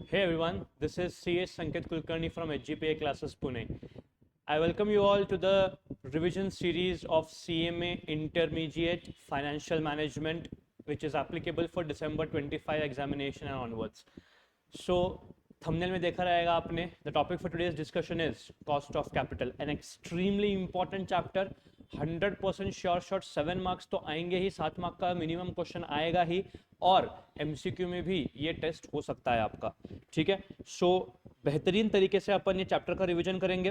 Hey everyone, this is CS Sanket Kulkarni from HGPA Classes Pune. I welcome you all to the revision series of CMA Intermediate Financial Management, which is applicable for December 25 examination and onwards. So, thumbnail में देखा रहेगा आपने. The topic for today's discussion is cost of capital, an extremely important chapter. 100% sure shot 7 marks तो आएंगे ही, 7 mark का minimum question आएगा ही, और MCQ में भी ये टेस्ट हो सकता है आपका. ठीक है, सो बेहतरीन तरीके से अपन ये चैप्टर का रिवीजन करेंगे.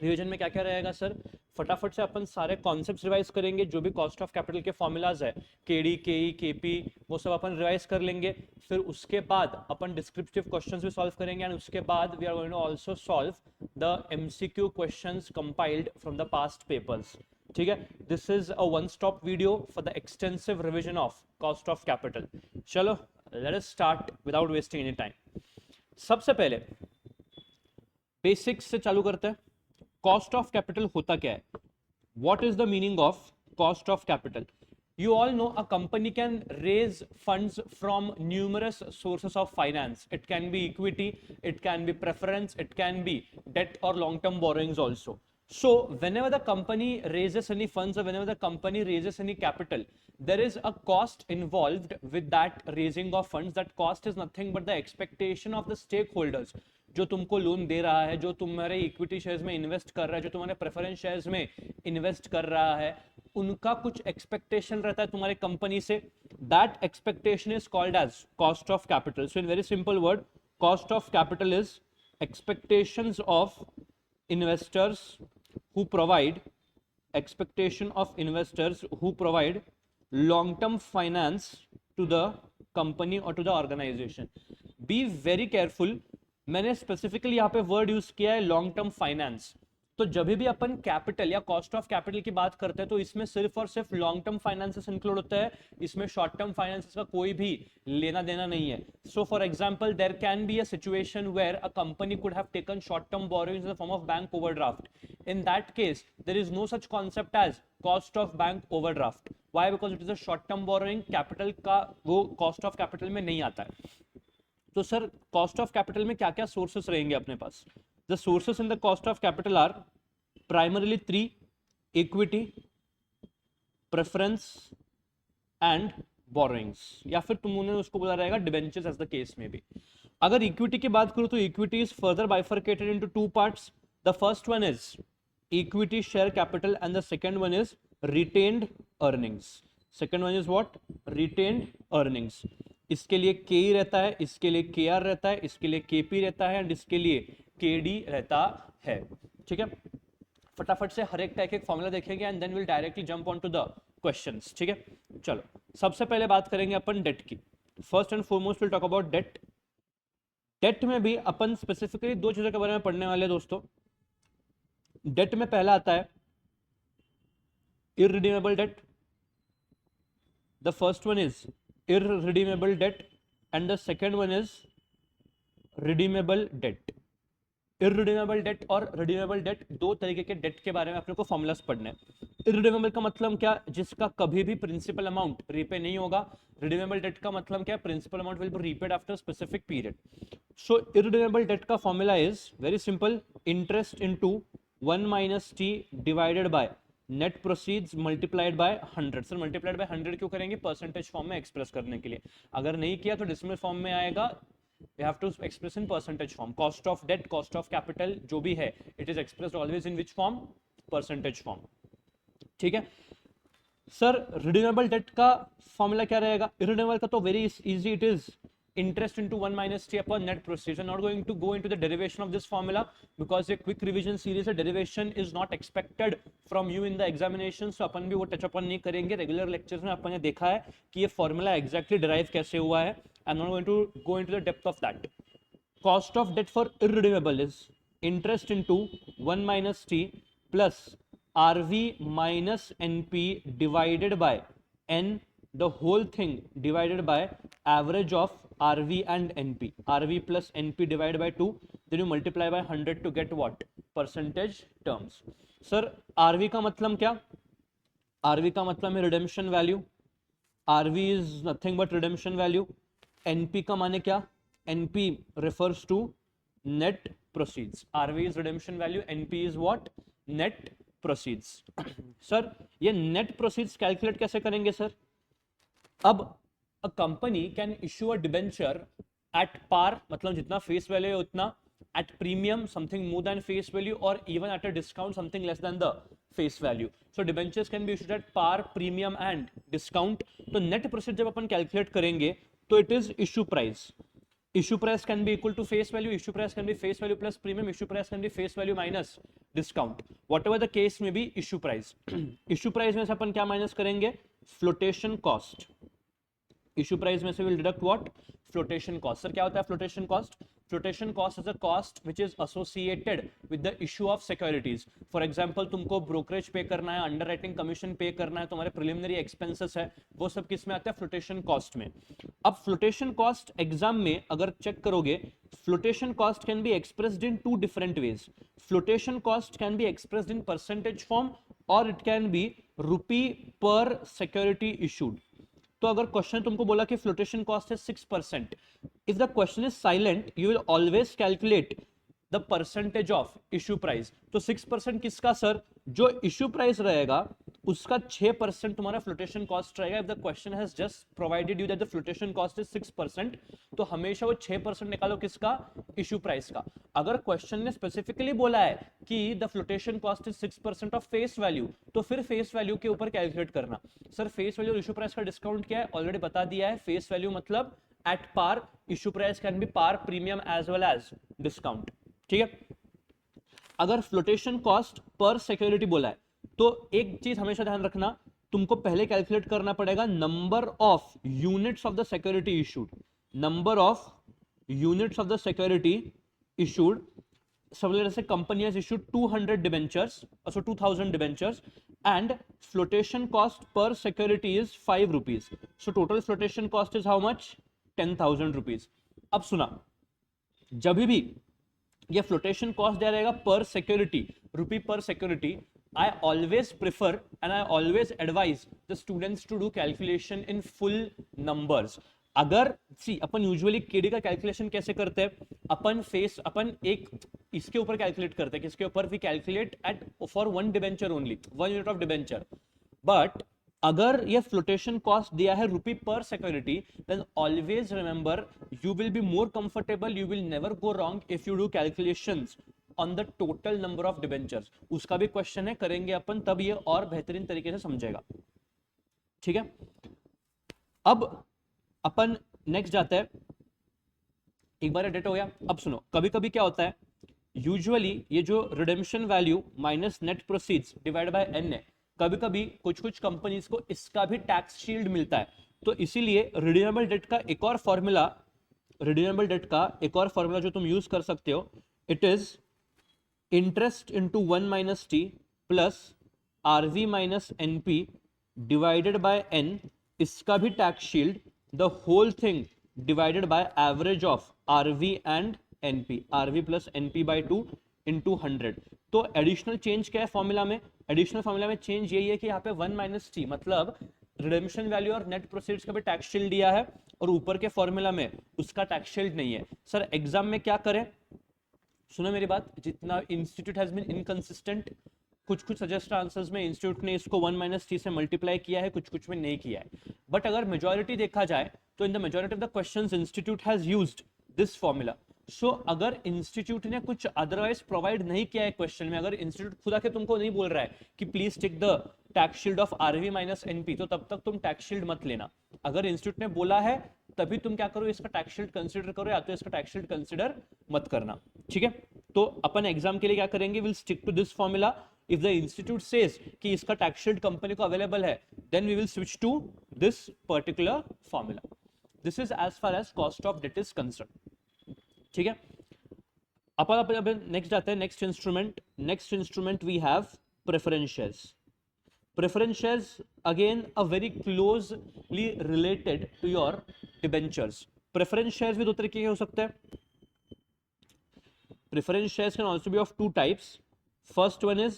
रिवीजन में क्या क्या रहेगा सर? फटाफट से अपन सारे कॉन्सेप्ट्स रिवाइज करेंगे. जो भी कॉस्ट ऑफ कैपिटल के फॉर्मूलाज है, केडी, केई, केपी, वो सब अपन रिवाइज कर लेंगे. फिर उसके बाद अपन डिस्क्रिप्टिव क्वेश्चंस भी सॉल्व करेंगे, एंड उसके बाद we are going to also solve the MCQ questions compiled from the past papers. ठीक है, this is a one stop video for the extensive revision of cost of capital. चलो let us start without wasting any time. सबसे पहले basics से चालू करते हैं. Cost of capital होता क्या है? What is the meaning of cost of capital? You all know a company can raise funds from numerous sources of finance. It can be equity, it can be preference, it can be debt or long-term borrowings also. So whenever the company raises any funds or whenever the company raises any capital, there is a cost involved with that raising of funds. That cost is nothing but the expectation of the stakeholders. जो तुमको loan दे रहा है, जो तुम्हारे equity shares में invest कर रहा है, जो तुम्हारे प्रेफरेंस शेयर्स में इन्वेस्ट कर रहा है, उनका कुछ एक्सपेक्टेशन रहता है तुम्हारे कंपनी से. That expectation is called as cost of capital. So in very simple word, cost of capital is expectations of investors who provide long term finance to the company or to the organization. Be very careful. मैंने specifically यहाँ पे word use किया है long term finance. तो जब भी अपन capital या cost of capital की बात करते हैं तो इसमें सिर्फ और सिर्फ लॉन्ग टर्म फाइनेंसेस इंक्लूड होता है. इसमें शॉर्ट टर्म फाइनेंसेस का कोई भी लेना देना नहीं है. So for example there can be a situation where a company could have taken short term borrowings in the form of bank overdraft. In that case there is no such concept as cost of bank overdraft. Why? Because it is a short term borrowing. Capital का वो cost of capital में नहीं आता है. तो sir cost of capital में क्या क्या सोर्सेस रहेंगे अपने पास? The sources in the cost of capital are primarily 3: equity, preference and borrowings, या फिर तुमने उसको बोला रहेगा डिबेंचर्स एज द केस में भी. अगर इक्विटी की बात करूं तो equity is further bifurcated into 2 parts. The first one is equity share capital and the second one is retained earnings. Second one is what? Retained earnings. इसके लिए के ई रहता है, इसके लिए के आर रहता है, इसके लिए के पी रहता है, एंड इसके लिए के डी रहता है. ठीक है, फटाफट से हर एक का एक फॉर्मूला देखेंगे and then will directly jump on to the questions. ठीक है, चलो सबसे पहले बात करेंगे अपन डेट की. First and foremost will talk about debt. Debt में भी अपन स्पेसिफिकली 2 चीजों के बारे में पढ़ने वाले हैं दोस्तों. डेट में पहला आता है irredeemable debt. The first one is irredeemable debt and the second one is redeemable debt. irredeemable debt और redeemable debt दो तरीके के डेट के बारे में अपने को फॉर्मूलास पढ़ने हैं. irredeemable का मतलब क्या? जिसका कभी भी प्रिंसिपल अमाउंट रीपे नहीं होगा. redeemable debt का मतलब क्या? Principal amount will be repaid after specific period. So irredeemable debt का formula is very simple, interest into 1 - t divided by net proceeds multiplied by 100. Sir multiplied by 100 क्यों करेंगे? Percentage form में express करने के लिए. अगर नहीं किया तो डेसिमल फॉर्म में आएगा. We have to express in percentage form. Cost of debt, cost of capital जो भी है, it is expressed always in which form? Percentage form. ठीक है सर, रिडीमेबल डेट का फॉर्मूला क्या रहेगा? रिडीमेबल का तो very easy, it is interest into 1 - t upon net proceeds. I'm not going to go into the derivation of this formula because a quick revision series, a derivation is not expected from you in the examination. So अपन भी वो touch अपन नहीं करेंगे. Regular lectures में अपन ने देखा है कि ये फॉर्मूला एग्जैक्टली डिराइव कैसे हुआ है. I'm not going to go into the depth of that. Cost of debt for irredeemable is interest into 1 - t plus RV minus NP divided by N, the whole thing divided by average of RV and NP. RV plus NP divided by 2, then you multiply by 100 to get what? Percentage terms. Sir, RV का मतलब क्या? RV का मतलब है redemption value. RV is nothing but redemption value. NP का माने क्या? NP refers to net proceeds. RV is redemption value, NP is what? Net proceeds. Sir ये net proceeds कैलकुलेट कैसे करेंगे सर? अब a company can issue a debenture at par, मतलब जितना face value है उतना, at premium something more than face value, or even at a discount something less than the face value. So debentures can be issued at par, premium and discount. तो net proceed जब अपन calculate करेंगे तो it is issue price. Issue price can be equal to face value, issue price can be face value plus premium, issue price can be face value minus discount. Whatever the case may be, issue price. Issue price में से अपन क्या minus करेंगे? Flotation cost. Issue price में से will deduct what? Flotation cost. Sir क्या होता है flotation cost? Flotation cost is a cost which is associated with the issue of securities. For example, तुमको brokerage पे करना है, underwriting commission पे करना है, तुम्हारे preliminary expenses है, वो सब किस में आता है? Flotation cost में. अब flotation cost एग्जाम में अगर चेक करोगे, flotation cost can be expressed in two different ways. Flotation cost can be expressed in percentage form or it can be rupee per security issued. तो अगर question तुमको बोला कि फ्लोटेशन कॉस्ट है 6%, if the question is silent you will always calculate the percentage of issue price. तो 6% किसका sir? जो issue price रहेगा उसका 6% तुम्हारा फ्लोटेशन कॉस्ट रहेगा. If the question has just provided you that the flotation cost is 6%, तो हमेशा वो 6% निकालो किसका? इश्यू प्राइस का. अगर क्वेश्चन ने स्पेसिफिकली बोला है कि the flotation cost is 6% of face value, तो फिर फेस वैल्यू के ऊपर कैलकुलेट करना. सर फेस वैल्यू और इश्यू प्राइस का डिस्काउंट क्या है? ऑलरेडी बता दिया है. फेस वैल्यू मतलब at par, issue price can be par, premium as well as discount. ठीक है. अगर फ्लोटेशन कॉस्ट पर सिक्योरिटी बोला है तो एक चीज हमेशा ध्यान रखना, तुमको पहले कैलकुलेट करना पड़ेगा number of units of the security issued. Number of units of the security issued. Similarly, say company has issued 200 debentures, so 2000 debentures, and flotation cost per security is 5 rupees. So total flotation cost is how much? 10,000 rupees. अब सुना, जब भी ये flotation cost दिया रहेगा per security, rupee per security, I always prefer and I always advise the students to do calculation in full numbers. अगर सी अपन usually KD का calculation कैसे करते हैं? अपन एक इसके ऊपर कैलकुलेट करते हैं. किसके ऊपर? We calculate it for one debenture only, 1 unit of debenture. But अगर ये फ्लोटेशन कॉस्ट दिया है रुपी पर security, then always remember you will be more comfortable, you will never go wrong if you do calculations on the total number of debentures. उसका भी question है, करेंगे अपन, तब ये और बेहतरीन तरीके से समझेगा. ठीक है. अब अपन नेक्स्ट जाते हैं. एक बार डेट हो गया. अब सुनो, कभी कभी क्या होता है, यूजुअली ये जो redemption value minus net proceeds divide by N है, कभी कभी कुछ कुछ कंपनीज को इसका भी टैक्स शील्ड मिलता है. तो इसीलिए रिडीमेबल डेट का एक और फॉर्मूला जो तुम यूज कर सकते हो, it is interest into 1 minus T plus RV minus NP divided by N, इसका भी tax shield, the whole thing divided by average of RV and NP, RV plus NP by 2 into 100. तो additional change क्या है formula में? Additional formula में change यही है कि यहाँ पे 1 माइनस टी मतलब रिडेम्पशन वैल्यू और नेट प्रोसीड्स का भी टैक्स शील्ड दिया है, और ऊपर के फॉर्मूला में उसका टैक्स शील्ड नहीं है. सर एग्जाम में क्या करें? सुनो मेरी बात, जितना इंस्टीट्यूट हैज बीन इनकंसिस्टेंट, कुछ कुछ सजेस्ट आंसर्स में इंस्टीट्यूट ने इसको 1 माइनस टी से मल्टीप्लाई किया है, कुछ कुछ में नहीं किया है. बट अगर मेजॉरिटी देखा जाए तो in the majority of the questions institute has used this formula. So अगर इंस्टीट्यूट ने कुछ अदरवाइज प्रोवाइड नहीं किया है क्वेश्चन में, अगर इंस्टीट्यूट खुद आके तुमको नहीं बोल रहा है कि please take the tax shield of RV minus NP, तो तब तक तुम टैक्स शील्ड मत लेना. अगर इंस्टीट्यूट ने बोला है तभी तुम क्या करो, इसका टैक्स शील्ड कंसीडर करो, या तो इसका टैक्स शील्ड कंसीडर मत करना. ठीक है. तो अपन एग्जाम के लिए क्या करेंगे? Will stick to this formula. If the institute says कि इसका टैक्स शील्ड कंपनी को अवेलेबल है, then we will switch to this particular formula. This is as far as cost of debt is concerned. ठीक है. अपन next जाते हैं. Next instrument we have preference shares. Preference shares again a very closely related to your debentures. Preference shares भी दो तरीके के हो सकते हैं. Preference shares can also be of two types. First one is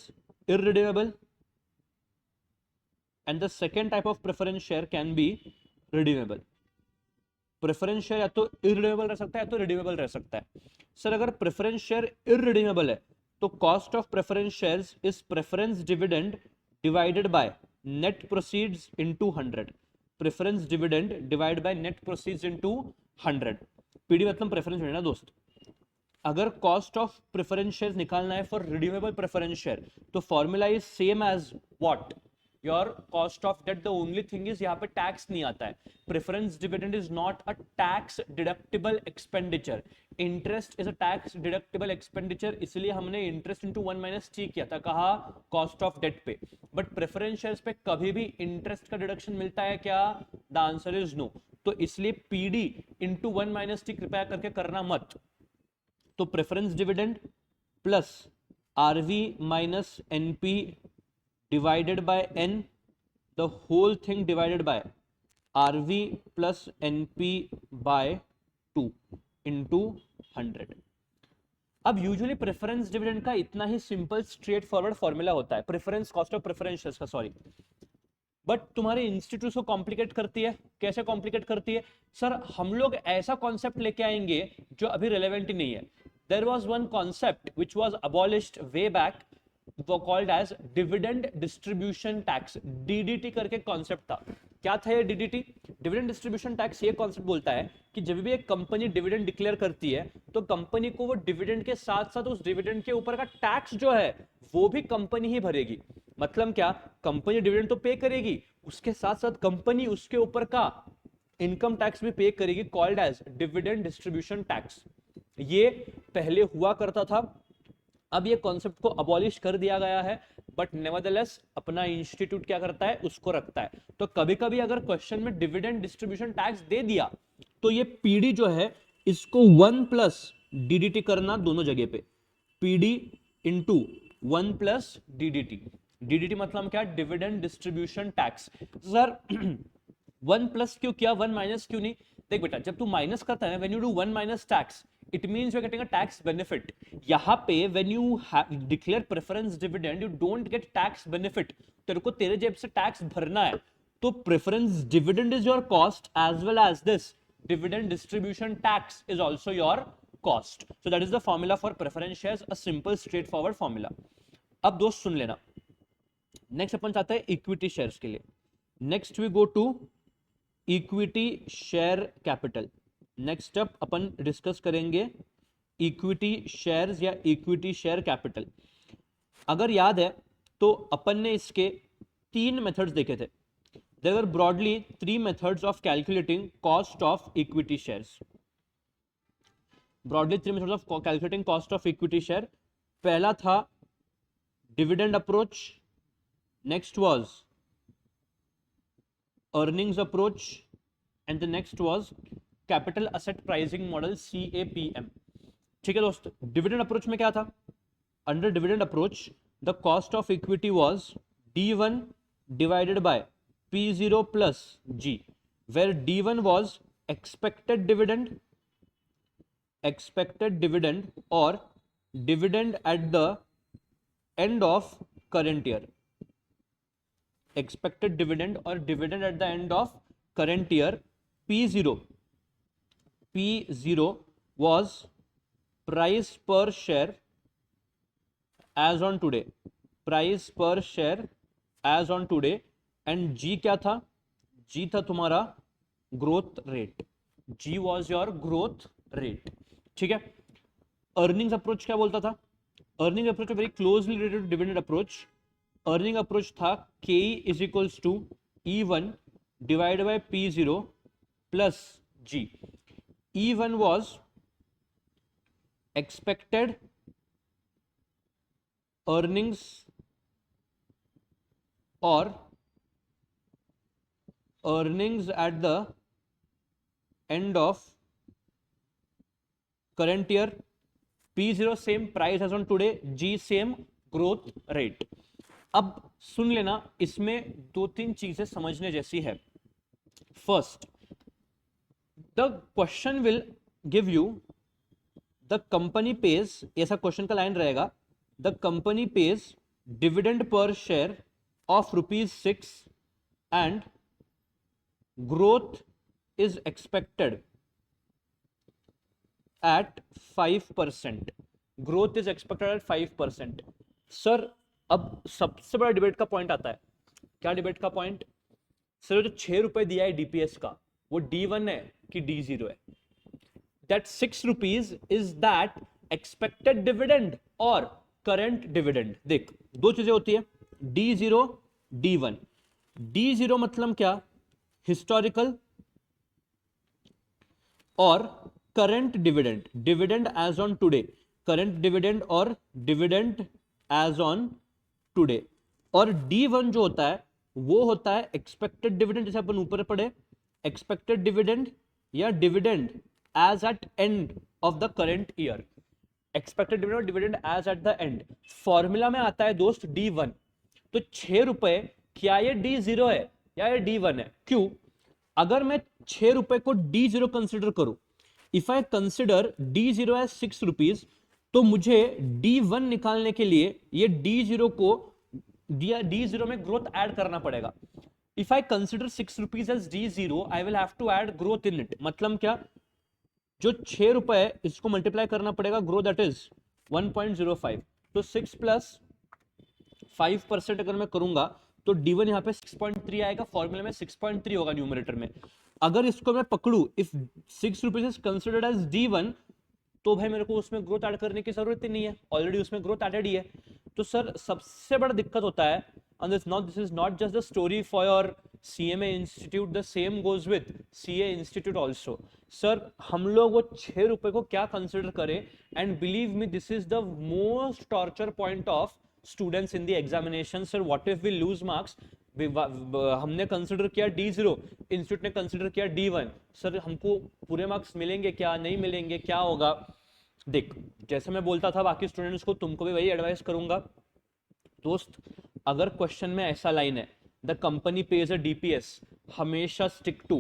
irredeemable, and the second type of preference share can be redeemable. Preference share या तो irredeemable रह सकता है या तो रिडीमेबल रह सकता है। सर अगर प्रेफरेंस शेयर इररिडीमेबल है तो cost of preference shares is preference dividend divided by net proceeds into 100। Preference dividend divide by net proceeds into 100। PD मतलब प्रेफरेंस डिविडेंड ना दोस्त। अगर कॉस्ट ऑफ प्रेफरेंस शेयर निकालना है फॉर रिडीमेबल प्रेफरेंस शेयर तो formula is same as what, your cost of debt. The only thing is यहाँ पे tax नहीं आता है। Preference dividend is not a tax deductible expenditure, interest is a tax deductible expenditure, इसलिए हमने interest into 1 minus T किया था, कहा कॉस्ट ऑफ डेट पे। बट प्रेफरेंस शेयर्स पे कभी भी इंटरेस्ट का डिडक्शन मिलता है क्या? The answer is no. तो इसलिए पीडी इंटू 1 माइनस टी कृपया करके करना मत। तो preference dividend plus RV minus NP divided by N, the whole thing divided by RV plus NP by 2 into 100। अब यूजुअली प्रेफरेंस डिविडेंड का इतना ही सिंपल स्ट्रेट फॉरवर्ड फॉर्मूला होता है, प्रेफरेंस कॉस्ट ऑफ प्रेफरेंस का, सॉरी। बट तुम्हारे institute को complicate करती है। कैसे कॉम्प्लिकेट करती है? सर हम लोग ऐसा कॉन्सेप्ट लेके आएंगे जो अभी रेलेवेंट ही नहीं है। There was one concept which was abolished way back, वो called as dividend distribution tax, DDT करके कॉन्सेप्ट था। क्या था ये डीडीटी? डिविडेंड डिस्ट्रीब्यूशन टैक्स ये कॉन्सेप्ट बोलता है कि जब भी एक कंपनी डिविडेंड डिक्लेयर करती है तो कंपनी को वो डिविडेंड के साथ साथ उस डिविडेंड के ऊपर का टैक्स जो है वो भी कंपनी ही भरेगी। मतलब क्या? कंपनी डिविडेंड तो पे करेगी, उसके साथ साथ कंपनी उसके ऊपर का इनकम टैक्स भी पे करेगी, called as dividend distribution tax. ये पहले हुआ करता था, अब ये कॉन्सेप्ट को अबॉलिश कर दिया गया है, बट नेवरदलेस अपना इंस्टीट्यूट क्या करता है, उसको रखता है। तो कभी कभी अगर क्वेश्चन में डिविडेंड डिस्ट्रीब्यूशन टैक्स दे दिया तो ये पीडी जो है इसको 1 प्लस डीडीटी करना दोनों जगह पे, PD into 1 plus DDT. DDT मतलब क्या? Dividend distribution tax. Sir 1 plus क्यों किया, 1 माइनस क्यों नहीं? देख बेटा, जब तू माइनस करता है, when you do 1 minus tax, it means you are getting a tax benefit. यहां पे when you declare preference dividend, you don't get tax benefit, तेरे को तेरे जेब से टैक्स भरना है। तो preference dividend is your cost as well as this dividend distribution tax is also your cost. So that is the formula for preference shares, a simple straightforward formula. अब दोस्त सुन लेना, नेक्स्ट अपन चाहते हैं equity shares के लिए। Next we go to equity share capital. Next up अपन discuss करेंगे equity shares या इक्विटी शेयर कैपिटल। अगर याद है तो अपन ने इसके 3 मेथड्स देखे थे। There were broadly 3 methods of calculating cost of equity shares. Broadly 3 methods of calculating cost of equity share. पहला था dividend approach, next was earnings approach, and the next was capital asset pricing model, CAPM। ठीक है दोस्त, dividend approach में क्या था? Under dividend approach the cost of equity was D1 divided by P0 plus G, where D1 was expected dividend or dividend at the end of current year, expected dividend or dividend at the end of current year। P0 was price per share as on today, price per share as on today, and G क्या था? G था तुम्हारा growth rate, G was your growth rate। ठीक है। Earnings approach क्या बोलता था? Earning approach very closely related to dividend approach. Earning approach था K is equals to E1 divide by P0 plus G। E1 was expected earnings or earnings at the end of current year, P0 same price as on today, G same growth rate। अब सुन लेना, इसमें 2-3 चीजें समझने जैसी है। First, the question will give you the company page, ऐसा question का line रहेगा, the company page dividend per share of ₹6 and growth is expected at 5%, growth is expected at 5%. Sir अब सबसे बड़ा डिबेट का पॉइंट आता है, क्या डिबेट का पॉइंट? सर जो 6 रुपए दिया है डीपीएस का, वो D1 है कि D0 है? That 6 rupees is that expected dividend और current dividend? देख, दो चीजें होती है, D0 D1. D0 मतलब क्या? हिस्टोरिकल और current dividend, dividend as on today, current dividend और डिविडेंड एज ऑन टुडे. और D1 जो होता है वो होता है एक्सपेक्टेड डिविडेंड, जैसे अपन ऊपर पढ़े, एक्सपेक्टेड डिविडेंड या dividend as at end of the current year. Expected dividend और dividend as at the end. Formula में आता है दोस्त D1. तो 6 रुपए क्या ये D0 है या ये D1 है? क्यों? अगर मैं 6 रुपए को D0 कंसिडर करूं, if I consider D0 as 6 rupees, तो मुझे D1 निकालने के लिए ये D0 को D0 में ग्रोथ ऐड करना पड़ेगा. If I consider 6 rupees as D0, I will have to add growth in it. मतलब क्या? जो 6 रुपए है इसको मल्टीप्लाई करना पड़ेगा ग्रोथ, दैट इज 1.05. तो 6 प्लस 5% अगर मैं करूंगा तो D1 यहाँ पे 6.3 आएगा. फॉर्मूले में 6.3 होगा न्यूमरेटर में. अगर इसको मैं पकड़ू, if 6 rupees is considered as D1, तो भाई मेरे को उसमें ग्रोथ ऐड करने की जरूरत ही नहीं है, ऑलरेडी उसमें ग्रोथ एडेड ही है. तो सर सबसे बड़ा दिक्कत होता है, and this is not just the story for your CMA institute, the same goes with CA institute also. Sir हम लोग वो 6 रुपए को क्या कंसिडर करें? And believe me, this is the most torture point of students in the examination. Sir what if we lose marks? हमने consider किया D0, institute ने कंसिडर किया D1. सर हमको पूरे मार्क्स मिलेंगे क्या, नहीं मिलेंगे, क्या होगा? देख, जैसे मैं बोलता था बाकी स्टूडेंट्स को, तुमको भी वही एडवाइस करूंगा दोस्त. अगर क्वेश्चन में ऐसा लाइन है, the company pays a DPS, हमेशा स्टिक टू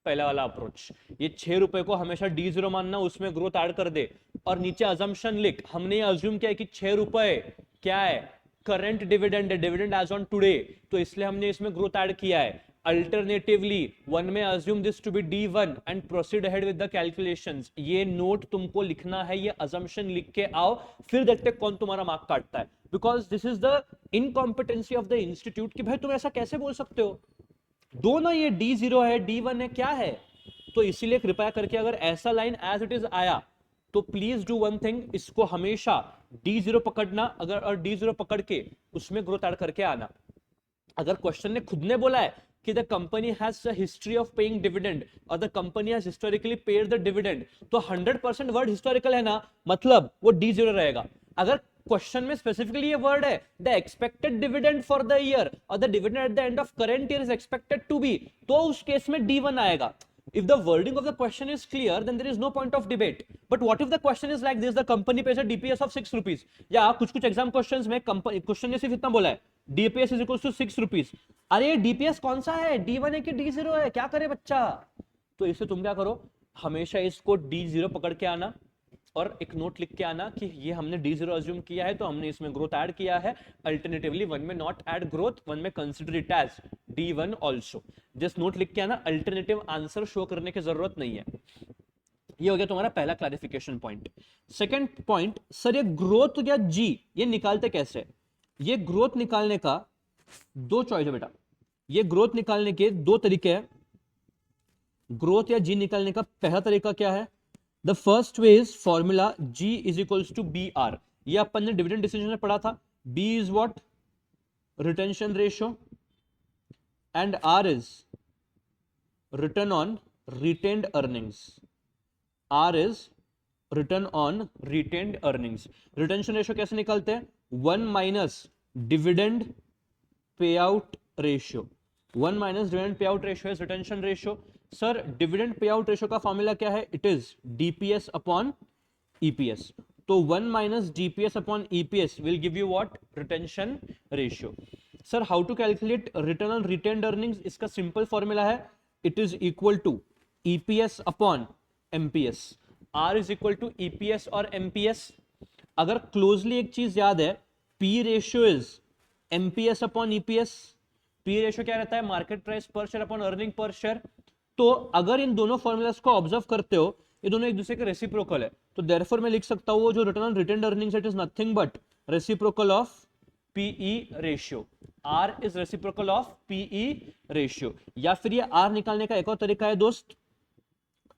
पहला वाला अप्रोच. ये 6 रुपए को हमेशा D0 मानना, उसमें ग्रोथ ऐड कर दे, और नीचे अजम्पशन लिख. हमने ये अज्यूम किया है कि 6 रुपए क्या है? करंट डिविडेंड है, डिविडेंड एज ऑन टुडे, तो इसलिए हमने इसमें ग्रोथ ऐड किया है. Alternatively one may assume this to be D1 and proceed ahead with the calculations. ये नोट तुमको लिखना है, ये अजम्पशन लिख के आओ, फिर देखते कौन तुम्हारा मार्क काटता है. Because this is the incompetency of the institute कि भाई तुम ऐसा कैसे बोल सकते हो, दो ना ये D0 है D1 है, क्या है? तो इसीलिए कृपया करके अगर ऐसा लाइन एज इट इज आया तो प्लीज डू वन थिंग, इसको हमेशा D0 पकड़ना, अगर और D0 पकड़ के उसमें ग्रोथ ऐड करके आना. अगर क्वेश्चन ने खुद ने बोला है कि the company has a history of paying dividend और the company has historically paid the dividend, तो 100% वर्ड हिस्टोरिकल है ना, मतलब वो D0 रहेगा. अगर क्वेश्चन में स्पेसिफिकली ये वर्ड है the expected dividend for the year और the dividend at the end of current year is expected to be, तो उस केस में D1 आएगा. If the wording of the question is clear, then there is no point of debate. But what if the question is like this: the company pays a DPS of 6 rupees? या कुछ exam questions में question ने सिर्फ इतना बोला है, DPS is equals to 6 rupees. अरे DPS कौन सा है? D1 है कि D0 है? क्या करे बच्चा? तो इसे तुम क्या करो, हमेशा इसको D0 पकड़ के आना और एक नोट लिख के आना कि ये हमने D0 अज्यूम किया है, तो हमने इसमें ग्रोथ ऐड किया है. Alternatively one may not add growth, one may consider it as D1 also. Just note लिख के आना, अल्टरनेटिव आंसर शो करने की जरूरत नहीं है. ये हो गया तुम्हारा पहला clarification point. Second point, sir ये ग्रोथ या G ये निकालते कैसे? ये ग्रोथ निकालने का दो चॉइस है बेटा. ये ग्रोथ निकालने के दो तरीके हैं. ग्रोथ या G निकालने का पहला तरीका क्या है? The first way is formula G is equals to BR. ये अपन ने डिविडेंड डिसीजन में पढ़ा था. B is what? Retention ratio and R is return on retained earnings. R is return on retained earnings. Retention ratio कैसे निकालते हैं? 1 minus dividend payout ratio. 1 minus dividend payout ratio is retention ratio. Sir dividend पे out ratio का formula क्या है? It is DPS upon EPS. तो 1 minus DPS upon EPS will give you what? Retention ratio. Sir how to calculate return on retained earnings? इसका simple formula है, it is equal to EPS upon MPS. R is equal to EPS और MPS. अगर closely एक चीज याद है, P ratio is MPS upon EPS. P ratio क्या रहता है? मार्केट प्राइस पर share upon earning per share. तो अगर इन दोनों फॉर्मूलास को ऑब्जर्व करते हो, ये दोनों एक दूसरे के रेसिप्रोकल है, तो देयरफॉर मैं लिख सकता हूँ वो जो return on retained earnings it is nothing but reciprocal of PE ratio. R is reciprocal of PE ratio. या फिर ये आर निकालने का एक और तरीका है दोस्त,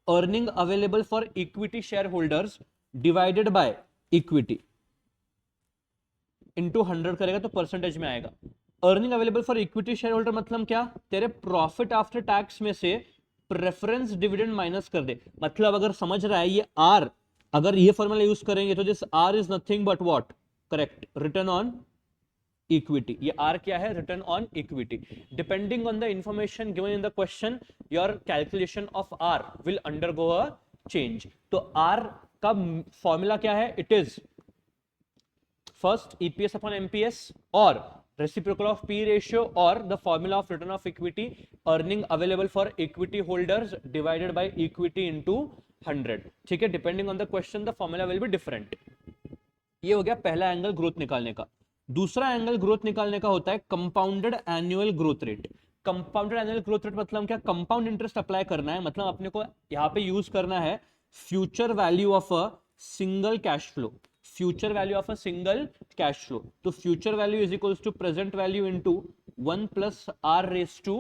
earning available for equity share holders divided by equity into 100 करेगा तो परसेंटेज में आएगा। Earning available for equity share holder मतलब क्या, तेरे प्रॉफिट आफ्टर टैक्स में से प्रेफरेंस डिविडेंड माइनस कर दे। मतलब अगर समझ रहा है ये आर, अगर ये फॉर्मूला यूज करेंगे तो this R is nothing but what, correct, return on equity. ये आर क्या है, return on equity. Depending on the information given in the question your calculation of R will undergo a change. तो R का formula क्या है, it is first EPS upon MPS और reciprocal of P ratio or the formula of return of equity earning available for equity holders divided by equity into 100। ठीक है, depending on the question the formula will be different। ये हो गया पहला angle growth निकालने का। दूसरा angle growth निकालने का होता है compounded annual growth rate. Compounded annual growth rate मतलब क्या, कंपाउंड इंटरेस्ट अप्लाई करना है, मतलब अपने को यहाँ पे यूज करना है future value of a single cash flow. Future value of a single cash flow, तो future value is equals to present value into 1 plus r raise to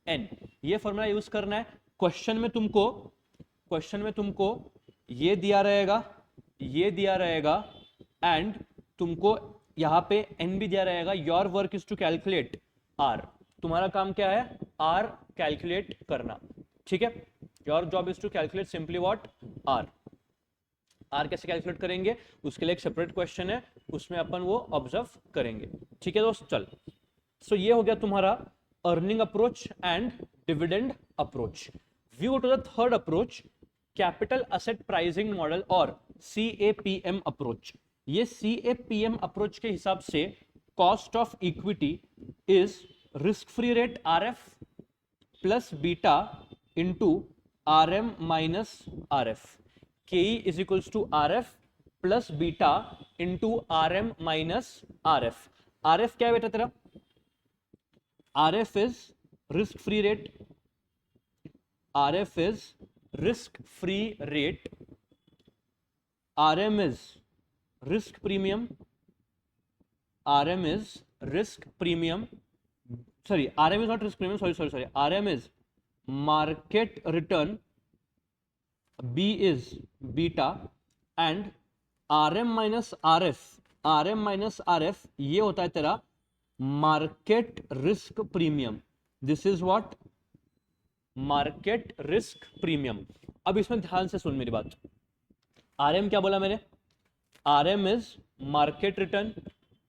n. ये फॉर्मूला यूज करना है। क्वेश्चन में तुमको ये दिया रहेगा, ये दिया रहेगा एंड तुमको यहां पे n भी दिया रहेगा। Your work is to calculate r। तुम्हारा काम क्या है, r कैलकुलेट करना। ठीक है, your job is to calculate simply what, r। R कैसे कैलकुलेट करेंगे उसके लिए एक सेपरेट क्वेश्चन है, उसमें अपन वो ऑब्जर्व करेंगे। ठीक है दोस्त, चल। सो ये हो गया तुम्हारा earning approach and dividend approach. We go to the third approach, capital asset pricing model और CAPM अप्रोच। ये CAPM अप्रोच के हिसाब से cost of equity is risk free rate RF plus beta into RM minus RF। KE is equals to RF plus beta into RM minus RF। RF क्या है बेटा तेरा, RF is risk free rate, RF is risk free rate, RM is risk premium, RM is risk premium, sorry RM is not risk premium, sorry RM is market return, B is beta and RM minus RF ये होता है तेरा market risk premium. This is what, market risk premium. अब इसमें ध्यान से सुन मेरी बात। RM क्या बोला मैंने, RM is market return,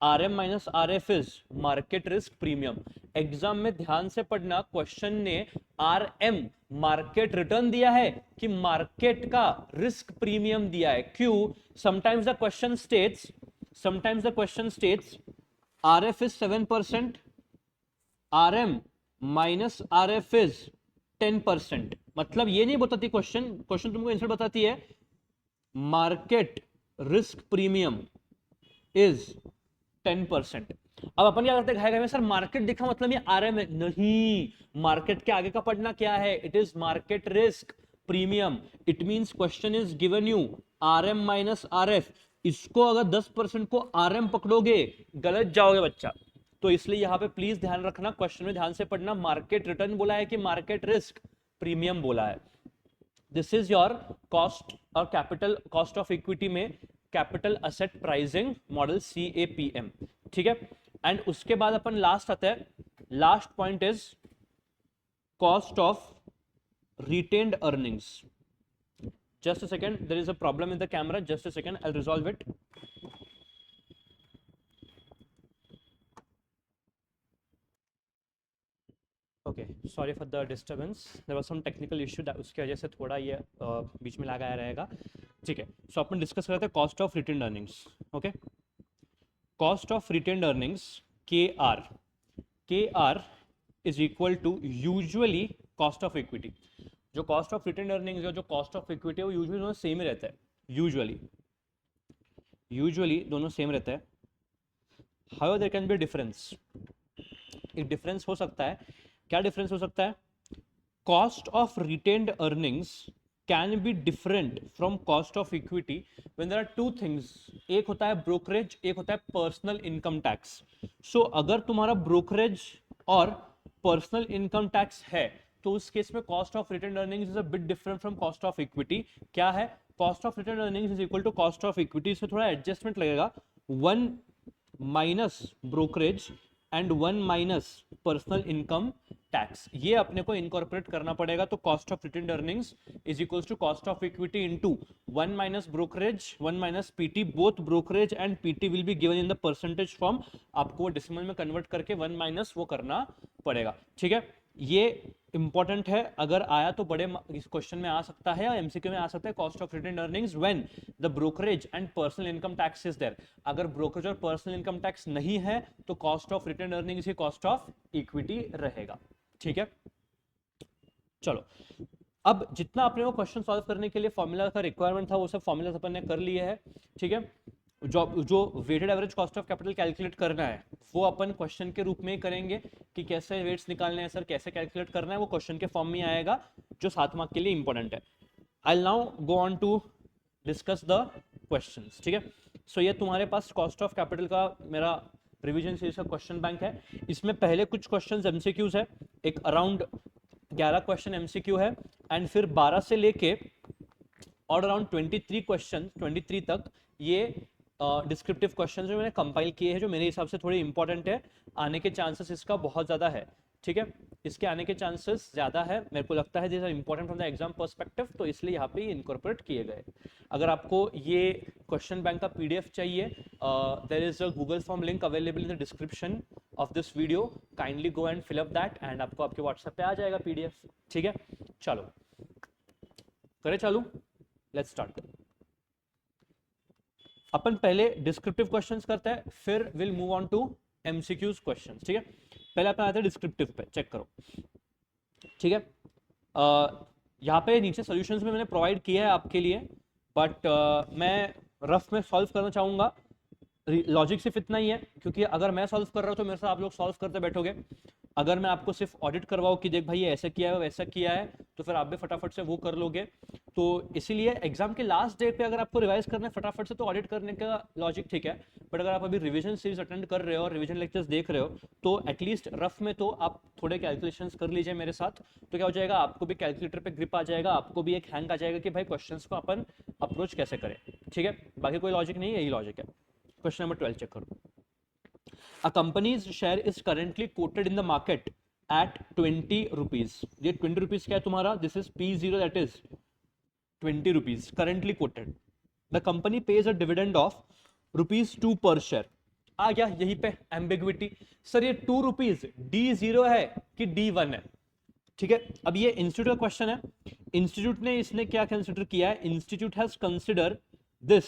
RM minus RF is market risk premium. Exam में ध्यान से पढ़ना, क्वेश्चन ने RM मार्केट रिटर्न दिया है कि मार्केट का रिस्क प्रीमियम दिया है। क्यों, sometimes the question states RF is 7%, RM minus RF is 10%। मतलब ये नहीं बताती क्वेश्चन तुमको आंसर बताती है मार्केट रिस्क प्रीमियम इज 10%। अब अपन क्या करते हैं, सर मार्केट दिखा मतलब ये RM है, नहीं, मार्केट के आगे का पढ़ना क्या है, it is market risk premium. It means question is given you RM minus RF, इसको अगर 10% को RM पकड़ोगे गलत जाओगे बच्चा। तो इसलिए यहां पे प्लीज ध्यान रखना, क्वेश्चन में ध्यान से पढ़ना, मार्केट रिटर्न बोला है कि मार्केट रिस्क प्रीमियम बोला है। दिस इज योर कॉस्ट और कैपिटल, कॉस्ट ऑफ इक्विटी में capital asset pricing model CAPM। ठीक है, एंड उसके बाद अपन लास्ट आता है, last point is cost of retained earnings. Just a second, there is a problem in the camera, just a second, I will resolve it. Okay, sorry for the disturbance, there was some technical issue, उसकी वजह से थोड़ा ये बीच में लगाया रहेगा। ठीक है, सो अपन डिस्कस करते हैं cost of retained earnings. Okay, cost of retained earnings KR is equal to usually cost of equity. जो कॉस्ट ऑफ रिटेन्ड अर्निंग्स है, जो कॉस्ट ऑफ इक्विटी है, वो यूजुअली दोनों सेम ही रहता है। यूजुअली दोनों सेम रहता है। However there can be difference, एक डिफरेंस हो सकता है। क्या डिफरेंस हो सकता है, cost of retained earnings can be different from cost of equity when there are two things, एक होता है ब्रोकरेज, एक होता है पर्सनल इनकम टैक्स। सो अगर तुम्हारा ब्रोकरेज और पर्सनल इनकम टैक्स है तो उस केस में cost of retain earnings is a bit different from cost of equity. क्या है, cost of retain earnings is equal to cost of equity, इसमें थोड़ा एडजस्टमेंट लगेगा, 1 minus brokerage and 1 minus personal income tax, ये अपने को incorporate करना पड़ेगा। तो cost of retain earnings is equals to cost of equity into 1 minus brokerage 1 minus PT, both brokerage and PT will be given in the percentage form, आपको decimal में convert करके 1 minus वो करना पड़ेगा। ठीक है, ये इंपॉर्टेंट है, अगर आया तो बड़े इस क्वेश्चन में आ सकता है, और एमसीक्यू में आ सकता है। Cost of retain earnings when the brokerage and personal income tax is there, अगर ब्रोकरेज और पर्सनल इनकम टैक्स नहीं है तो कॉस्ट ऑफ रिटेन अर्निंग्स ही कॉस्ट ऑफ इक्विटी रहेगा। ठीक है, चलो अब जितना अपने को क्वेश्चन सॉल्व करने के लिए फॉर्मूला का रिक्वायरमेंट था वो सब फॉर्मूला अपन ने कर लिए है। ठीक है, जो weighted average cost of capital calculate करना है वो अपन क्वेश्चन के रूप में ही करेंगे कि कैसे वेट्स निकालने हैं सर, कैसे कैलकुलेट करना है, वो क्वेश्चन के फॉर्म में आएगा जो 7 मार्क के लिए इंपॉर्टेंट है। I now go on to discuss the questions. ठीक है, सो ये तुम्हारे पास कॉस्ट ऑफ कैपिटल का मेरा रिवीजन सीरीज का क्वेश्चन बैंक है। इसमें पहले कुछ क्वेश्चंस एमसीक्यूज है, एक अराउंड 11 क्वेश्चन एमसीक्यू है, एंड फिर 12 से लेके और अराउंड 23 क्वेश्चन 23 तक ये डिस्क्रिप्टिव क्वेश्चन जो मैंने कंपाइल किए हैं, जो मेरे हिसाब से थोड़े इंपॉर्टेंट है, आने के चांसेस इसका बहुत ज़्यादा है। ठीक है, इसके आने के चांसेस ज़्यादा है, मेरे को लगता है this are important from the exam perspective, तो इसलिए यहाँ पे इनकॉर्पोरेट किए गए। अगर आपको ये क्वेश्चन बैंक का पीडीएफ चाहिए, there is a Google form link available in the description of this video, kindly go and fill up that and आपको आपके व्हाट्सएप पे आ जाएगा पीडीएफ। ठीक है, चलो करें चालू, लेट्स स्टार्ट। अपन पहले डिस्क्रिप्टिव क्वेश्चंस करते हैं, फिर will move on to MCQs questions. ठीक है, पहले अपन आते हैं डिस्क्रिप्टिव पे, चेक करो। ठीक है, यहाँ पे नीचे सॉल्यूशंस में मैंने प्रोवाइड किया है आपके लिए, बट मैं रफ में सॉल्व करना चाहूँगा। लॉजिक सिर्फ इतना ही है, क्योंकि अगर मैं सॉल्व कर रहा हूँ तो मेरे साथ आप लोग सॉल्व करते बैठोगे। अगर मैं आपको सिर्फ ऑडिट करवाऊँ कि देख भाई ये ऐसा किया है वैसा किया है, तो फिर आप भी फटाफट से वो कर लोगे। तो इसीलिए एग्जाम के लास्ट डेट पे अगर आपको रिवाइज करना है फटाफट से, तो ऑडिट करने का लॉजिक ठीक है, बट अगर आप अभी रिवीजन सीरीज अटेंड कर रहे हो और रिवीजन लेक्चर्स देख रहे हो, तो एटलीस्ट रफ में तो आप थोड़े कैलकुलेशंस कर लीजिए मेरे साथ। तो क्या हो जाएगा, आपको भी कैलकुलेटर पे ग्रिप आ जाएगा, आपको भी एक हैंग आ जाएगा कि भाई क्वेश्चंस को अपन अप्रोच कैसे करें। ठीक है, बाकी कोई लॉजिक नहीं है, यही लॉजिक है। क्वेश्चन नंबर 12 चेक करो। A company's share is currently quoted in the market at 20 rupees. ये 20 rupees क्या है तुम्हारा? This is P0, that is 20 rupees currently quoted. The company pays a dividend of ₹2 per share. आ गया यहीं पे ambiguity, sir ये 2 rupees D0 है कि D1 है। ठीक है, अब ये इंस्टीट्यूट का क्वेश्चन है। इंस्टीट्यूट ने इसने क्या कंसिडर किया है, institute has consider this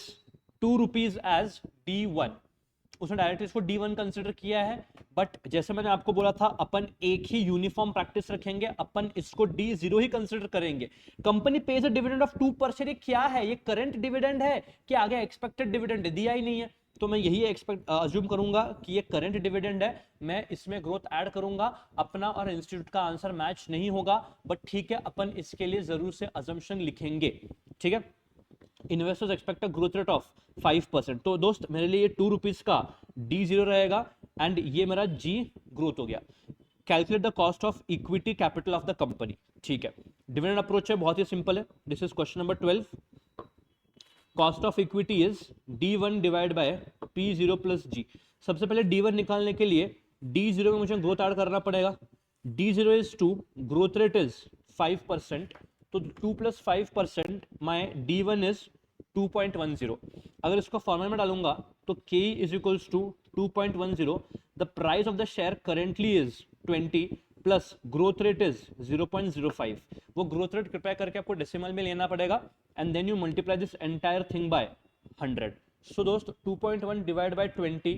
2 rupees as D1, उसने डायरेक्ट इसको D1 कंसिडर किया है। बट जैसे मैंने आपको बोला था, अपन एक ही यूनिफॉर्म प्रैक्टिस रखेंगे, अपन इसको D0 ही कंसिडर करेंगे। Company pays a dividend of 2%, ये क्या है, ये करंट डिविडेंड है कि आगे एक्सपेक्टेड डिविडेंड है, दिया ही नहीं है, तो मैं यही एक्सपेक्ट अज्यूम करूंगा कि ये करंट डिविडेंड है। मैं इसमें ग्रोथ ऐड करूंगा, अपना और इंस्टीट्यूट का आंसर मैच नहीं होगा, बट ठीक है अपन इसके लिए जरूर से अजम्पशन लिखेंगे। ठीक है, investors expect a growth rate of 5%, तो दोस्त मेरे लिए 2 रुपीज का D0 रहेगा एंड ये मेरा G ग्रोथ हो गया। Calculate the cost of equity capital of the company. ठीक है, डिविडेंड अप्रोच है, बहुत ही सिंपल है। This is question number 12। Cost of equity is D1 divide by P0 plus G। सबसे पहले D1 निकालने के लिए D0 में मुझे ग्रोथ ऐड करना पड़ेगा। D0 is 2, growth rate is 5%, तो 2 प्लस 5%, माई D1 इज 2.10। अगर इसको फॉर्मूला में डालूंगा तो K is equals to 2.10, the price of the share currently is 20 plus growth rate is 0.05। वो ग्रोथ रेट कृपया करके आपको डेसिमल में लेना पड़ेगा, and then you multiply this entire thing by 100। So दोस्त 2.1 divide by 20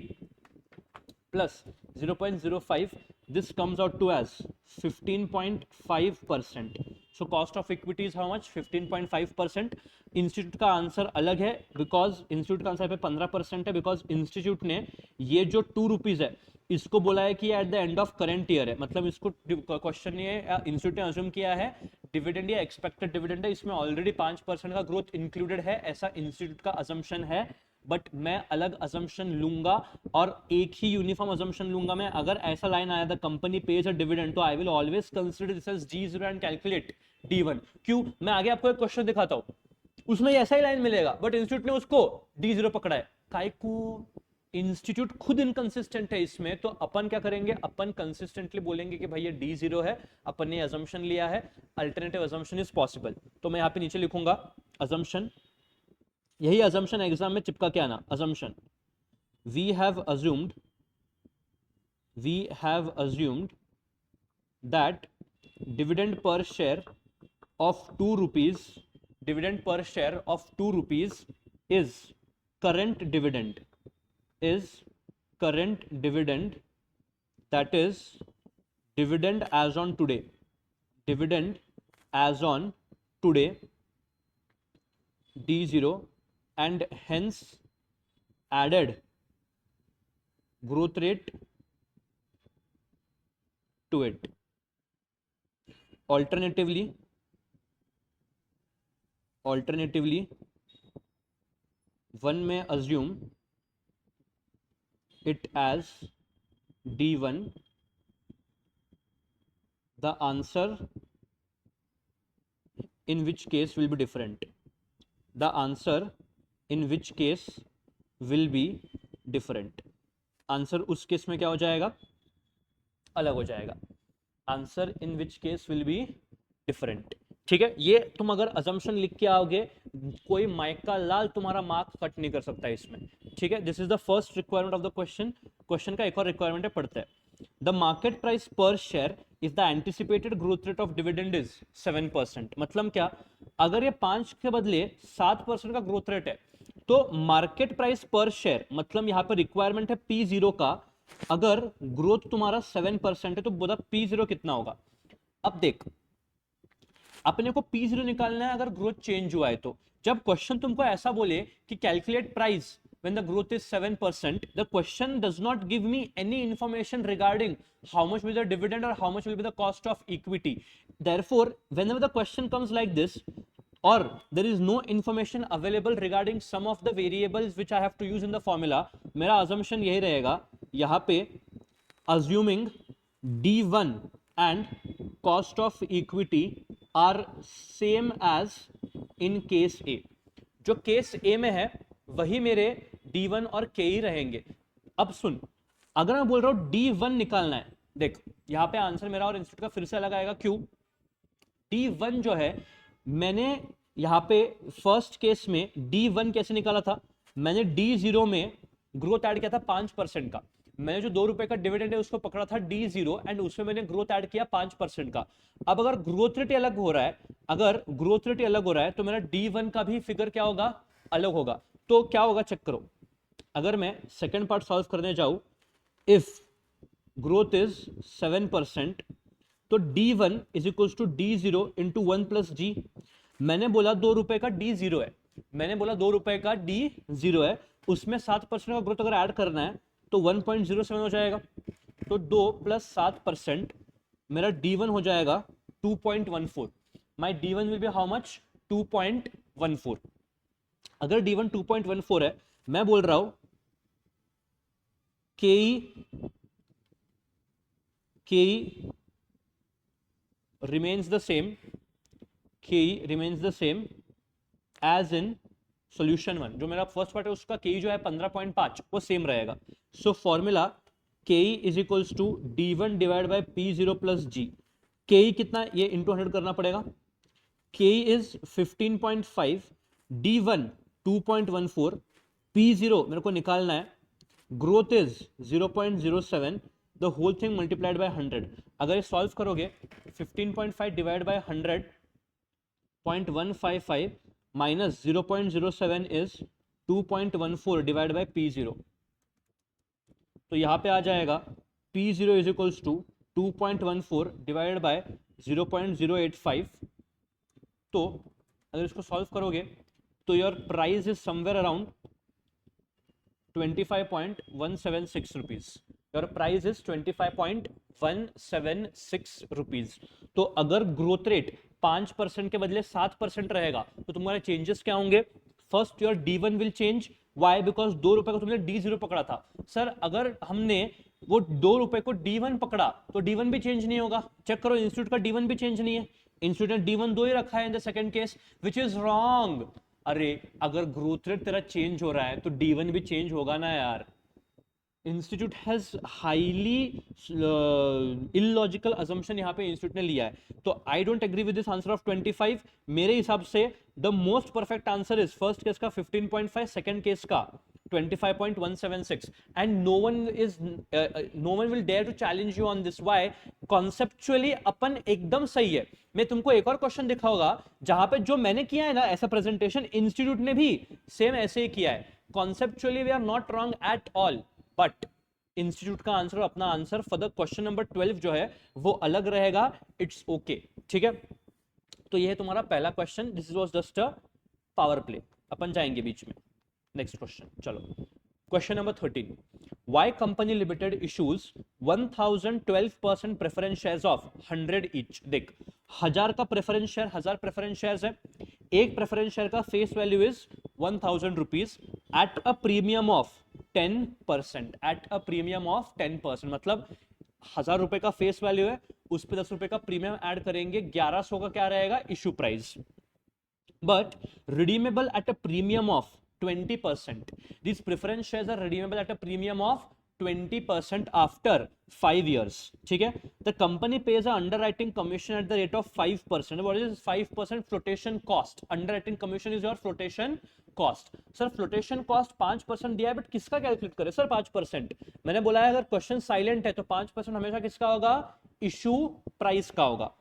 plus 0.05, this comes out to as 15.5%. so cost of equity is how much, 15.5%. Institute का answer अलग है, बिकॉज इंस्टीट्यूट का आंसर पे 15% है, बिकॉज इंस्टीट्यूट ने ये जो 2 रुपीज है इसको बोला है कि eight the end of current year है, मतलब इसको क्वेश्चन ये इंस्टीट्यूट ने अज्यूम किया है डिविडेंड या एक्सपेक्टेड डिविडेंड है, इसमें ऑलरेडी 5% का ग्रोथ इंक्लूडेड है, ऐसा इंस्टीट्यूट का असम्पशन है, बट मैं अलग असम्पशन लूंगा और एक ही यूनिफॉर्म असम्पशन लूंगा मैं। अगर ऐसा लाइन आया the company pays a dividend, तो I will always consider this as D0 and calculate D1। क्यों? मैं आगे आपको एक क्वेश्चन दिखाता हूं, उसमें ऐसा ही लाइन मिलेगा, बट इंस्टीट्यूट ने उसको D0 पकड़ा है। काइकू इंस्टीट्यूट खुद इनकंसिस्टेंट है इसमें, तो अपन क्या करेंगे, अपन कंसिस्टेंटली बोलेंगे कि भाई ये D0 है, अपन ने असम्पशन लिया है, अल्टरनेटिव असम्पशन इज पॉसिबल। तो मैं यहां पे नीचे लिखूंगा असम्पशन, यही असम्पशन एग्जाम में चिपका के आना। Assumption we have assumed that dividend per share of 2 rupees, dividend per share of 2 rupees is current dividend, that is dividend as on today, D0, and hence added growth rate to it. Alternatively, one may assume it as D1. The answer in which case will be different. Answer उस case में क्या हो जाएगा, अलग हो जाएगा। Answer in which case will be different. ठीक है, ये तुम अगर असम्पशन लिख के आओगे, कोई माइका लाल तुम्हारा मार्क कट नहीं कर सकता इसमें। ठीक है, this is the first requirement of the question. Question का एक और रिक्वायरमेंट है, पढ़ते हैं। द मार्केट प्राइस पर share is the anticipated growth rate of dividend is 7%। मतलब क्या, अगर ये 5 के बदले 7% का ग्रोथ रेट है, तो मार्केट प्राइस पर शेयर, मतलब यहां पर रिक्वायरमेंट है P0 का, अगर ग्रोथ तुम्हारा 7% है तो बोला P0 कितना होगा। अब देख, अपने को P0 निकालना है अगर ग्रोथ चेंज हुआ है तो। जब क्वेश्चन तुमको ऐसा बोले कि calculate price when the growth is 7%, the question does not give me any information regarding how much will be the dividend or how much will be the cost of equity. Therefore, whenever the question comes like this, or there is no information available regarding some of the variables which I have to use in the formula, मेरा assumption यही रहेगा यहाँ पे, assuming D1 and cost of equity are same as in case A। जो case A में है वही मेरे D1 और K ही रहेंगे। अब सुन, अगर मैं बोल रहा हूं D1 निकालना है, देख यहां पे आंसर मेरा और इंस्टीट्यूट का फिर से अलग आएगा। क्यों? D1 जो है, मैंने यहां पे फर्स्ट केस में D1 कैसे निकाला था, मैंने D0 में ग्रोथ ऐड किया था 5% का। मैंने जो 2 रुपए का डिविडेंड है उसको पकड़ा था D0 एंड उसमें मैंने ग्रोथ ऐड किया 5% का। अब अगर ग्रोथ रेट अलग हो रहा है, तो मेरा D1 का भी फिगर क्या होगा, अलग होगा। तो क्या होगा, चेक करो। अगर मैं सेकंड पार्ट सॉल्व करने जाऊं, इफ ग्रोथ इज 7%, तो D1 is equals to D0 into 1 plus G। मैंने बोला 2 रुपए का D0 है, उसमें 7% का ग्रोथ अगर ऐड करना है तो 1.07 हो जाएगा। तो 2 प्लस 7% मेरा D1 हो जाएगा 2.14। माई D1 will be how much, 2.14। अगर D1 2.14 है, मैं बोल रहा हूं KE remains the same as in solution 1। जो मेरा फर्स्ट पार्ट है उसका KE जो है 15.5 वो सेम रहेगा। So formula KE is equals to D1 divide by P0 plus G। KE कितना, ये इंटू 100 करना पड़ेगा। KE इज 15.5, D1 2.14, P0 मेरे को निकालना है, growth is 0.07, the whole thing multiplied by 100। अगर ये सॉल्व करोगे 15.5 divide by 100.155 minus 0.07 is 2.14 divide by P0। तो यहां पे आ जाएगा P0 is equals to 2.14 divide by 0.085। तो अगर इसको सॉल्व करोगे तो your price is somewhere around 25.176 rupees. Your price is 25.176 rupees. तो अगर ग्रोथ रेट 5% के बदले 7% रहेगा तो तुम्हारे चेंजेस क्या होंगे? First your D1 will change. Why? Because 2 रुपए को तुमने D0 पकड़ा था। सर अगर हमने वो 2 रुपए को D1 पकड़ा तो D1 भी चेंज नहीं होगा। चेक करो, इंस्टीट्यूट का D1 भी चेंज नहीं है, इंस्टीट्यूट ने D1 2 ही रखा है in the second case, which is wrong. अरे अगर ग्रोथ रेट तेरा चेंज हो रहा है तो D1 भी चेंज होगा ना यार। Institute has highly illogical assumption यहाँ पे इंस्टीट्यूट ने लिया है। तो I don't agree with this answer of 25। मेरे हिसाब से the most perfect answer is first case का 15.5, सेकंड केस का 25.176 and no one will dare to challenge you on this. Why? Conceptually अपन एकदम सही है। मैं तुमको एक और क्वेश्चन दिखाऊंगा जहां पे जो मैंने किया है ना ऐसा प्रेजेंटेशन, इंस्टीट्यूट ने भी सेम ऐसे ही किया है। Conceptually we are not wrong at all, but institute का आंसर, अपना answer for the question number 12 जो है वो अलग रहेगा। इट्स ओके, ठीक है। तो ये है तुम्हारा पहला question, this was just a power play. अपन जाएंगे बीच में नेक्स्ट क्वेश्चन। चलो question number 13, Y company limited issues 1012% preference shares of 100 each. देख 1000 का प्रेफरेंस शेयर, 1000 प्रेफरेंस शेयर्स है, एक प्रेफरेंस शेयर का face value is 1000 rupees eight a premium of 10%, eight a premium of 10%। मतलब 1000 रुपए का फेस वैल्यू है, उस पर 10 रुपए का प्रीमियम ऐड करेंगे, 1100 का क्या रहेगा? Issue price. But redeemable at a premium of 20%. These preference shares are redeemable at a premium of 20% after 5 years. ठीक है? The company pays a underwriting commission at the rate of 5%. What is 5% flotation cost? Underwriting commission is your flotation cost. Sir flotation cost 5% दिया है, but किसका calculate करें sir 5%? मैंने बोला है अगर क्वेश्चन साइलेंट है तो 5% हमेशा किसका होगा? इशू प्राइस का होगा।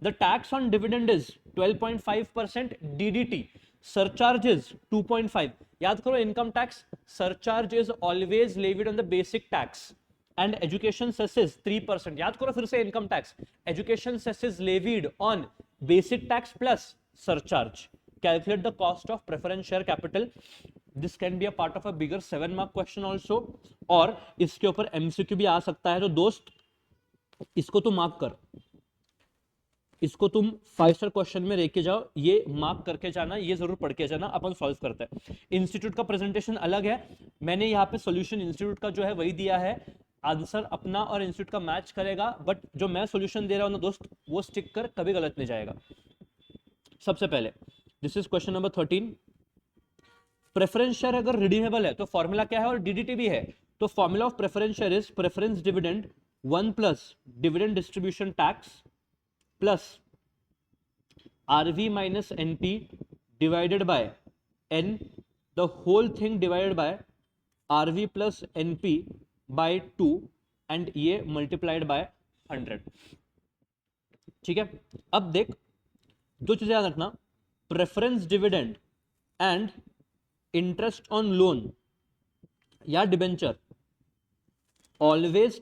The tax on dividend is 12.5%, DDT surcharge is 2.5. याद करो, income tax surcharge is always levied on the basic tax and education cess is 3%। याद करो फिर से, income tax, education cess is levied on basic tax plus surcharge. Calculate the cost of preference share capital. This can be a part of a bigger 7 mark question also, और इसके ऊपर MCQ भी आ सकता है। तो दोस्त इसको तो मार्क कर, इसको तुम 5 स्टार क्वेश्चन में लेके जाओ, ये मार्क करके जाना, ये जरूर पढ़ के जाना। अपन सॉल्व करते हैं। इंस्टीट्यूट का प्रेजेंटेशन अलग है, मैंने यहाँ पे सॉल्यूशन इंस्टीट्यूट का जो है वही दिया है, आंसर अपना और इंस्टीट्यूट का मैच करेगा, बट जो मैं सॉल्यूशन दे रहा हूँ ना दोस्त, वो स्टिक कर, कभी गलत नहीं जाएगा। सबसे पहले this is question number 13। Preference share अगर रिडीमेबल है तो फॉर्मूला क्या है, और डीडीटी भी है। तो formula of preference share is preference dividend 1 plus dividend distribution tax plus RV minus NP divided by N, the whole thing divided by RV plus NP by 2 and ये multiplied by 100। ठीक है? अब देख, दो चीजें याद रखना, preference dividend and interest on loan या debenture always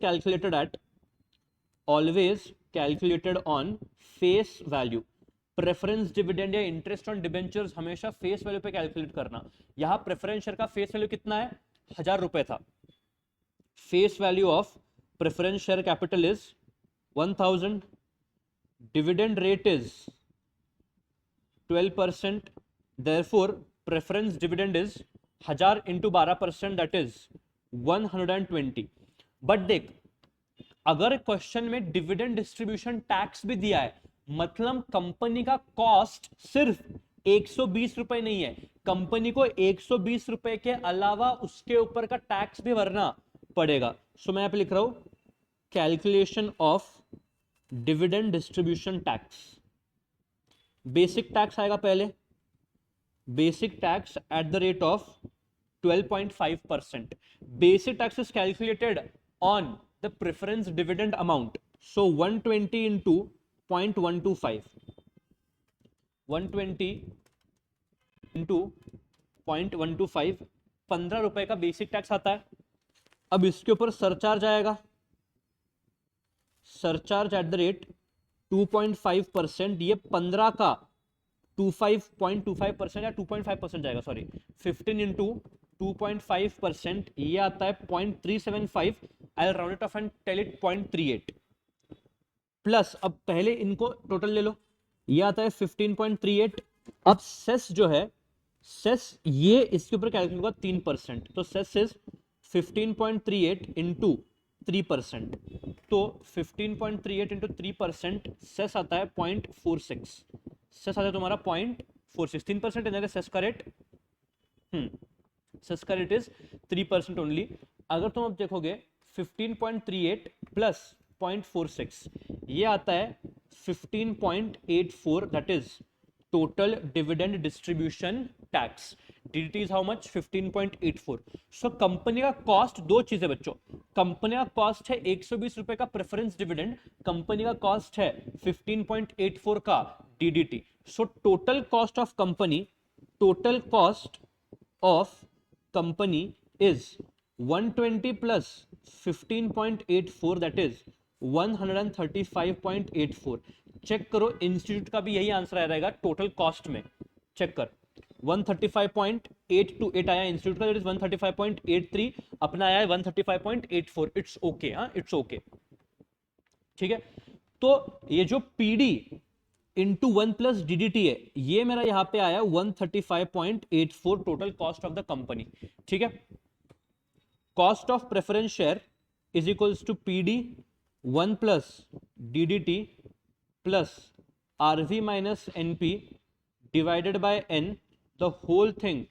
calculated on face value. Preference dividend या इंटरेस्ट ऑन डिबेंचर्स हमेशा फेस वैल्यू पे कैलकुलेट करना। यहां प्रेफरेंस शेयर का फेस वैल्यू कितना है? 1000 रुपए था। Face value of preference share capital is 1000, dividend rate is 12%, therefore preference dividend is 1000 into 12%, that is 120। But देख, अगर क्वेश्चन में डिविडेंड डिस्ट्रीब्यूशन टैक्स भी दिया है, मतलब कंपनी का कॉस्ट सिर्फ 120 रुपए नहीं है, कंपनी को 120 रुपए के अलावा उसके ऊपर का टैक्स भी भरना पड़ेगा। सो मैं यहां पे लिख रहा हूं calculation of dividend distribution tax. Basic tax आएगा पहले, basic tax at the rate of 12.5%। Basic tax is calculated on the preference dividend amount, so 120 into 0.125, 120 into 0.125, 15 रुपए का बेसिक टैक्स आता है। अब इसके ऊपर सरचार्ज आएगा, सरचार्ज एट द रेट 2.5%, ये 15 का 25.25% या 2.5% जाएगा, सॉरी 15 इंटू 2.5%, ये आता है 0.375 I round it off and tell it 0.38 plus, अब पहले इनको टोटल ले लो, ये आता है 15.38। अब सेस जो है, सेस ये इसके ऊपर कैलकुलेट होगा 3%, तो सेस इज 15.38 इंटू 3%, तो 15.38 इंटू 3% सेस आता है 0.46, सेस आता है तुम्हारा 0.46, 3% है सेस का रेट, सेस का रेट इज 3% ओनली। अगर तुम अब देखोगे 15.38 प्लस 0.46, ये आता है 15.84, that is total dividend distribution tax. DDT is how much? 15.84. So company का कॉस्ट, दो चीजें बच्चों, कंपनी का कॉस्ट है 120 रुपए का प्रेफरेंस डिविडेंड, कंपनी का कॉस्ट है 15.84 का DDT. So total cost of company, total cost of company is 120 plus 15.84, that is 135.84. Check करो, इंस्टीट्यूट का भी यही आंसर आ रहेगा टोटल कॉस्ट में, चेक कर 135.828 आया इंस्टीट्यूट का, दैट इज 135.83, अपना आया है 135.84, इट्स ओके, हाँ इट्स ओके, ठीक है। तो ये जो पीडी इंटू 1 प्लस डीडीटी है, ये मेरा यहां पे आया 135.84 total cost of the company, ठीक है। Cost of preference share is equals to PD 1 plus DDT plus RV minus NP divided by N, the whole thing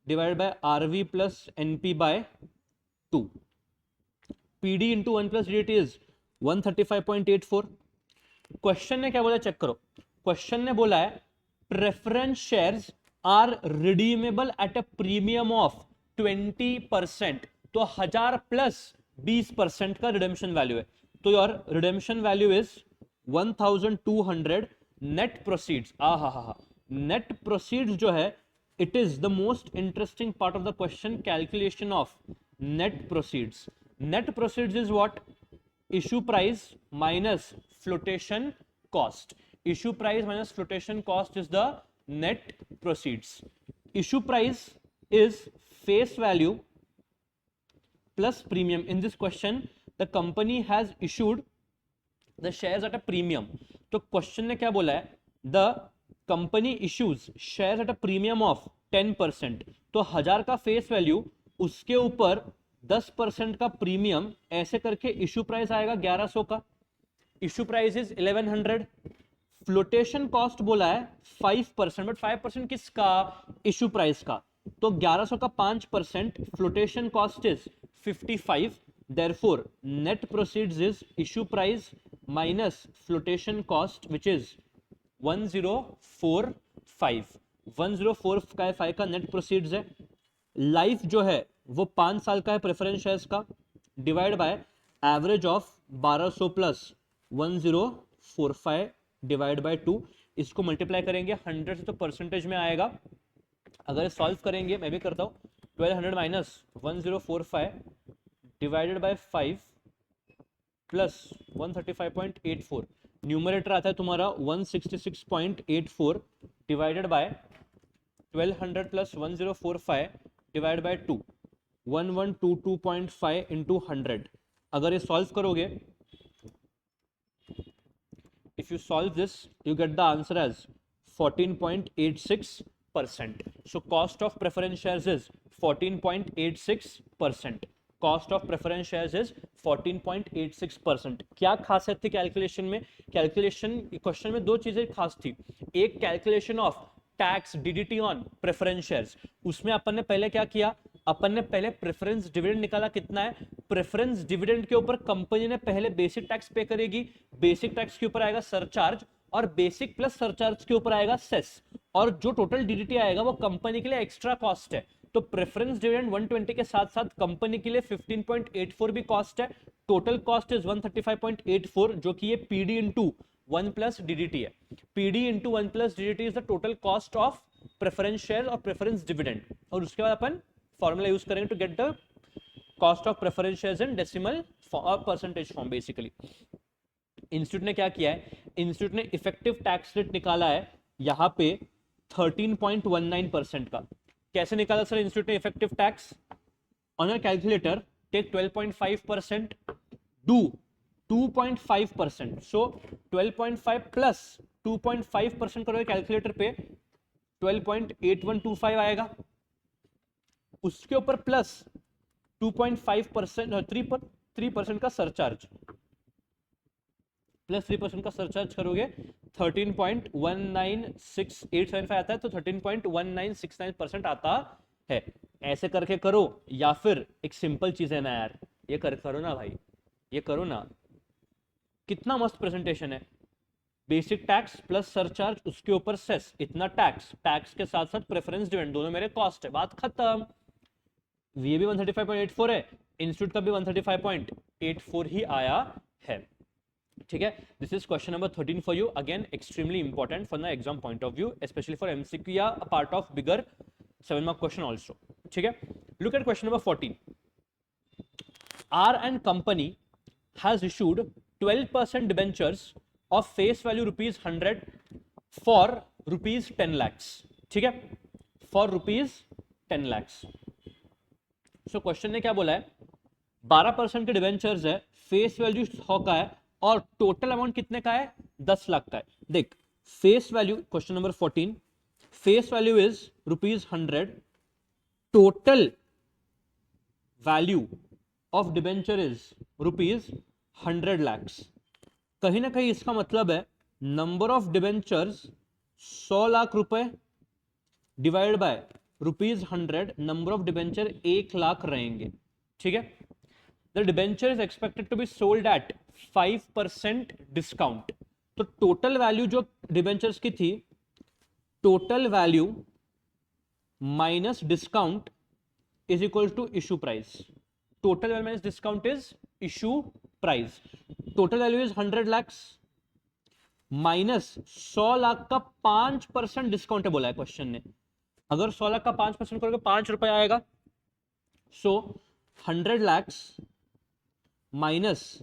divided by RV plus NP by 2. PD into 1 plus DT is 135.84. Question ने क्या बोला, check करो, question ने बोला है preference shares are redeemable at a premium of 20%, तो 1000 plus 20% का redemption value है, तो your redemption value is 1200 net proceeds. Net proceeds जो है, it is the most interesting part of the question, calculation of net proceeds. Net proceeds is what? Issue price minus flotation cost, issue price minus flotation cost is the net proceeds. Issue price is face value plus premium. In this question the company has issued the shares at a premium, तो question ने क्या बोला है, the company issues shares at a premium of 10%, तो 1000 का face value, उसके ऊपर 10% का प्रीमियम, ऐसे करके इशू प्राइस आएगा 1100 का, issue price is 1100। Flotation cost बोला है 5%, बट 5% किसका? इशू प्राइस का, तो 1100 का 5%, flotation cost is 55, therefore net proceeds is issue price minus flotation cost which is 1045, 1045 का नेट प्रोसीड्स है। लाइफ जो है वो 5 साल का है प्रेफरेंस शेयर्स का, divide by average of 1200 plus 1045 divide by 2, इसको मल्टीप्लाई करेंगे 100 से तो परसेंटेज में आएगा, अगर सॉल्व करेंगे, मैं भी करता हूँ, 1200 minus 1045 divided by 5 plus 135.84, numerator आता है तुम्हारा 166.84 divided by 1200 plus 1045 divide by 2, 1122.5 into 100। अगर ये सॉल्व करोगे, if you solve this you get the answer as 14.86%. So cost of preference shares is 14.86%, cost of preference shares is 14.86%। क्या खासियत थी calculation में? कैलकुलेशन क्वेश्चन में दो चीजें खास थी, एक calculation of tax DDT on preference shares, उसमें अपन ने पहले क्या किया, अपन ने पहले प्रेफरेंस डिविडेंड निकाला, कितना है, प्रेफरेंस डिविडेंड के ऊपर कंपनी ने पहले बेसिक टैक्स पे करेगी, बेसिक टैक्स के ऊपर आएगा सरचार्ज, और बेसिक प्लस सरचार्ज के ऊपर आएगा सेस, और जो टोटल डीडीटी आएगा वो कंपनी के लिए एक्स्ट्रा कॉस्ट है। तो प्रेफरेंस डिविडेंड 120 के साथ साथ कंपनी के लिए 15.84 भी कॉस्ट है, टोटल कॉस्ट इज 135.84, जो कि ये पीडी इंटू 1 प्लस डीडीटी है। PD into 1 plus DDT is the total cost of preference share और प्रेफरेंस डिविडेंड, और उसके बाद अपन फॉर्मूला यूज करेंगे to get the cost of preference shares in decimal और परसेंटेज फॉर्म। बेसिकली इंस्टीट्यूट ने क्या किया है, इंस्टीट्यूट ने इफेक्टिव टैक्स रेट निकाला है यहाँ पे 13.19% का। कैसे निकाला सर इंस्टीट्यूट ने effective tax? On a calculator take 12.5% do 2.5%, so 12.5 plus 2.5% करोगे कैलकुलेटर पे 12.8125 आएगा, उसके ऊपर प्लस 2.5% 3% का सरचार्ज, प्लस 3% का सरचार्ज करोगे 13.196875 आता है, तो 13.1969% आता है। ऐसे करके करो, या फिर एक सिंपल चीज है ना यार, ये करो ना भाई, ये करो ना, कितना मस्त प्रेजेंटेशन है। बेसिक टैक्स प्लस सरचार्ज, उसके ऊपर सेस, इतना टैक्स, टैक्स के साथ साथ प्रेफरेंस डिविडेंड, दोनों मेरे कॉस्ट है, बात खत्म। ये भी 135.84 है, इंस्टीट्यूट का भी 135.84 ही आया है। ठीक है, this is question number 13 for you, again extremely important from the exam point of view, specially for MCQ या a part of bigger 7 mark question also. ठीक है, look at question number 14। R and company has issued 12% debentures of face value ₹100 for ₹10 lakhs। ठीक है, for ₹10 lakhs। So question ने क्या बोला है, 12% के डिबेंचर्स है, फेस वैल्यू 100 का है, और टोटल अमाउंट कितने का है, 10 लाख का है। देख, face value, question number 14, face value is ₹100, total value of debenture is ₹100 lakhs। कहीं ना कहीं इसका मतलब है नंबर ऑफ डिबेंचर्स 100 लाख रुपए divide by ₹100, number of debenture 1 lakh रहेंगे। ठीक है, the debenture is expected to be sold at 5% discount. तो टोटल वैल्यू जो डिबेंचर्स की थी, total value minus discount is equal to issue price. Total value minus discount is issue price. Total value is 100 lakhs minus 100 lakh का 5% discount है बोला है question ने। अगर 100 लाख का 5% करोगे 5 रुपए आएगा। सो 100 lakhs minus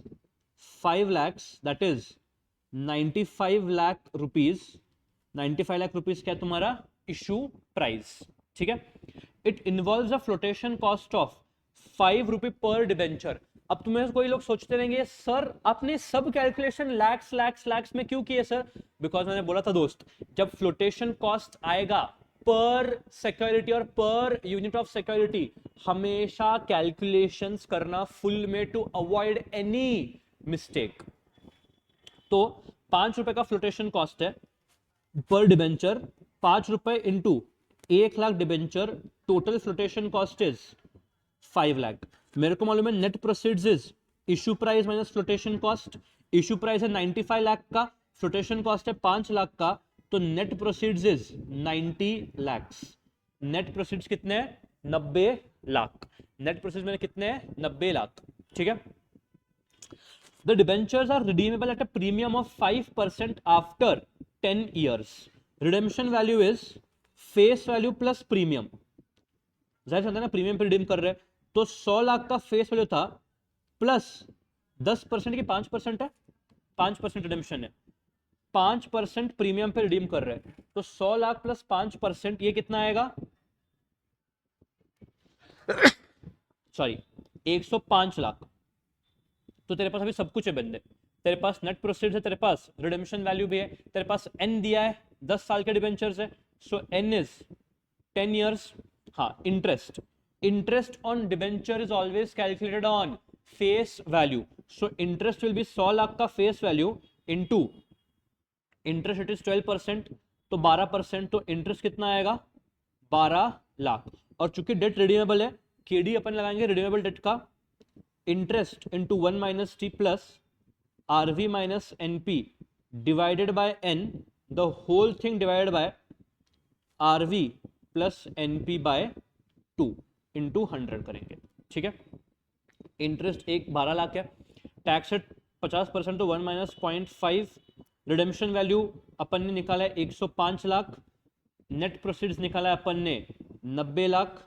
5 lakhs that is 95 lakh rupees. 95 lakh rupees क्या तुम्हारा इशू प्राइस। ठीक है, it involves a flotation cost of ₹5 पर डिबेंचर। अब तुम्हें कोई लोग सोचते रहेंगे, सर आपने सब कैलकुलेशन लैक्स लैक्स लैक्स में क्यों किए सर? बिकॉज मैंने बोला था दोस्त, जब फ्लोटेशन कॉस्ट आएगा पर सिक्योरिटी और पर यूनिट ऑफ सिक्योरिटी, हमेशा कैलकुलेशंस करना फुल में टू अवॉइड एनी मिस्टेक। तो ₹5 का फ्लोटेशन कॉस्ट है पर debenture, ₹5 into 1 lakh debenture, total flotation cost is 5 lakh. मेरे को मालूम है net proceeds is issue price minus flotation cost. Issue price है 95 लाख का, फ्लोटेशन कॉस्ट है 5 लाख का, तो net proceeds is 90 lakhs। Net proceeds कितने हैं, 90 लाख। नेट प्रोसीड्स में कितने हैं, 90 लाख। ठीक है, the debentures are redeemable at a premium of 5% after 10 years। Redemption value is face value plus premium. जाहिर सा ना, प्रीमियम पे रिडीम कर रहे हैं, तो 100 लाख का फेस वैल्यू था, प्लस 10% की 5% है, 5% रिडेम्पशन है, 5% प्रीमियम पे रिडीम कर रहे हैं, तो 100 लाख प्लस 5%, ये कितना आएगा, सॉरी 105 लाख। तो तेरे पास अभी सब कुछ है बंदे, तेरे पास नेट प्रोसीड्स है, तेरे पास रिडेम्पशन वैल्यू भी है, तेरे पास एन दिया है, 10 साल के डिबेंचर्स है, सो एन इज 10 years। हाँ, interest on debenture is always calculated on face value, so interest will be 100 lakh का face value into interest it is 12%, तो 12%, तो interest कितना आएगा, 12 लाख। और चूंकि डेट रिडीमेबल है, केडी अपन लगाएंगे रिडीमेबल डेट का, interest into 1 minus T plus RV minus NP divided by N, the whole thing divided by RV plus NP by 2 into 100 करेंगे। ठीक है, इंटरेस्ट 12 लाख है, टैक्स रेट 50%, तो 1 माइनस 0.5, रिडेम्पशन वैल्यू अपन ने निकाला है 105 लाख, नेट प्रोसीड्स निकाला है अपन ने 90 lakh,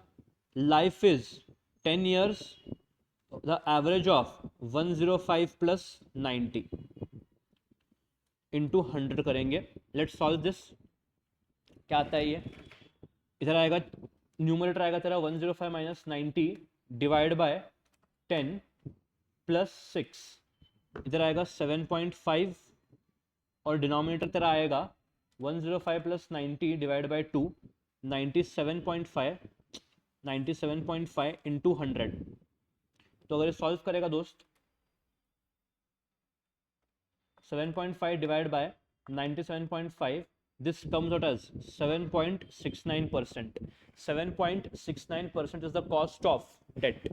life is 10 years, the average of 105 plus 90 into 100 करेंगे। Let's solve this. क्या आता है ये, इधर आएगा न्यूमरेटर आएगा तेरा 105 माइनस 90 डिवाइड बाय 10 प्लस 6, इधर आएगा 7.5 और डिनोमिनेटर तेरा आएगा 105 प्लस 90 डिवाइड बाई 2, 97.5 इंटू 100। तो अगर सॉल्व करेगा दोस्त 7.5 divide by 97.5, this comes out as 7.69%. 7.69% is the cost of debt.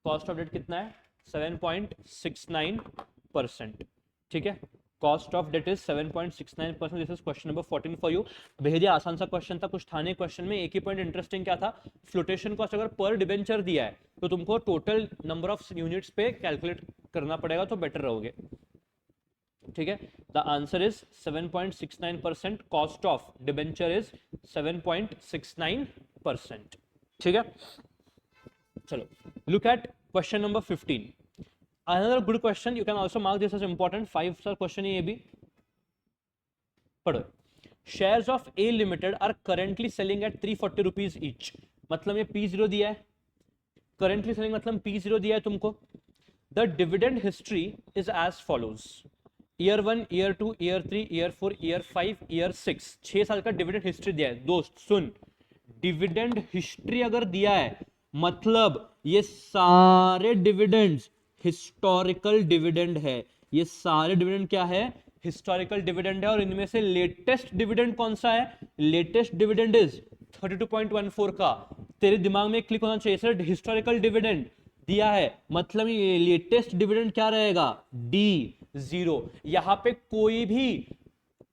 Cost of debt कितना है? 7.69%. ठीक है, cost of debt is 7.69%. This is question number 14 for you. बेहद आसान सा क्वेश्चन था, कुछ था नहीं क्वेश्चन में. एक ही पॉइंट इंटरेस्टिंग क्या था, फ्लोटेशन कॉस्ट अगर पर डिबेंचर दिया है तो तुमको टोटल नंबर ऑफ यूनिट्स पे कैलकुलेट करना पड़ेगा, तो बेटर रहोगे. ठीक है, the answer is 7.69%. Cost of debenture is 7.69%. ठीक है, चलो look at question number 15. Another good question, you can also mark this as important. 5-star question है ये भी. पढ़ो. Shares of A Limited are currently selling at 340 rupees each. मतलब ये P0 दिया है. Currently selling मतलब P0 दिया है तुमको. The dividend history is as follows. Year 1, Year 2, Year 3, Year 4, Year 5, Year 6. 6 साल का dividend history दिया है. दोस्त सुन, dividend history अगर दिया है मतलब ये सारे dividends हिस्टोरिकल डिविडेंड है. ये सारे डिविडेंड क्या है? हिस्टोरिकल डिविडेंड है. और इनमें से लेटेस्ट डिविडेंड कौन सा है? लेटेस्ट डिविडेंड इज 32.14 का. तेरे दिमाग में क्लिक होना चाहिए सर, हिस्टोरिकल डिविडेंड दिया है मतलब ये लेटेस्ट डिविडेंड क्या रहेगा? D0. यहां पे कोई भी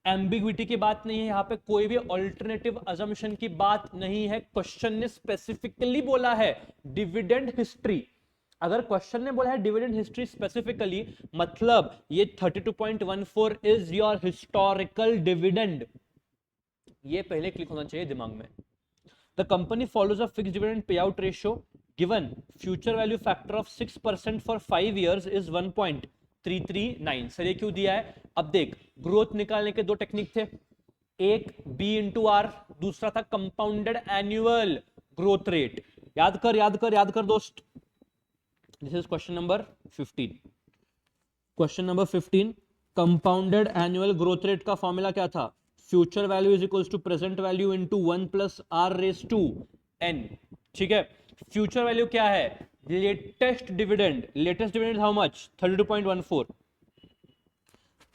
एम्बिग्विटी की बात नहीं है, यहां पे कोई भी ऑल्टरनेटिव अजम्पशन की बात नहीं है. क्वेश्चन ने स्पेसिफिकली बोला है डिविडेंड हिस्ट्री. अगर क्वेश्चन ने बोला है डिविडेंड हिस्ट्री स्पेसिफिकली मतलब ये 32.14 इज योर हिस्टोरिकल डिविडेंड. ये पहले क्लिक होना चाहिए दिमाग में. The company follows a fixed dividend पे out ratio given future value factor of 6% for 5 years is 1.339. Sir ये क्यों दिया है? अब देख, ग्रोथ निकालने के दो टेक्निक थे. एक B इंटू आर, दूसरा था कंपाउंडेड एनुअल ग्रोथ रेट. याद कर दोस्त. This is question number 15. Question number 15. Compounded annual growth rate का फॉर्मूला क्या था? Future value is equals to present value into 1 plus r raised to n. ठीक है, future value क्या है? Latest dividend. Latest dividend is how much? 32.14.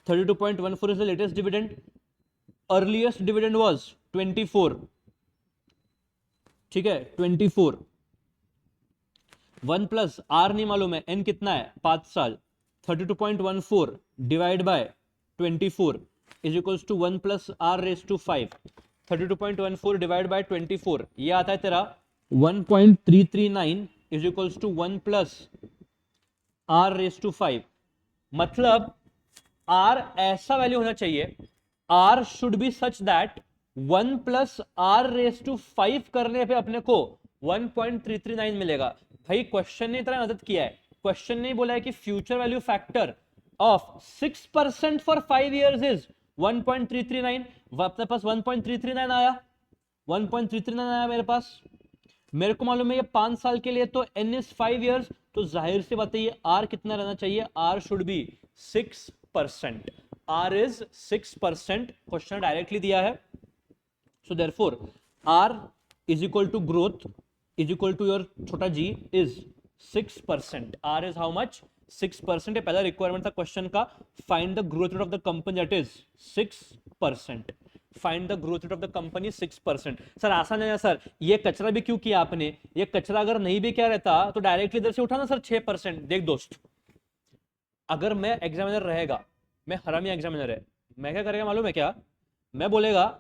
32.14 is the latest dividend. Earliest dividend was 24. ठीक है, 24. 1 plus are नहीं मालूम है, N कितना है? 5 साल. 32.14 divide by 24 is equals to 1 plus R raise to 5. 32.14 divide by 24 ये आता है तेरा 1.339 is equals to 1 plus R raise to 5. मतलब आर ऐसा वैल्यू होना चाहिए, R should be such that 1 plus R raise to 5 करने पे अपने को 1.339 मिलेगा. भाई क्वेश्चन ने इतना मदद किया है. क्वेश्चन ने बोला है कि future value factor of 6% for 5 years is 1.339. अपने पास 1.339 आया. 1.339 आया मेरे पास. मेरे को मालूम है ये 5 साल के लिए, तो n इज 5 इयर्स. तो जाहिर सी बात है ये r कितना रहना चाहिए? r should be 6%. r is 6%. Question directly दिया है. So therefore r is equal to growth is equal to your छोटा g is 6%. R is how much? 6%. पहला रिक्वायरमेंट था क्वेश्चन का, find the growth rate of the company that is 6%. Find the growth rate of the company 6%. Sir आसान है ना sir, ये कचरा भी क्यों किया आपने? ये कचरा अगर नहीं भी क्या रहता तो डायरेक्टली इधर से उठाना सर 6%. देख दोस्त, अगर मैं एग्जामिनर रहेगा, मैं हरामी एग्जामिनर है, मैं क्या करेगा मालूम है क्या? मैं बोलेगा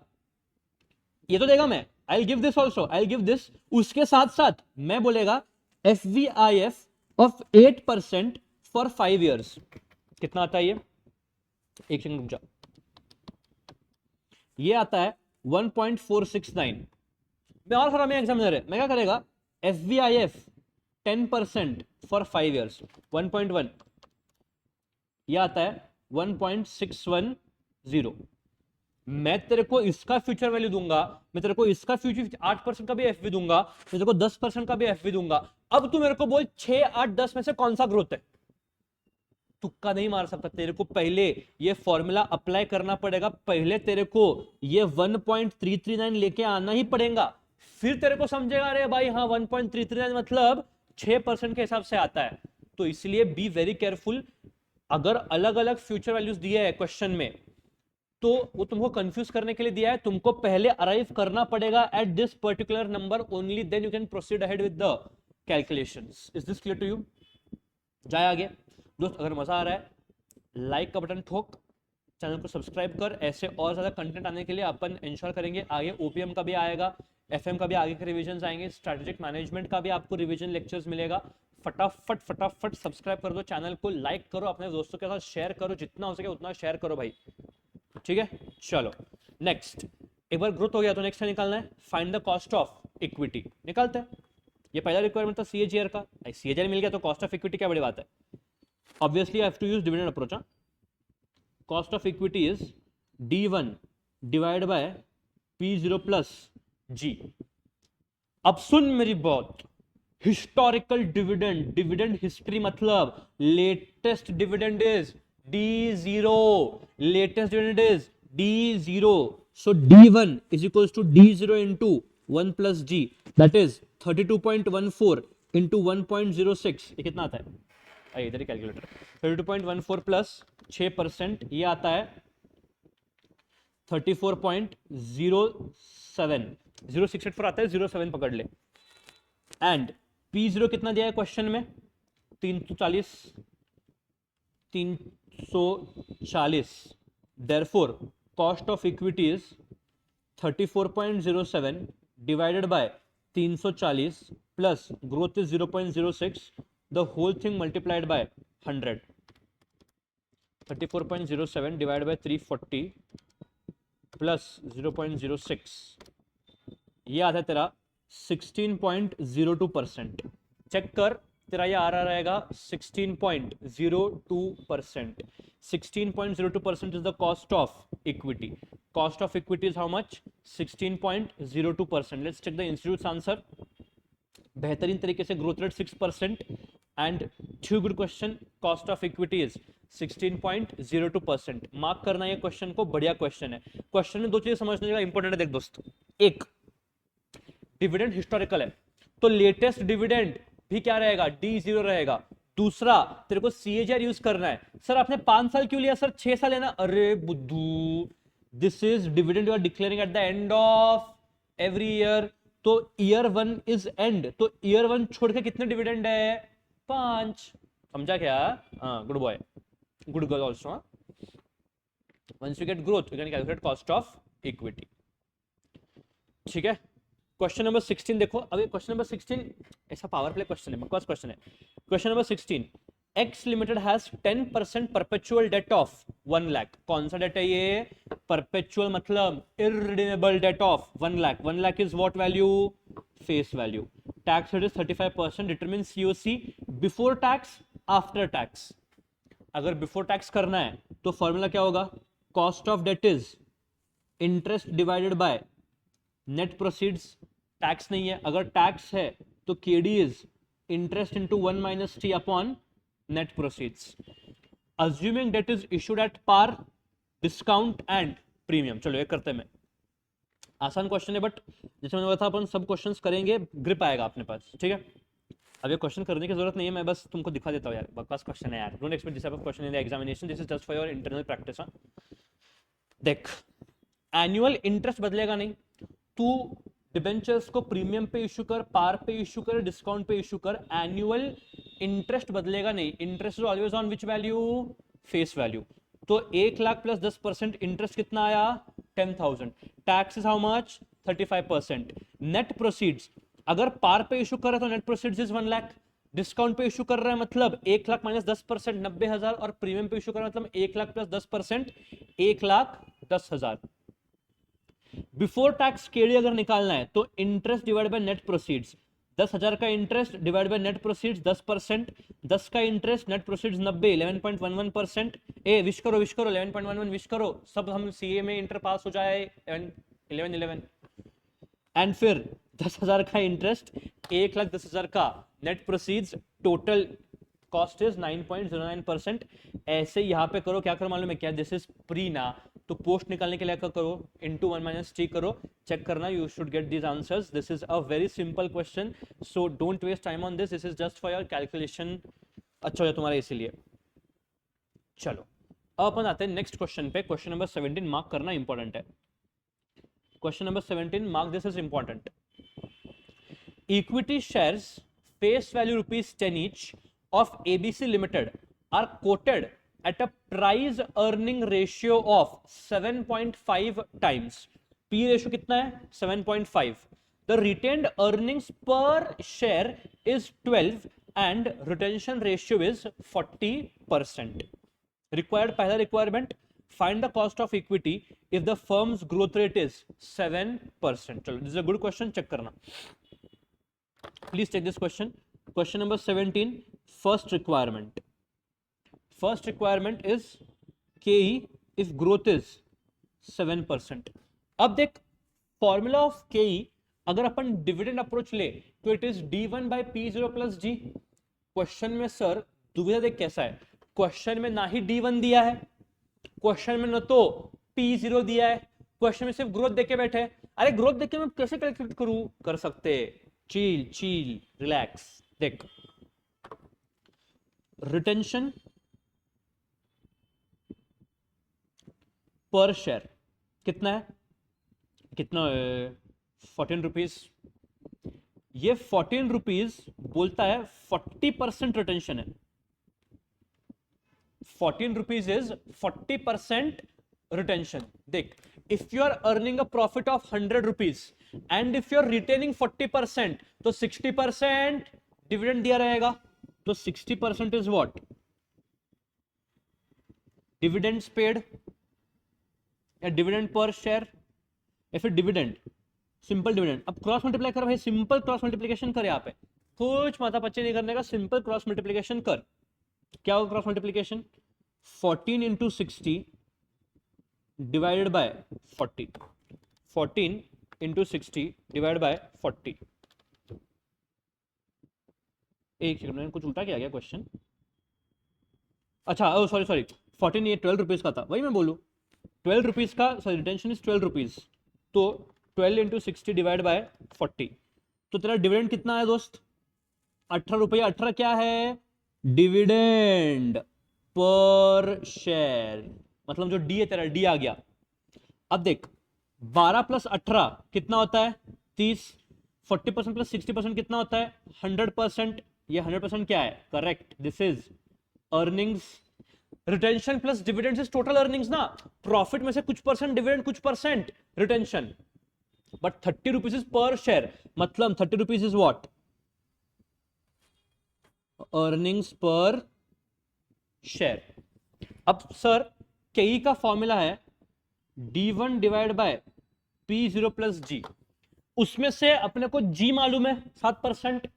ये तो देगा मैं, I'll give this also, I'll give this. उसके साथ साथ मैं बोलेगा FVIF of 8% for 5 years. कितना आता है ये? एक सेकंड रुक जा. ये आता है 1.469. मैं और हरामी एग्जामिनर है, मैं क्या करेगा? FVIF 10% for 5 years 1.1. ये आता है 1.610. मैं तेरे को इसका फ्यूचर वैल्यू दूंगा, मैं तेरे को इसका फ्यूचर 8% का भी एफवी दूंगा, मैं तेरे को 10% का भी एफवी दूंगा. अब तू मेरे को बोल 6, 8, 10 में से कौन सा ग्रोथ है? तुक्का नहीं मार सकता, तेरे को पहले ये फॉर्मूला अप्लाई करना पड़ेगा, पहले तेरे को ये 1.339 लेके आना ही पड़ेगा, फिर तेरे को समझेगा अरे भाई हाँ 1.339 मतलब 6% के हिसाब से आता है। तो इसलिए बी वेरी केयरफुल, अगर अलग अलग फ्यूचर वैल्यूज दिए है क्वेश्चन में तो वो तुमको कंफ्यूज करने के लिए दिया है, तुमको पहले अराइव करना पड़ेगा at this particular number, only then you can proceed ahead with the calculations. Is this clear to you? जाए आगे दोस्त, अगर मजा आ रहा है लाइक का बटन ठोक, चैनल को सब्सक्राइब कर, ऐसे और ज्यादा कंटेंट आने के लिए अपन इंश्योर करेंगे आगे ओपीएम का भी आएगा, एफएम का भी आगे के रिवीजन आएंगे, स्ट्रेटेजिक मैनेजमेंट का भी आपको रिवीजन लेक्चर्स मिलेगा। फटाफट फटाफट सब्सक्राइब कर दो चैनल को, लाइक करो, अपने दोस्तों के साथ शेयर करो, जितना हो सके उतना शेयर करो भाई, ठीक है? चलो नेक्स्ट, एक बार ग्रोथ हो गया तो नेक्स्ट निकालना है find the cost of equity, निकालते हैं। ये पहला रिक्वायरमेंट था सीएजीआर का, सीएजीआर मिल गया तो कॉस्ट ऑफ इक्विटी क्या बड़ी बात है। Obviously I have to use dividend approach. Cost of equity is D1 divide by P0 plus G। अब सुन मेरी बात, हिस्टोरिकल डिविडेंड, डिविडेंड हिस्ट्री मतलब latest dividend is D0, latest dividend is D0, so D1 is equals to D0 into 1 plus G, that is 32.14 into 1.06, ये कितना आता है? आइए इधर ही कैलकुलेटर, 32.14 प्लस 6%, ये आता है 34.07, 0684 आता है, 07 पकड़ ले। एंड P0 कितना दिया है क्वेश्चन में? 340, therefore cost of equity is 34.07 divided by 340 plus growth is 0.06, the whole thing multiplied by 100, 34.07 divided by 340 plus 0.06, ये आता है तेरा 16.02%। चेक कर, तेरा ये आ रहा रहेगा 16.02%। 16.02% is the cost of equity. Cost of equity is how much? 16.02%. Let's check the institute's answer. बेहतरीन तरीके से growth rate 6% and to good question, cost of equity is 16.02%। Mark करना ये क्वेश्चन को, बढ़िया क्वेश्चन है। क्वेश्चन में दो चीजें समझने का इंपॉर्टेंट है, देख दोस्त, एक डिविडेंड हिस्टोरिकल है तो लेटेस्ट डिविडेंड भी क्या रहेगा? D0 रहेगा। दूसरा तेरे को सीएजीआर यूज करना है। सर आपने 5 साल क्यों लिया? सर 6 साल लेना। अरे बुद्धू, this is dividend you are declaring at the end of every year, तो ईयर 1 इज एंड, तो ईयर 1 छोड़ के कितने डिविडेंड है? 5। समझा क्या? हाँ, good boy, good girl also. Once you get growth you can calculate cost of equity, ठीक है? क्वेश्चन नंबर 16 देखो। अभी क्वेश्चन नंबर 16 ऐसा पावर प्ले क्वेश्चन है, बकवास क्वेश्चन है। Question number 16, X limited has 10% perpetual debt of 1 lakh. कौन सा डेट है ये? परपेचुअल मतलब irredeemable debt of 1 lakh. 1 lakh is what value? Face value. Tax rate is 35%, determine COC before tax after tax. अगर before tax करना है तो फॉर्मूला क्या होगा? Cost of debt is interest divided by net proceeds. Tax नहीं है, अगर टैक्स है तो KD is interest into 1 minus T upon net proceeds. Assuming debt is issued at par, discount and premium. चलो ये करते हैं। मैं आसान क्वेश्चन है बट जैसे मैंने बताया अपन सब क्वेश्चंस करेंगे, ग्रिप आएगा अपने पास, ठीक है? अब ये क्वेश्चन करने की जरूरत नहीं है, मैं बस तुमको दिखा देता हूँ यार, बकवास क्वेश्चन है यार। Don't expect this type of question in the examination, this is just for your internal practice. देख, एनुअल इंटरेस्ट बदलेगा नहीं, तू डिबेंचर्स को प्रीमियम पे इशू कर, पार पे इशू कर, डिस्काउंट पे इशू कर, एनुअल इंटरेस्ट बदलेगा नहीं। Interest is always on which value? Face value. तो 1 लाख प्लस 10% इंटरेस्ट कितना आया? 10,000। Tax is how much? 35%। Net proceeds, अगर पार पे इशू कर रहा है तो net proceeds is 1 lakh, discount पे इशू कर रहा है मतलब 1 लाख माइनस 10% 90,000, और प्रीमियम पे इशू कर रहा है मतलब 1 lakh plus 10% 1,10,000। Before tax KD अगर निकालना है तो interest divide by net proceeds, 10,000 का interest divide by net proceeds 10%, 10 का इंटरेस्ट नेट प्रोसीड्स 90, 11.11%। ए विश करो 11.11 विश करो, सब हम सीए में इंटर पास हो जाए 11 एंड फिर 10,000 का इंटरेस्ट, 1,10,000 का net proceeds, total cost is 9.09%। ऐसे यहाँ पे करो, क्या करो मालूम है क्या, दिस इज प्री ना, तो पोस्ट निकालने के लिए क्या करो, इंटू 1 - t करो, चेक करना, you should get these answers. This is a very simple question, so don't waste time on this, this is just for your calculation, अच्छा हो जाए तुम्हारा इसीलिए। चलो अब अपन आते हैं नेक्स्ट क्वेश्चन पे, क्वेश्चन नंबर 17 मार्क करना इंपॉर्टेंट है। Question number 17, mark this is important. Equity shares face value ₹10 each of ABC Limited are quoted at a price earning ratio of 7.5 times. P ratio कितना है 7.5. The retained earnings per share is 12 and retention ratio is 40%. Required पहला requirement, find the cost of equity if the firm's growth rate is 7%. चलो, this is a good question, check करना. Please take this question. Question number 17, first requirement. First requirement is KE if growth is 7%. अब देख formula of KE, अगर अपन dividend approach ले तो it is D1 by P0 plus G। Question में sir दुविधा देख कैसा है, क्वेश्चन में ना ही D1 दिया है, क्वेश्चन में न तो P0 दिया है, क्वेश्चन में सिर्फ ग्रोथ देके बैठे हैं। अरे ग्रोथ देख के मैं कैसे कैलकुलेट करूं, कर सकते, चिल रिलैक्स। देख रिटेंशन पर शेयर कितना है, कितना 14 रुपीज। ये 14 रुपीज बोलता है 40% रिटेंशन है। 14 रुपीज इज 40% रिटेंशन। देख, if you are earning a profit of 100 rupees and if you are retaining 40%, तो 60% डिविडेंड दिया रहेगा, तो 60% is what, dividends paid या डिविडेंड पर शेयर या फिर डिविडेंड, सिंपल डिविडेंड। अब क्रॉस मल्टीप्लाई कर भाई, सिंपल क्रॉस मल्टीप्लिकेशन कर, यहाँ पे कुछ माथा पच्चे नहीं करने का, सिंपल क्रॉस मल्टीप्लिकेशन कर। क्या होगा cross multiplication, 14 into 60 divided by 40, 14 into 60 divided by 40। एक सेकंड, मैंने कुछ उल्टा किया गया क्वेश्चन, अच्छा ओ सॉरी 14, ये 12 रुपीज का था, वही मैं बोलूँ 12 रुपीज का, सॉरी रिटेंशन इज 12 रुपीज, तो 12 into 60 डिवाइड बाय 40, तो तेरा डिविडेंड कितना है दोस्त, 18 रुपया। 18 क्या है, डिविडेंड पर शेयर, मतलब जो डी है तेरा, डी आ गया। अब देख 12 + 18 कितना होता है 30, 40% + 60% कितना होता है 100%। ये 100% क्या है, correct, this is earnings. Retention plus dividend is total earnings ना, प्रॉफिट में से कुछ परसेंट डिविडेंड, कुछ percent retention, but 30 rupees is पर शेयर, मतलब 30 रुपीज इज व्हाट, अर्निंग्स पर शेयर। अब सर केई का फॉर्मूला है D1 divide by P0 plus G, उसमें से अपने को G मालूम है 7%।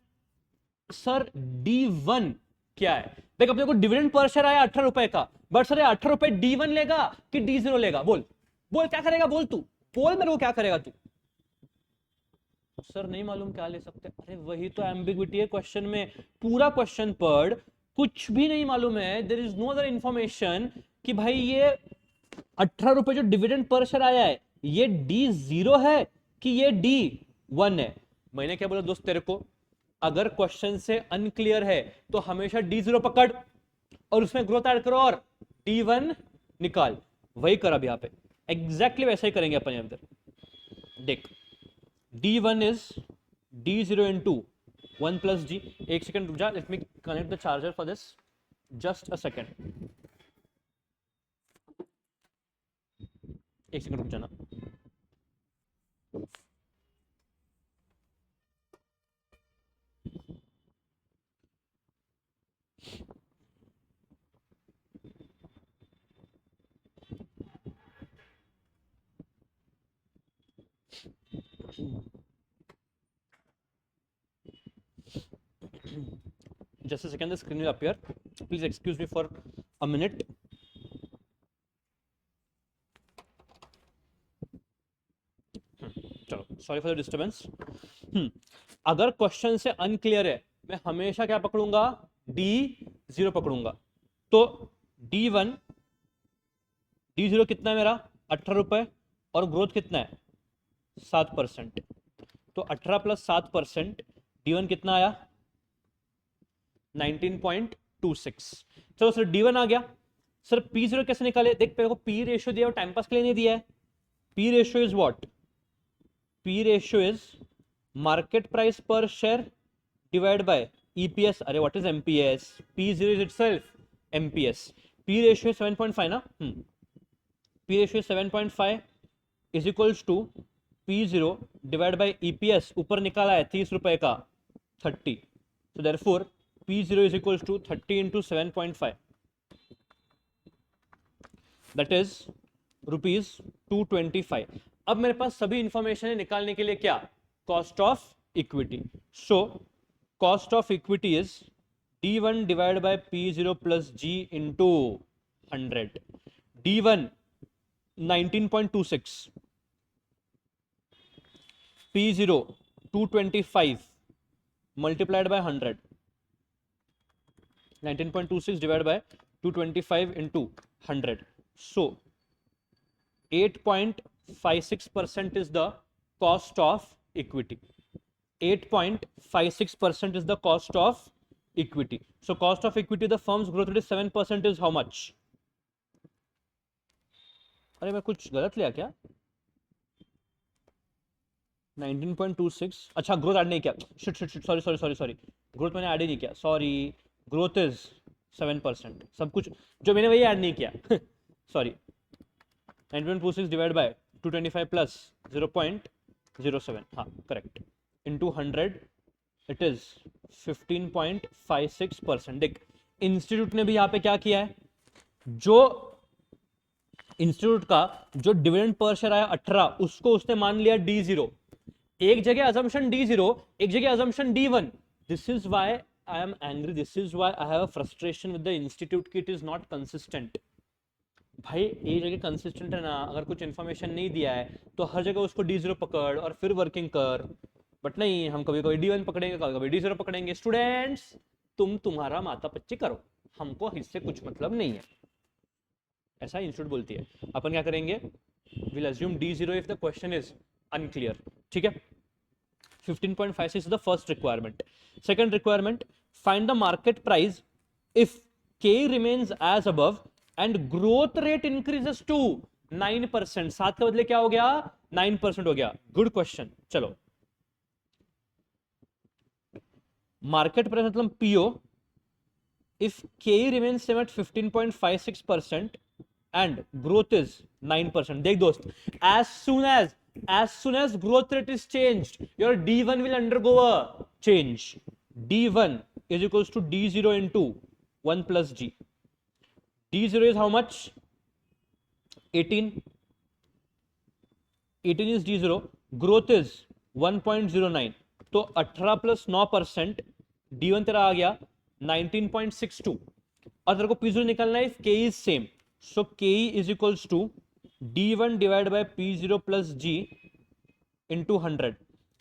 सर D1 क्या है, देख अपने को डिविडेंड पर शेयर आया 18 रुपए का, बट सर 18 रुपए D1 लेगा कि D0 लेगा, बोल बोल क्या करेगा, बोल तू बोल मेरे को क्या करेगा तू। सर नहीं मालूम क्या ले सकते, अरे वही तो एम्बिग्विटी है क्वेश्चन में, पूरा क्वेश्चन पढ़, कुछ भी नहीं मालूम है, there is no other information कि भाई ये 18 रुपए जो डिविडेंड पर शेयर आया है ये D0 है कि ये D1 है। मैंने क्या बोला दोस्त तेरे को, अगर क्वेश्चन से अनक्लियर है तो हमेशा D0 पकड़ और उसमें ग्रोथ ऐड करो और D1 निकाल, वही कर अब यहाँ पे एग्जैक्टली वैसा ही करेंगे अपन यहाँ पे। देख D1 is D0 into 1 plus G। एक सेकंड रुक जा, let me connect the charger for this, just a second, एक सेकंड रुक जाना। Just a second, the screen will appear. Please excuse me for a minute. चलो, sorry for the disturbance. अगर question से unclear है मैं हमेशा क्या पकड़ूंगा, D 0 पकड़ूंगा, तो D1 D0 कितना है मेरा 18 रुपए, और ग्रोथ कितना है 7%, तो 18 प्लस 7%, D1 कितना आया 19.26। चलो सर D1 आ गया। सर P0 कैसे निकाले, देख मेरे को P रेशियो दिया, टाइम पास के लिए नहीं दिया है। P ratio is what, P ratio is market price पर शेयर डिवाइड बाय EPS। अरे what is MPS, P0 is itself MPS। P ratio 7.5 ना, P ratio 7.5 is equals to P0 divide by EPS, ऊपर निकाला है 30 रुपए का 30, so therefore P0 is equals to 30 into 7.5, that is rupees 225। अब मेरे पास सभी इंफॉर्मेशन है निकालने के लिए क्या, cost of equity. So cost of equity is D1 divide by P0 plus G into 100। D1 19.26, P0 225 multiplied by 100, 19.26 divided by 225 into 100, so 8.56% is the cost of equity. 8.56% is the cost of equity. So cost of equity, the firm's growth rate is 7%, is how much? अरे मैं कुछ गलत लिया क्या, 19.26, अच्छा growth add नहीं किया, shit shit shit, sorry sorry sorry sorry, growth मैंने ऐड ही नहीं किया, सॉरी, ग्रोथ इज 7%, सब कुछ जो मैंने वही ऐड नहीं किया सॉरी। 19.26 डिवाइड बाय 225 प्लस 0.07, हाँ करेक्ट, इनटू 100, इट इज 15.56%। देख इंस्टीट्यूट ने भी यहाँ पे क्या किया है, जो इंस्टीट्यूट का जो डिविडेंड पर शेयर आया 18, उसको उसने मान लिया D0, एक जगह अजम्पशन D0, एक जगह assumption D1। This is why I am angry, this is why I have a frustration with the institute की इट इज नॉट कंसिस्टेंट। भाई एक जगह कंसिस्टेंट है ना, अगर कुछ इन्फॉर्मेशन नहीं दिया है तो हर जगह उसको D0 पकड़ और फिर वर्किंग कर, बट नहीं, हम कभी कभी D1 पकड़ेंगे, कभी D0 पकड़ेंगे। स्टूडेंट्स तुम्हारा माता पच्ची करो, हमको इससे कुछ मतलब नहीं है, ऐसा इंस्टीट्यूट बोलती है। अपन क्या करेंगे, will assume D0 if the question is unclear, ठीक है। 15.56 is the first requirement. Second requirement, find the market price if K remains as above and growth rate increases to 9%। 7 के बदले क्या हो गया, 9% हो गया। Good question. चलो, मार्केट प्राइस मतलब PO if K remains same at 15.56% and growth is 9%। देख दोस्त, as soon as growth rate is changed, your D1 will undergo a change। D1 is equals to D0 into 1 plus G। D0 is how much, 18 is D0, growth is 1.09, तो 18 plus 9%, D1 तेरा आ गया 19.62, और तेरे को P0 निकालना है, K is same, so K is equals to D1 divide by P0 plus G into 100।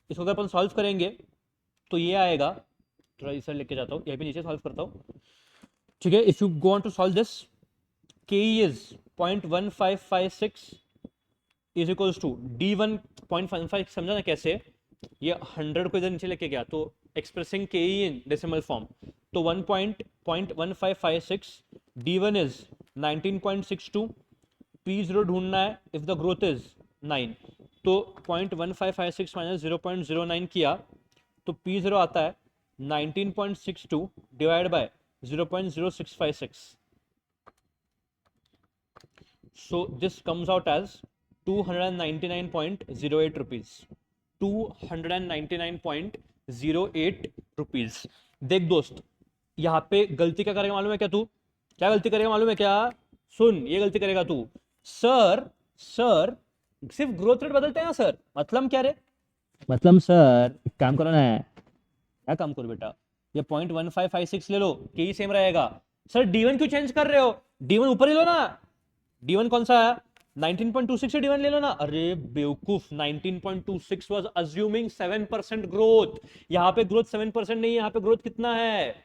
इसको अगर अपन सॉल्व करेंगे तो ये आएगा, थोड़ा इसे लेके जाता हूँ, ये भी नीचे सॉल्व करता हूँ, ठीक है। If you go on to solve this, K is 0.1556 is equals to D1 0.15, समझा ना कैसे, ये 100 को इधर नीचे लेके गया तो expressing K in decimal form, तो 1.1556, D1 इज 19.62, P0 ढूंढना है इफ द ग्रोथ इज 9, तो 0.1556 माइनस 0.09 किया तो P0 आता है 19.62 divide by 0.0656, so this comes out as 299.08 rupees। 299.08 rupees. देख दोस्त, यहाँ पे गलती क्या करेगा मालूम है क्या, तू क्या गलती करेगा मालूम है क्या, सुन, ये गलती करेगा तू, सर सिर्फ ग्रोथ रेट बदलते हैं सर, मतलब क्या रे, मतलब सर काम करो ना, क्या काम करो बेटा, ये 0.1556 ले लो, के सेम रहेगा। सर D1 क्यों चेंज कर रहे हो, D1 ऊपर ही लो ना, D1 कौन सा है, 19.26 से D1 ले लो ना। अरे बेवकूफ, 19.26 वाज अज्यूमिंग 7% ग्रोथ, यहाँ पे ग्रोथ 7% नहीं है, यहाँ पे ग्रोथ कितना है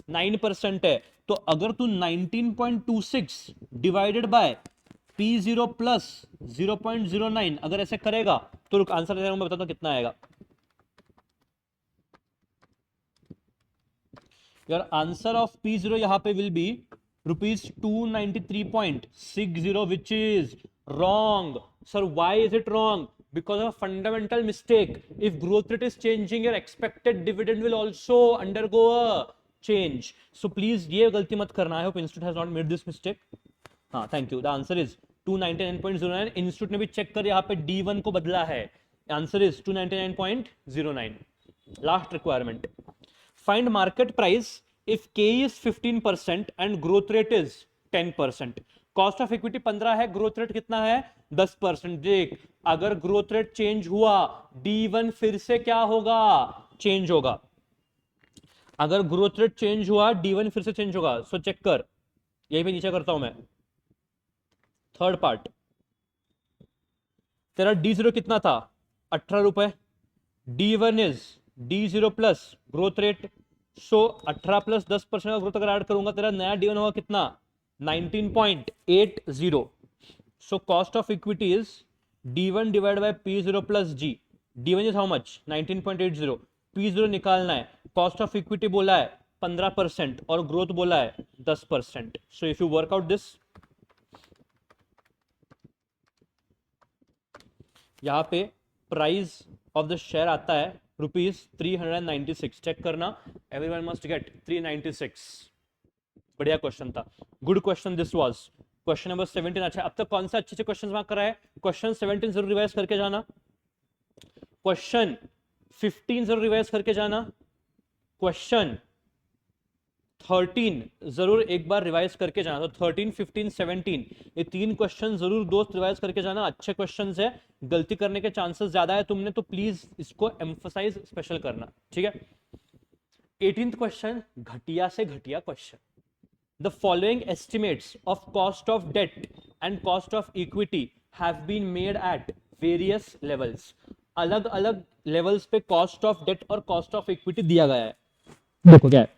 9% है, तो तो अगर तू 19.26 डिवाइडेड बाय P0 प्लस 0.09 अगर ऐसे करेगा तो रुक आंसर मैं बताता हूं कितना आएगा। योर आंसर ऑफ P0 यहां पे will be ₹293.60 which is wrong. Sir, why is it wrong? Because of a fundamental mistake. If growth rate is changing, your expected dividend will also undergo a change. So please ये गलती मत करना. I hope Institute has not made this mistake. हाँ, thank you. The answer is 299.09. Institute ने भी check कर यहाँ पे D1 को बदला है. Answer is 299.09. Last requirement. Find market price if K is 15% and growth rate is 10%. Cost of equity 15 है, ग्रोथ रेट कितना है 10%। देख अगर ग्रोथ रेट चेंज हुआ D1 फिर से क्या होगा, चेंज होगा। अगर ग्रोथ रेट चेंज हुआ D1 फिर से चेंज होगा। सो चेक कर, यही पे नीचे करता हूं मैं। थर्ड पार्ट, तेरा D0 कितना था 18 रुपए, D1 is D0 plus growth rate. So 18 plus 10% का ग्रोथ अगर ऐड करूंगा तेरा नया D1 होगा कितना 19.80। सो cost of equity is D1 divide by P0 plus G। D1 is how much 19.80, P0 निकालना है। कॉस्ट ऑफ इक्विटी बोला है 15% और ग्रोथ बोला है 10%। So if you work out this, यहां पे प्राइस ऑफ द शेयर आता है ₹396। चेक करना, एवरीवन मस्ट गेट 396। बढ़िया क्वेश्चन था, good question this was. Question number 17 अच्छा। अब तक कौन सा अच्छे से क्वेश्चन मार्क करा है? क्वेश्चन 17 जरूर रिवाइज करके जाना, क्वेश्चन 15 जरूर रिवाइज करके जाना, क्वेश्चन 13 जरूर एक बार रिवाइज करके जाना। तो 13, 15, 17 ये तीन क्वेश्चन जरूर दोस्त रिवाइज करके जाना। अच्छे क्वेश्चंस है, गलती करने के चांसेस ज्यादा है तुमने, तो प्लीज इसको एम्फसाइज स्पेशल करना, ठीक है। 18th क्वेश्चन, घटिया से घटिया question. The following estimates of cost of debt and cost of equity have been made at various levels. अलग अलग लेवल्स पे कॉस्ट ऑफ डेट और कॉस्ट ऑफ इक्विटी दिया गया है। देखो क्या है,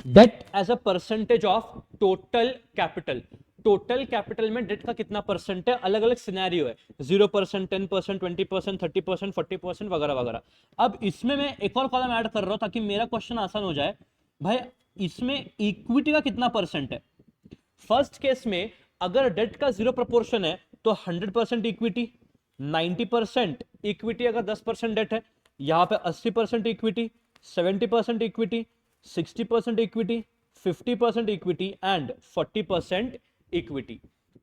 debt as a percentage of total capital. Total capital में डेट का कितना परसेंट है, अलग अलग सिनेरियो है, 0%, 10%, 20%, 30%, 40% वगैरह वगैरह। अब इसमें मैं एक और कॉलम ऐड कर रहा हूं ताकि मेरा क्वेश्चन आसान हो जाए। भाई इसमें इक्विटी का कितना परसेंट है? फर्स्ट केस में अगर डेट का 0 प्रोपोर्शन है तो 100% इक्विटी, 90% इक्विटी अगर 10% डेट है। यहां पे 80% equity, 70% equity, 60% equity, 50% equity and 40% equity.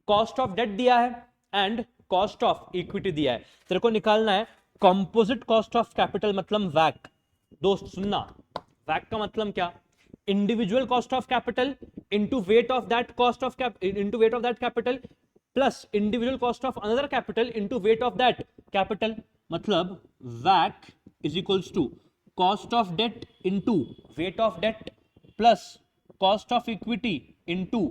Cost of debt दिया है एंड कॉस्ट ऑफ इक्विटी दिया है। तेरे को निकालना है कंपोजिट कॉस्ट ऑफ कैपिटल, मतलब वैक। दोस्त सुनना, वैक का मतलब क्या? Individual cost of capital into weight of that cost of into weight of that capital plus individual cost of another capital into weight of that capital. मतलब वैक is equals to cost of debt into weight of debt plus cost of equity into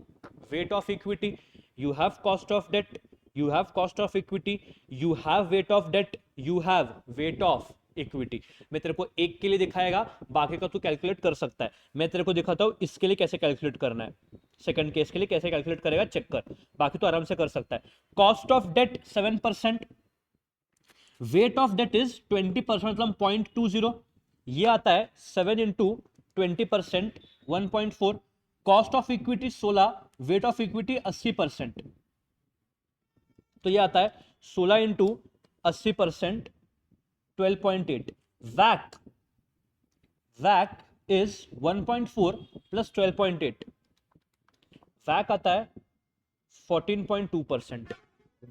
weight of equity. You have cost of debt, you have cost of equity, you have weight of debt, you have weight of equity. मैं तेरे को एक के लिए दिखाएगा, बाकी का तू कैलकुलेट कर सकता है। मैं तेरे को दिखाता हूं इसके लिए कैसे कैलकुलेट करना है, सेकंड केस के लिए कैसे कैलकुलेट करेगा चेक कर, बाकी तो आराम से कर सकता है। Cost of debt 7%, weight of debt is 20%, मतलब 0.20, ये आता है 7 into 20%, 1.4। Cost of equity 16, weight of equity 80%, तो ये आता है 16 इंटू 80%, 12.8। वैक इज 1.4 प्लस 12.8, वैक आता है 14.2%।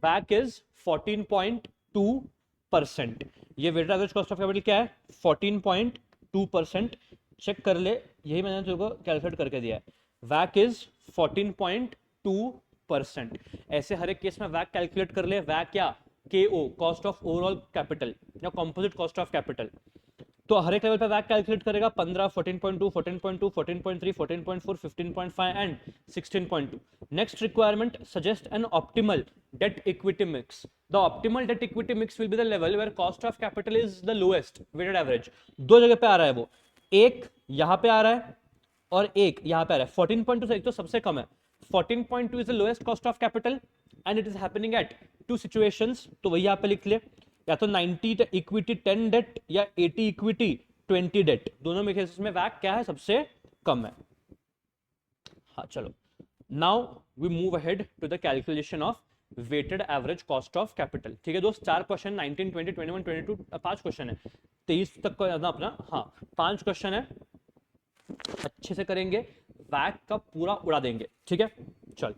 वैक इज 14.2%। ये weighted average cost of capital क्या है 14.2%। चेक कर ले, यही मैंने तेरे को कैलकुलेट करके दिया है। वैक इज 14.2%। ऐसे हर एक केस में वैक कैलकुलेट कर ले। वैक क्या, KO cost of overall capital या कंपोजिट कॉस्ट ऑफ कैपिटल। तो हर एक लेवल पे वैक कैलकुलेट करेगा 15, 14.2, 14.2, 14.3, 14.4, 15.5 and 16.2। Next requirement, suggest an optimal debt equity mix. The optimal debt equity mix will be the level where cost of capital is the lowest weighted average. दो जगह पे आ रहा है वो, एक यहां पे आ रहा है और एक यहाँ पे आ रहा है 14.2 से एक तो सबसे कम है 14.2 is the lowest cost of capital and it is happening at two situations, तो वही यहाँ पे लिख ले, या तो 90 इक्विटी 10 डेट या 80 इक्विटी 20 डेट, दोनों में केसेस में वैक क्या है सबसे कम है। हाँ चलो, now we move ahead to the calculation of weighted average cost of capital. ठीक है दोस्त, 4 क्वेश्चन 19 20 21 22 5 क्वेश्चन है, 23 तक का अपना, हाँ 5 क्वेश्चन है, अच्छे से करेंगे, वैक का पूरा उड़ा देंगे। ठीक है चल,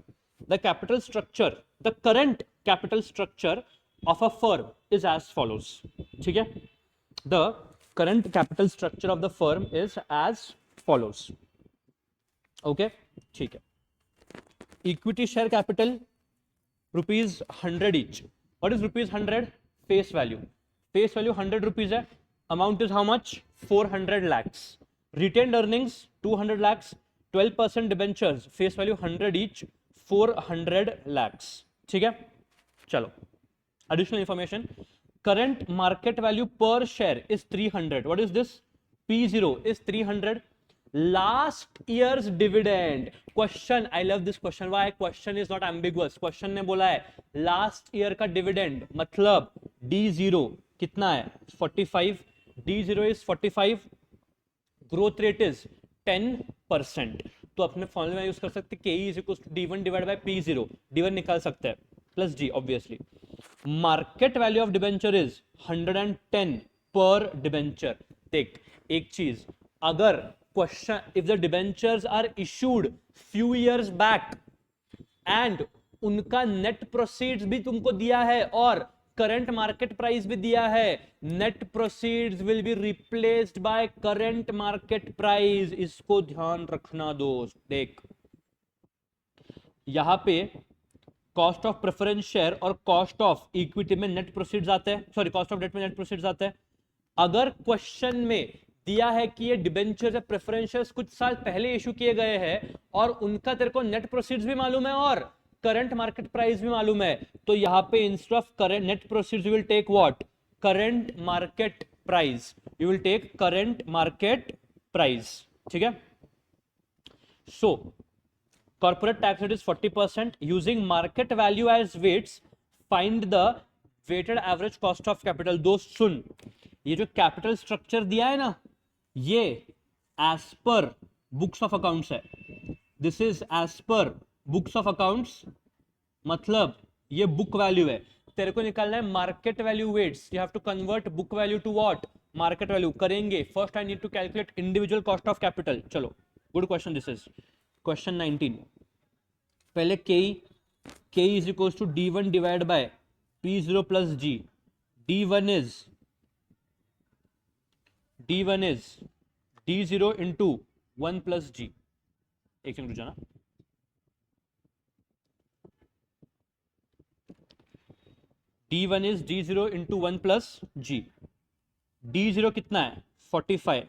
the capital structure, the current capital structure of a firm is as follows. ठीक है, the current capital structure of the firm is as follows. Okay ठीक है, equity share capital rupees 100 each. What is rupees 100? Face value. Face value 100 rupees है. Amount is how much? 400 lakhs. Retained earnings 200 lakhs. 12% debentures. Face value 100 each. 400 lakhs. ठीक है? चलो. Additional information. Current market value per share is 300. What is this? P0 is 300. Last year's dividend. Question, I love this question. Why? Question is not ambiguous. Question ने बोला है last year का dividend मतलब D0 कितना है 45, D0 is 45, growth rate is 10%, तो अपने फॉर्मूले में यूज कर सकते Ke is equals to D1 divided by P0, D1 निकाल सकते हैं plus G obviously. Market value of debenture is 110 per debenture. देख एक चीज, अगर question, if the debentures are issued few years back and उनका net proceeds भी तुमको दिया है और current market price भी दिया है, net proceeds will be replaced by current market price. इसको ध्यान रखना दोस्त। देख यहां पे कॉस्ट ऑफ प्रेफरेंस शेयर और कॉस्ट ऑफ इक्विटी में नेट प्रोसीड्स आते हैं, सॉरी कॉस्ट ऑफ डेट में नेट प्रोसीड्स आते हैं। अगर क्वेश्चन में दिया है कि ये डिबेंचर्स या प्रेफरेंशियल्स कुछ साल पहले इशू किए गए हैं और उनका तेरे को नेट प्रोसीड्स भी मालूम है और करंट मार्केट प्राइस भी मालूम है, तो यहां पे instead of current net proceeds you will take what? Current market price. You will take current market price. ठीक है, सो corporate tax rate is 40%. Using market value as weights, find the weighted average cost of capital. दोस्त सुन, ये जो capital structure दिया है ना, ये as per books of accounts है। This is as per books of accounts, मतलब ये बुक वैल्यू है। तेरे को निकालना है market value weights. You have to convert book value to what? Market value. करेंगे, first I need to calculate individual cost of capital. चलो, good question this is. Question 19, पहले K is equals to D1 divide by P0 plus G। D1 is D0 into 1 plus G। एक second रुक जाना। D1 is D0 into 1 plus G। D0 कितना है? 45।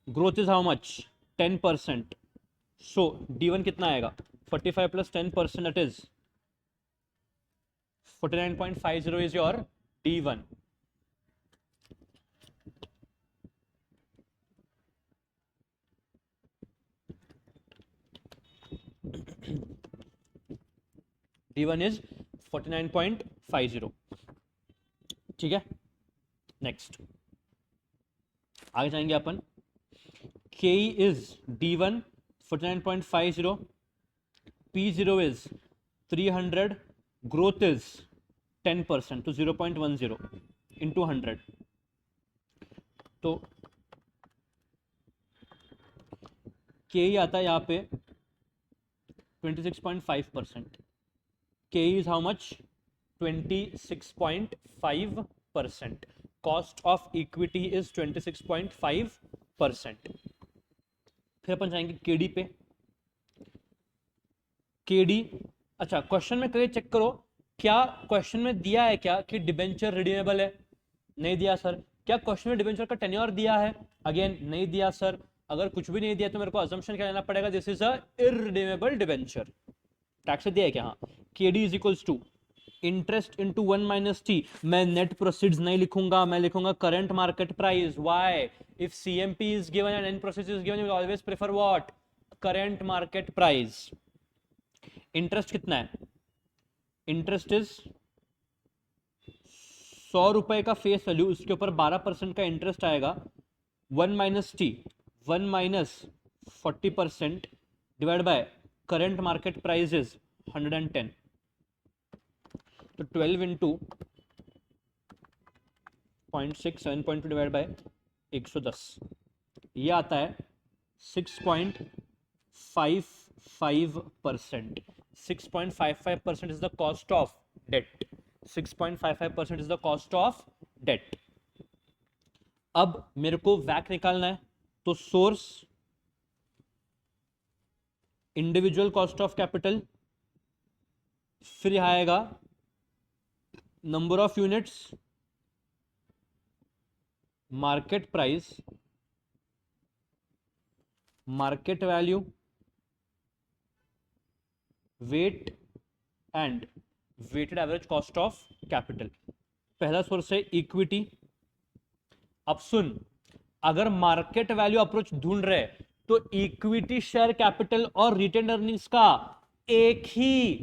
Growth is how much? 10%। So D1 कितना आएगा? 45 plus 10%, that is 49.50 is your D1। D1 is 49.50। ठीक है, next आगे जाएंगे अपन। K is D1 49.50, P0 is 300, growth is 10%, तो 0.10 into 100, तो K आता है यहाँ पे 26.5%। K is how much? 26.5%. Cost of equity is 26.5%. फिर अपन जाएंगे केडी पे। केडी, अच्छा क्वेश्चन में करिए, चेक करो क्या क्वेश्चन में दिया है क्या कि डिबेंचर रिडीमेबल है? नहीं दिया सर। क्या क्वेश्चन में डिबेंचर का टेन्योर दिया है? अगेन नहीं दिया सर। अगर कुछ भी नहीं दिया तो मेरे को अजम्पशन क्या लेना पड़ेगा? This is a irredeemable debenture. Tax दिया है क्या? हाँ। KD is equals to interest into 1 minus T, मैं नेट प्रोसीड्स नहीं लिखूंगा, मैं लिखूंगा current market price. Why? If CMP is given and net proceeds is given, you will always prefer what? Current market price. Interest कितना है? Interest is 100 रुपए का face value, उसके ऊपर 12% का इंटरेस्ट आएगा. 1 minus T, 1 minus 40% divide by current market price is 110. तो 12 into 0.6, 7.2 divide by 110, ये आता है 6.55%. 6.55% is the cost of debt. 6.55% is the cost of debt. अब मेरे को वैक निकालना है, तो source individual cost of capital, फिर आएगा number of units, market price, market value, weight and weighted average cost of capital. पहला सोर्स है इक्विटी. अब सुन, अगर मार्केट वैल्यू अप्रोच ढूंढ रहे तो इक्विटी शेयर कैपिटल और रिटेन्ड अर्निंग्स का एक ही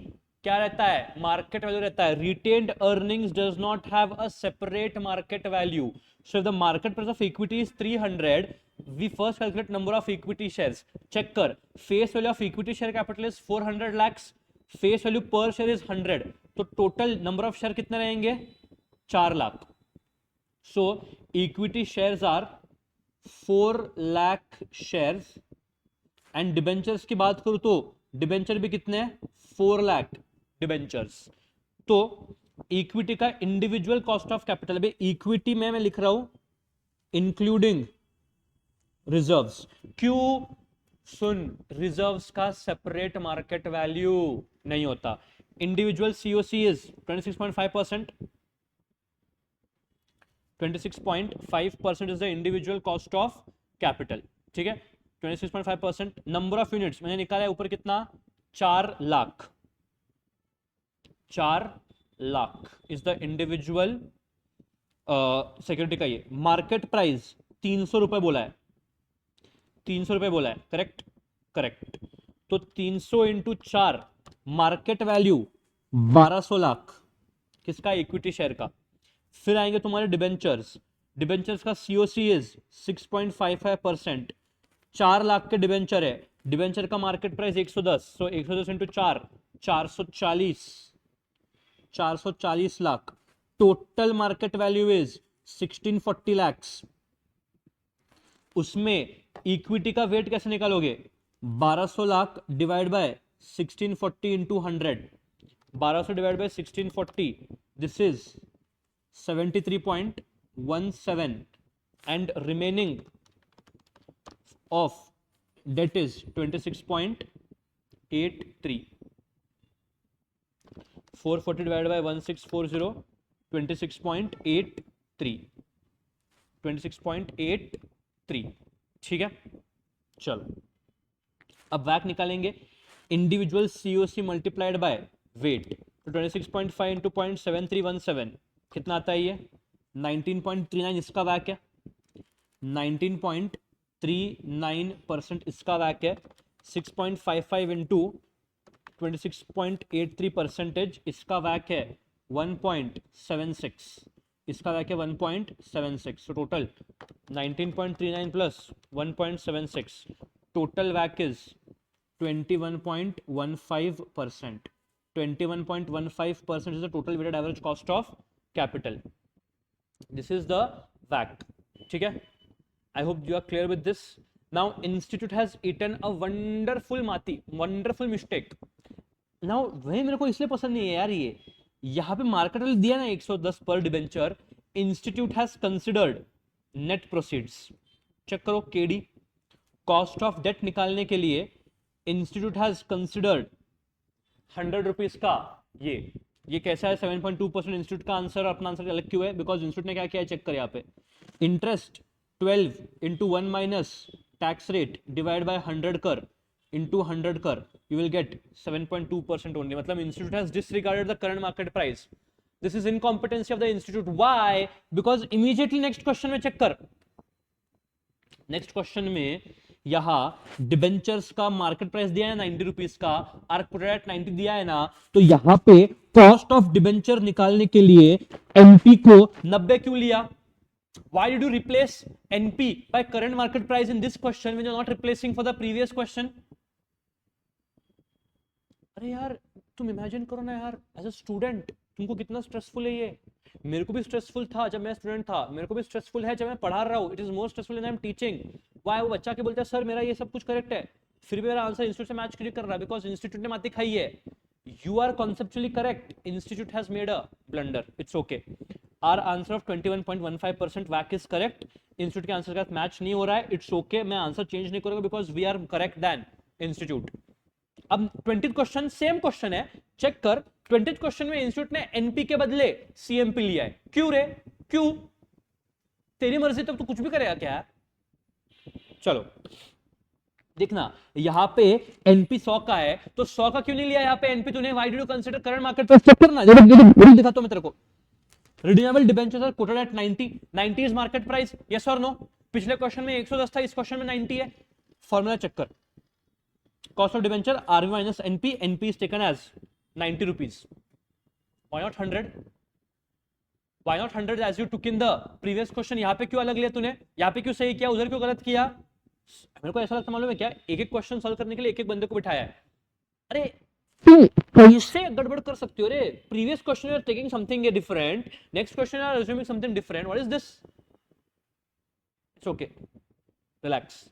क्या रहता है? मार्केट वैल्यू रहता है. Retained earnings does not have a separate market value. So if the market price of equity is 300, we first calculate number of equity shares. Check कर, face value of equity share capital is 400 lakhs, face value per share is 100, तो total number of share कितने रहेंगे? 4 lakh. So equity shares are 4 lakh shares. And debentures की बात करूं तो debenture भी कितने हैं? 4 लाख डिबेंचर्स. तो इक्विटी का इंडिविजुअल कॉस्ट ऑफ कैपिटल, अभी इक्विटी में मैं लिख रहा हूं इंक्लूडिंग रिजर्व्स. क्यों? सुन, रिजर्व्स का सेपरेट मार्केट वैल्यू नहीं होता. Individual COC is 26.5%. 26.5% is the individual cost of capital. ठीक है, 26.5%. नंबर ऑफ यूनिट्स मैंने निकाला है ऊपर कितना? 4 lakh. 4 lakh is the individual security का. ये मार्केट प्राइस 300 रुपए बोला है. 300 रुपए बोला है, करेक्ट? करेक्ट. तो 300 इंटू 4, मार्केट वैल्यू 1200 लाख किसका? इक्विटी शेयर का. फिर आएंगे तुम्हारे डिबेंचर्स. डिबेंचर्स का सीओसी इज 6.55%. 4 लाख के डिबेंचर है. डिबेंचर का market price 110, so 110 into 4, 440 lakh. Total market value is 1640 lakhs. उसमें इक्विटी का वेट कैसे निकालोगे? 1200 lakh divide by 1640 into 100. 1200 divide by 1640, this is 73.17 and remaining of debt is 26.83. 440 divided by 1640, 26.83. 26.83. ठीक है, चलो अब वैक निकालेंगे. Individual COC multiplied by weight, तो 26.5 इंटू 0.7317 कितना आता है? ये 19.39 इसका वैक है. 19.39% इसका वैक है. 6.55 इंटू 26.83% इसका वैक है 1.76. इसका वैक है 1.76. सो टोटल 19.39 प्लस 1.76, टोटल वैक is 21.15%. 21.15% is the total weighted average cost of capital. This is the WACC. ठीक है, I hope you are clear with this. Now institute has eaten a wonderful mistake. Now वही मेरे को इसलिए पसंद नहीं है यार. ये यहाँ पे मार्केट वैल्यू दिया ना 110 पर debenture. Institute has considered net proceeds. Check करो केडी, कॉस्ट ऑफ डेट निकालने के लिए इंस्टीट्यूट हैज कंसिडर्ड 100 रुपीज का. ये कैसा है? 7.2%. इंस्टीट्यूट का आंसर अपना आंसर अलग क्यों है? बिकॉज इंस्टीट्यूट ने क्या किया है चेक कर. यहाँ पे interest 12 into 1 minus tax rate divide by 100 कर. into 100 कर, you will get 7.2% only. मतलब institute has disregarded the current market price. This is incompetency of the institute. Why? Because immediately next question में check कर. Next question में यहां debentures का market price दिया है 90 रुपीज का, आर कोटेड एट 90 दिया है ना, तो यहां पे कॉस्ट ऑफ डिबेंचर निकालने के लिए एनपी को 90 क्यों लिया? Why did you replace NP by current market price in this question when you're not replacing for the previous question? अरे यार तुम इमेजिन करो ना यार, एज अ स्टूडेंट तुमको कितना स्ट्रेसफुल है ये. मेरे को भी स्ट्रेसफुल था जब मैं स्टूडेंट था, मेरे को भी स्ट्रेसफुल है जब मैं पढ़ा रहा हूँ. It is more stressful when I am teaching. Why? वो बच्चा के बोलता है सर मेरा ये सब कुछ करेक्ट है, फिर भी मेरा आंसर इंस्टीट्यूट से मैच क्यों कर रहा है? बिकॉज इंस्टीट्यूट ने माती खाई है. You are conceptually correct. Institute has made a blunder. It's okay. Our answer of 21.15% WACC is correct. Institute के आंसर का मैच नहीं हो रहा है. It's okay. मैं आंसर चेंज नहीं करूंगा because we are correct than Institute. अब 20th क्वेश्चन सेम क्वेश्चन है, चेक कर. 20th क्वेश्चन में इंस्टीट्यूट ने एनपी के बदले सीएमपी लिया है. क्यों रे? क्यों? तेरी मर्जी, तब तो कुछ भी करेगा क्या? चलो देखना, यहां पे एनपी 100 का है तो 100 का क्यों नहीं लिया यहां पे एनपी तूने? Why did you consider current market price? Check करना, जब दिखाता हूं मैं तेरे को. Redeemable debentures are quoted at 90. 90 is market price, yes और नो? पिछले क्वेश्चन में 110 था, इस क्वेश्चन में 90 है. फॉर्मूला चेक कर. Cost of debenture RV minus NP. NP is taken as 90 rupees. Why not 100? Why not 100 as you took in the previous question? यहां पे क्यों अलग लिया तूने? यहां पे क्यों सही किया, उधर क्यों गलत किया? मेरे को ऐसा लगता मालूम है क्या, एक एक क्वेश्चन सॉल्व करने के लिए एक एक बंदे को बिठाया है. अरे तू कैसे गड़बड़ कर सकते हो रे? Previous question you are taking something different, next question you are assuming something different. What is this? It's okay, relax.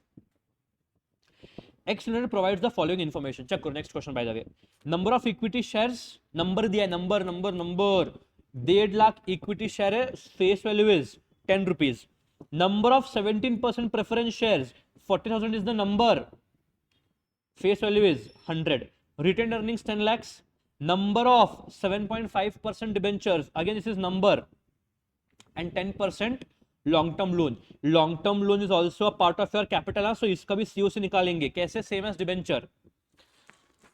X Limited provides the following information. Check करो next question. By the way, number of equity shares, number दिया है, number number number. 1.5 lakh equity share है, face value is 10 rupees. Number of 17% preference shares, 40,000 is the number, face value is 100. Retained earnings 10 lakhs. Number of 7.5% debentures, again this is number, and 10% long term loan. Long term loan is also a part of your capital, so इसका भी COC निकालेंगे. कैसे? same as debenture.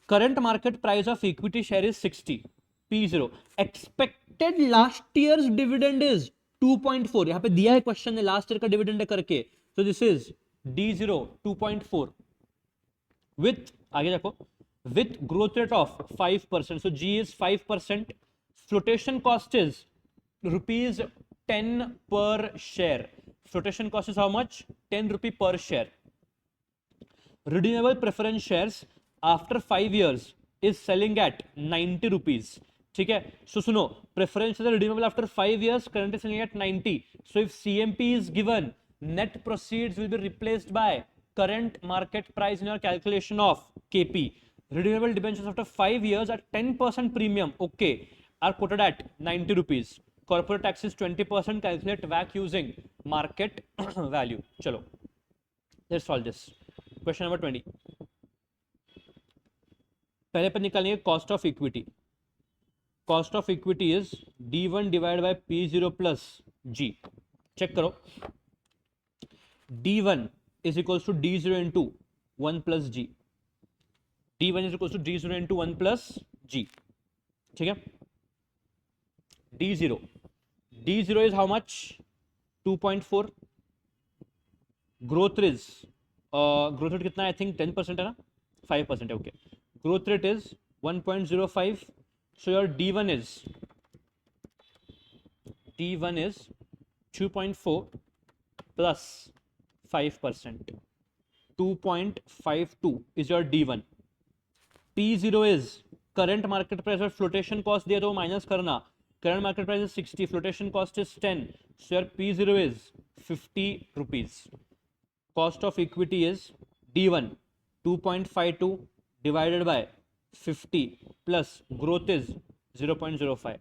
Current market price of equity share is 60. P0. Expected last year's dividend is 2.4. यहाँ पे दिया है question ने last year का डिविडेंड करके, so this is D0 2.4 with, आगे देखो, with growth rate of 5%. So G is 5%. Flotation cost is rupees 10 per share. Flotation cost is how much? 10 rupee per share. Redeemable preference shares after 5 years is selling at 90 rupees. ठीक है, so सुनो, preference is redeemable after 5 years, currently selling at 90. So if CMP is given, net proceeds will be replaced by current market price in your calculation of KP. Redeemable debentures after 5 years at 10% premium, okay, are quoted at 90 rupees. Corporate tax is 20%. Calculate WACC using market value. चलो, let's solve this. Question number 20. पहले पर निकालेंगे cost of equity. Cost of equity is D1 divided by P0 plus G. Check करो. D1 is equals to D0 into 1 plus G. D1 is equals to D0 into 1 plus G. ठीक है. D0. D0 is how much? 2.4. Growth is growth rate कितना है? I think 10% है ना? 5% है. Okay. Growth rate is 1.05. So your D1 is 2.4 plus 5%. 2.52 is your D1. P0 is current market price और flotation cost दिया तो माइनस करना. Current market price is 60, flotation cost is 10. So your P0 is 50 rupees. Cost of equity is D1 2.52 divided by 50 plus growth is 0.05.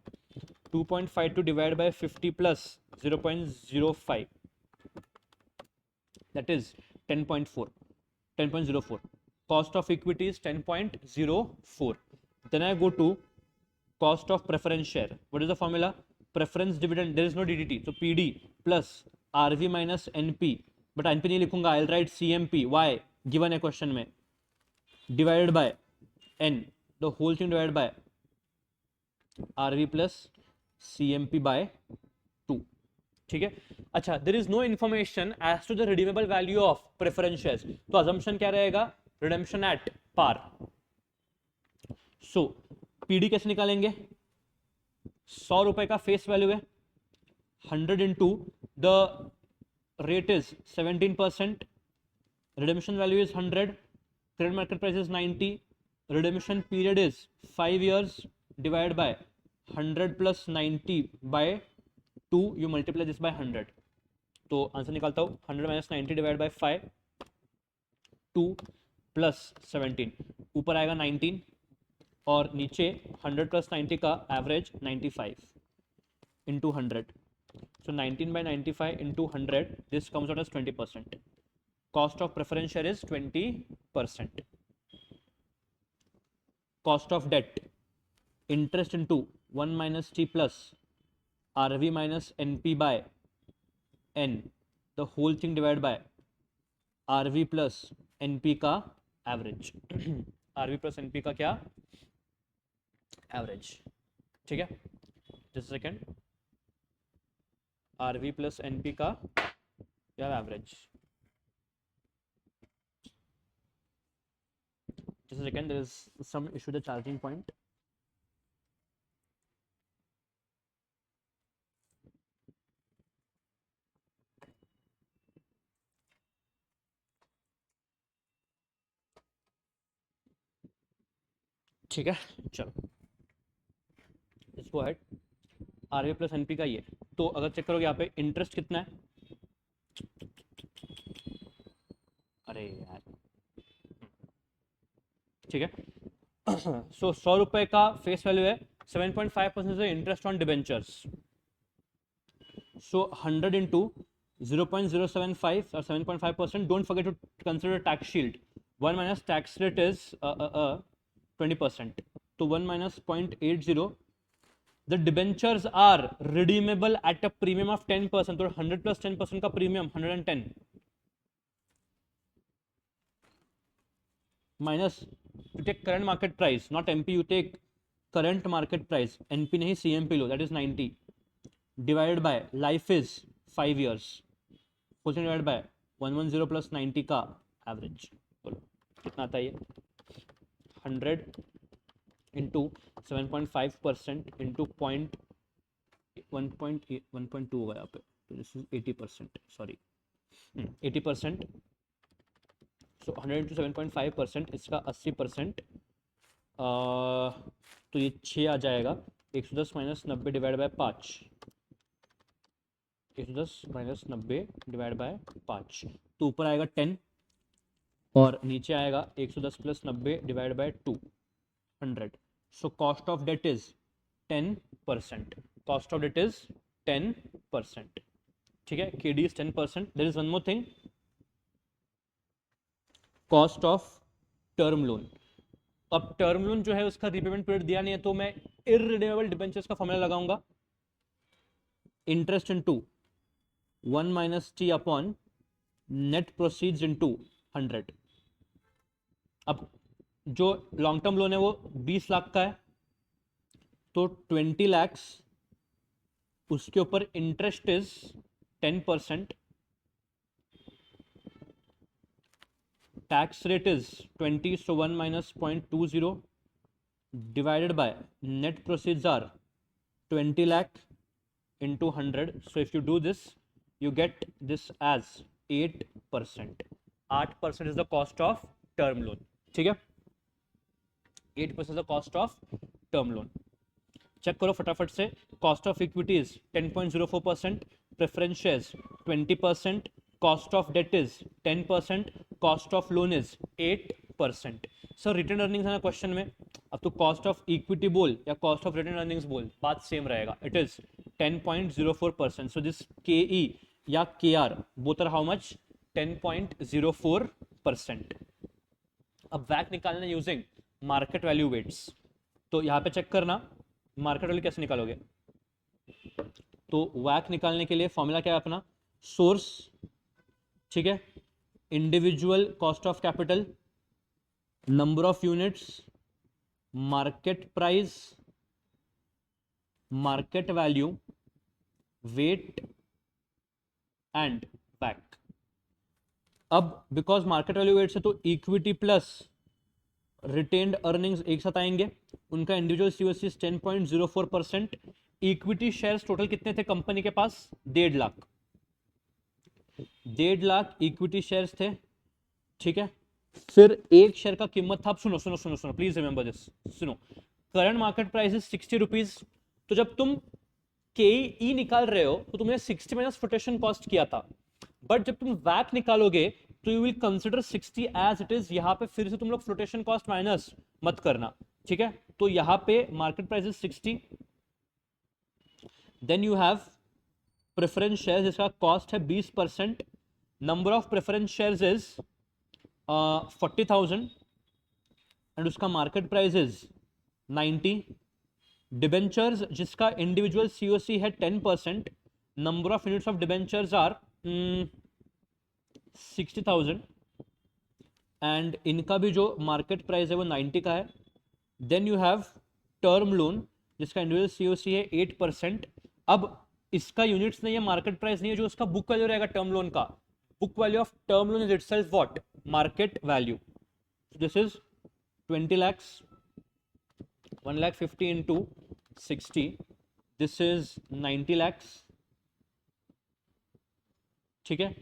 2.52 divided by 50 plus 0.05. That is 10.4. 10.04. Cost of equity is 10.04. Then I go to cost of preference share. What is the formula? Preference dividend. There is no DDT. So PD plus RV minus NP. But NP नहीं लिखूंगा. I'll write CMP. Why? Given a question में. Divided by n, the whole thing divided by RV plus CMP by 2. ठीक है. अच्छा, there is no information as to the redeemable value of preference shares. तो assumption क्या रहेगा? Redemption at par. So PD कैसे निकालेंगे? 100 रुपए का फेस वैल्यू है, 100 into the rate is 17%, redemption value is 100, current market price is 90, redemption period is 5 years, divided by 100 plus 90 by 2, you multiply this by 100. तो answer निकालता हूँ, 100 minus 90 divided by 5, 2 plus 17, ऊपर आएगा 19 और नीचे 100 plus 90 का average 95 into 100. So 19 by 95 into 100, this comes out as 20%. Cost of preference share is 20%. Cost of debt, interest into 1 minus T plus RV minus NP by N, the whole thing divided by RV plus NP का average. RV plus NP का क्या? Average. ठीक है. Just second. RV plus NP का क्या average? Just a second, there is some issue with the charging point. ठीक है, चलो let's go ahead. RV plus NP का ये. तो अगर चेक करोगे यहाँ पे इंटरेस्ट कितना है? अरे यार, ठीक है. सो 100 रुपए का फेस वैल्यू है, 7.5% interest on debentures. So 100 into 0.075 और 7.5%. Don't forget to consider tax shield. 1 minus tax rate is 20%. तो 1 minus 0.80. The debentures are redeemable at a premium of 10%. तो 100 plus 10% का premium 110 minus you take current market price, not MP, you take current market price, NP नहीं CMP low, that is 90, divided by life is 5 years, question divided by 110 plus 90 का average. बोलो कितना आता है ये? 100 into 7.5% into 1.2 होगा यहाँ पे. तो this is 80%, sorry 80%. So 100 into 7.5%, इसका 80%. तो ये 6 आ जाएगा. 110 minus 90 divide by 5, 110 minus 90 divide by 5. तो ऊपर आएगा 10 और नीचे आएगा 110 plus 90 divide by 200. So cost of debt is 10%. Cost of debt is 10%. ठीक है, KD is 10%. There is one more thing, cost of term loan. अब टर्म लोन जो है उसका रीपेमेंट पीरियड दिया नहीं है, तो मैं इररिडीमेबल डिबेंचर्स का फॉर्मूला लगाऊंगा. Interest into 1 minus T upon net proceeds into 100. अब जो लॉन्ग टर्म लोन है वो 20 लाख का है, तो 20 lakhs, उसके ऊपर interest is 10%, tax rate is 20, so 1 minus 0.20 divided by net proceeds are 20 lakh into 100. So if you do this, you get this as 8%. 8% is the cost of term loan. ठीक है, 8% is the cost of term loan. Check करो फटाफट से. Cost of equity is 10.04%, preference shares 20%, cost of debt is 10%, cost of loan is 8%. Sir return earnings है ना question में. अब तो कॉस्ट ऑफ इक्विटी बोल या कॉस्ट ऑफ रिटर्न अर्निंग्स बोल, बात सेम रहेगा. It is 10.04%. So this KE या KR both are how much? 10.04%. अब वैक निकालना यूजिंग मार्केट वैल्यू वेट्स. तो यहाँ पे चेक करना मार्केट वैल्यू कैसे निकालोगे. तो वैक निकालने के लिए फॉर्मूला क्या है अपना? सोर्स, ठीक है, individual cost of capital number of units, market price, market value, weight and back. अब बिकॉज मार्केट वैल्यू वेट से तो इक्विटी प्लस रिटेन्ड अर्निंग्स एक साथ आएंगे। उनका individual COC 10.04%। Equity shares total कितने थे कंपनी के पास? 1.5 लाख। 1.5 लाख इक्विटी शेयर्स थे, ठीक है। फिर एक शेयर का कीमत था, सुनो सुनो सुनो सुनो, प्लीज रिमेंबर दिस, सुनो। Current market price is 60 rupees. तो जब तुम के निकाल रहे हो तो तुमने 60 माइनस फ्लोटेशन कॉस्ट किया था, बट जब तुम वैक निकालोगे तो you will consider 60 as it is. यहां पे फिर से तुम लोग फ्लोटेशन कॉस्ट माइनस मत करना, ठीक है। तो यहां पे market price is 60। Then you have preference share जिसका कॉस्ट है 20%। Number of preference shares is 40,000 and उसका मार्केट प्राइस इज 90। डिबेंचर्स जिसका इंडिविजुअल सीओसी है 10%। Number of units of debentures are 60,000 and इनका भी जो मार्केट प्राइस है वो 90 का है। Then you have term loan जिसका इंडिविजुअल सीओसी है 8%। अब इसका यूनिट्स नहीं है, मार्केट प्राइस नहीं है, जो उसका बुक वैल्यू रहेगा टर्म लोन का, book value of term loan is itself what? Market value. This is 20 lakhs, 1,50,000 into 60, this is 90 lakhs, ठीक है।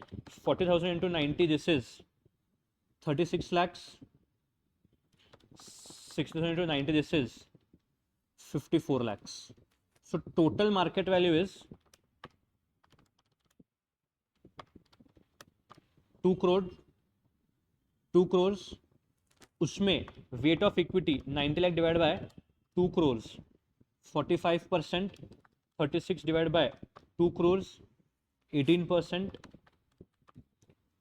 40,000 into 90, this is 36 lakhs, 60,000 into 90, this is 54 lakhs. So total market value is 2 crores। उसमें wait of equity 90 lakh divide by 2 crores, 45%। 36 divide by 2 crores, 18%।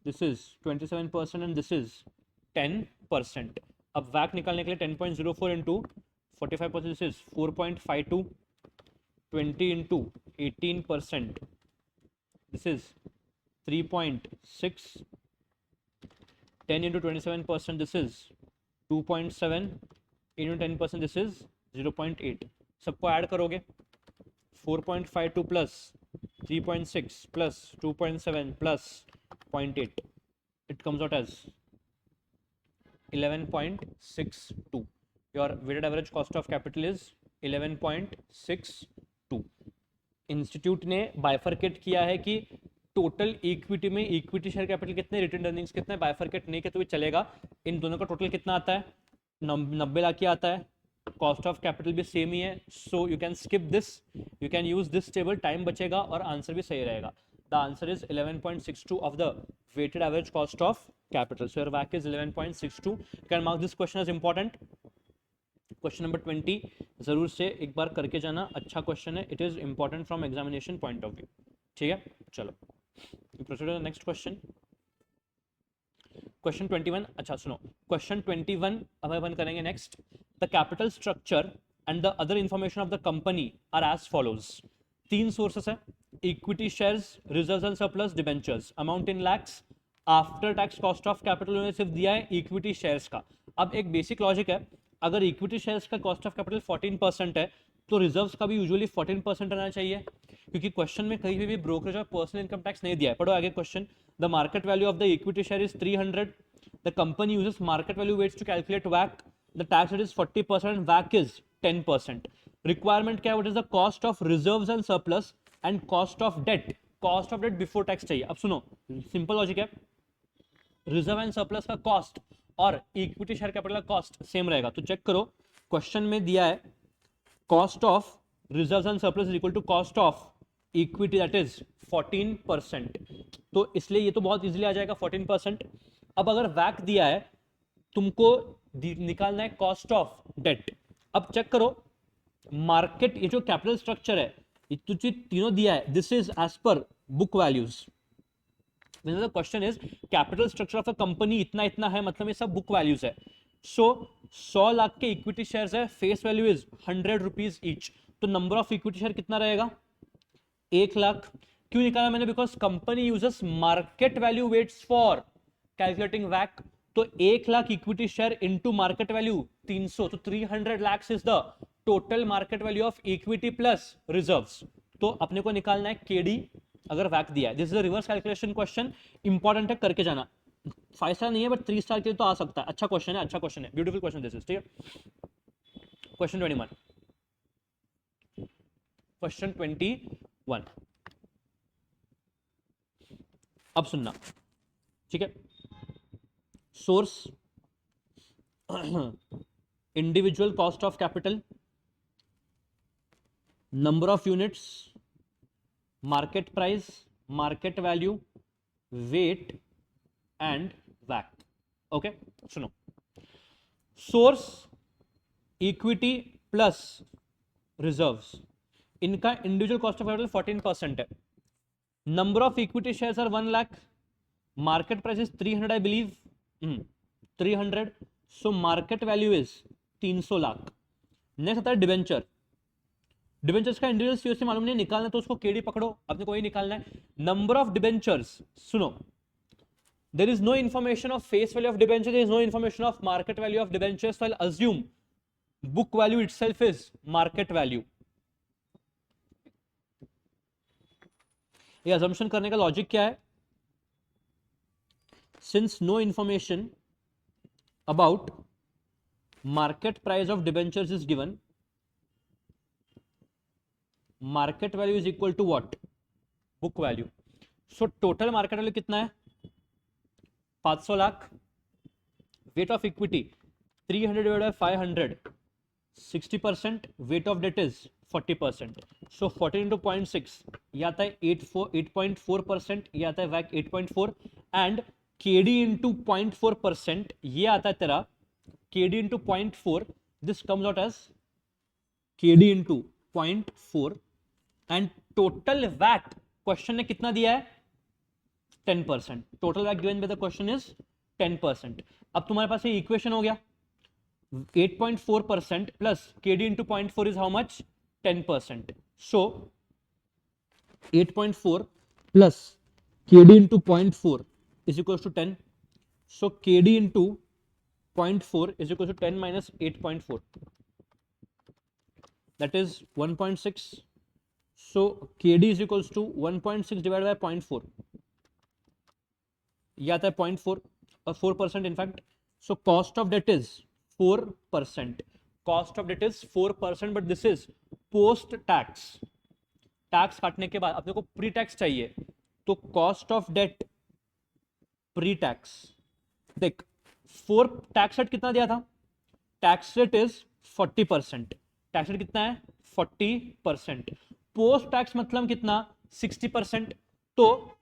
This is 27% and this is 10%। अब वैक निकालने के लिए 10.04 into 45%, this is 4.52। 20 into 18%, this is 3.6। 10 into 27%, this is 2.7 into 10%, this is 0.8। सबको add करोगे 4.52 plus 3.6 plus 2.7 plus 0.8, it comes out as 11.62। your weighted average cost of capital is 11.62। Institute ने bifurcate किया है कि टोटल इक्विटी में equity share capital कितने, retain earnings कितने, bifurcate नहीं के तो भी चलेगा। इन दोनों का टोटल कितना आता है? 90 लाख की आता है। कॉस्ट ऑफ कैपिटल भी सेम ही है, so you can skip this, you can use this table, time बचेगा और आंसर भी सही रहेगा। The answer is 11.62 of the weighted average cost of capital. So your वैक is 11.62। You can mark this question as important. Question number 20 जरूर से एक बार करके जाना, अच्छा क्वेश्चन है, it is important from examination point of view, ठीक है। चलो proceed to the next question. Question 21, अच्छा सुनो, क्वेश्चन 21 अब अपन करेंगे next. The capital structure and the other information of the company are as follows. 3 sources है, equity shares, reserves and surplus, debentures. Amount in lakhs. After tax cost of capital उन्होंने सिर्फ दिया है इक्विटी शेयर्स का। अब एक basic logic है, अगर इक्विटी शेयर्स का कॉस्ट ऑफ कैपिटल 14% है तो रिजर्व्स का भी यूजुअली 14% रहना चाहिए, क्योंकि क्वेश्चन में कहीं भी ब्रोकरेज और पर्सनल इनकम टैक्स नहीं दिया है। पढ़ो आगे question. The market value of the equity share is 300। The company uses market value weights to calculate वैक। द टैक्स रेट इज 40%, वैक इज 10%। रिक्वायरमेंट क्या है? What is the cost of reserves and surplus and cost of debt. Cost of debt before tax चाहिए। अब सुनो, simple logic है, reserve and surplus का cost और इक्विटी शेयर कैपिटल का कॉस्ट सेम रहेगा। तो चेक करो, क्वेश्चन में दिया है cost of reserve and surplus is equal to cost of equity, that is 14%। तो इसलिए ये तो बहुत इजीली आ जाएगा 14%। अब अगर वैक दिया है, तुमको निकालना है कॉस्ट ऑफ डेट। अब चेक करो, मार्केट ये जो कैपिटल स्ट्रक्चर है, ये तो तीनों दिया है, this is as per book values. The question is capital structure of a company इतना इतना है, मतलब ये सब बुक वैल्यूज है। सो 100 लाख के इक्विटी शेयर्स है, face value is 100 rupees each. तो नंबर ऑफ इक्विटी शेयर कितना रहेगा? 1 लाख। क्यों निकाला मैंने? Because company uses market value weights for calculating वैक। तो 1 lakh equity share into market value 300, तो 300 lakhs is the total market value of equity plus reserves. तो अपने को निकालना है केडी अगर वैक दिया है। This is a reverse calculation question, important है, करके जाना। 5 स्टार नहीं है बट 3 स्टार के लिए तो आ सकता है। अच्छा क्वेश्चन है, अच्छा क्वेश्चन है, ब्यूटीफुल क्वेश्चन दिस इज। ठीक है, क्वेश्चन 21, क्वेश्चन 21 अब सुनना, ठीक है। Source, individual cost of capital, number of units, market price, market value, weight and वैक। ओके, सुनो। सोर्स इक्विटी प्लस रिजर्व्स, इनका इंडिविजुअल कॉस्ट ऑफ कैपिटल 14% है। Number of equity shares are 1 lakh, market price is 300 I believe, 300, so market value is 300 lakh. Next आता है debenture. Debentures का individual COC मालूम नहीं, निकालना तो उसको केडी पकड़ो, अपने को ही निकालना है। नंबर ऑफ डिवेंचर्स, सुनो, there is no information of face value of debenture, there is no information of market value of debentures, so I'll assume book value itself is market value। ये assumption करने का logic क्या है? Since no information about market price of debentures is given, market value is equal to what? Book value। So total market value कितना है? 500 lakh. Weight of equity 300 divide by 500, 60%। Weight of debt is 40%, so 14 into 0.6, यह आता है 8.4%, यह आता है वैक 8.4, and KD into 0.4%, ये आता है तेरा KD into 0.4, this comes out as KD into 0.4, and total वैक क्वेश्चन ने कितना दिया है? 10%। टोटल वैक given by the question is 10%। अब तुम्हारे पास ये इक्वेशन हो गया, 8.4% plus KD into 0.4 is how much? 10%। So 8.4 plus KD into 0.4 is equal to 10। So KD into 0.4 is equal to 10 minus 8.4, that is 1.6. So KD is equals to 1.6 divided by 0.4, ये आता है 0.4 और 4% in fact. So cost of debt is 4%. Cost of debt is 4%, but this is post tax. Tax काटने के बाद अपने को pre tax चाहिए, तो cost of debt pre tax, देख 4 टैक्स रेट कितना दिया था? Tax rate is 40%। Tax rate कितना है? 40%। पोस्ट टैक्स मतलब कितना? 60%। तो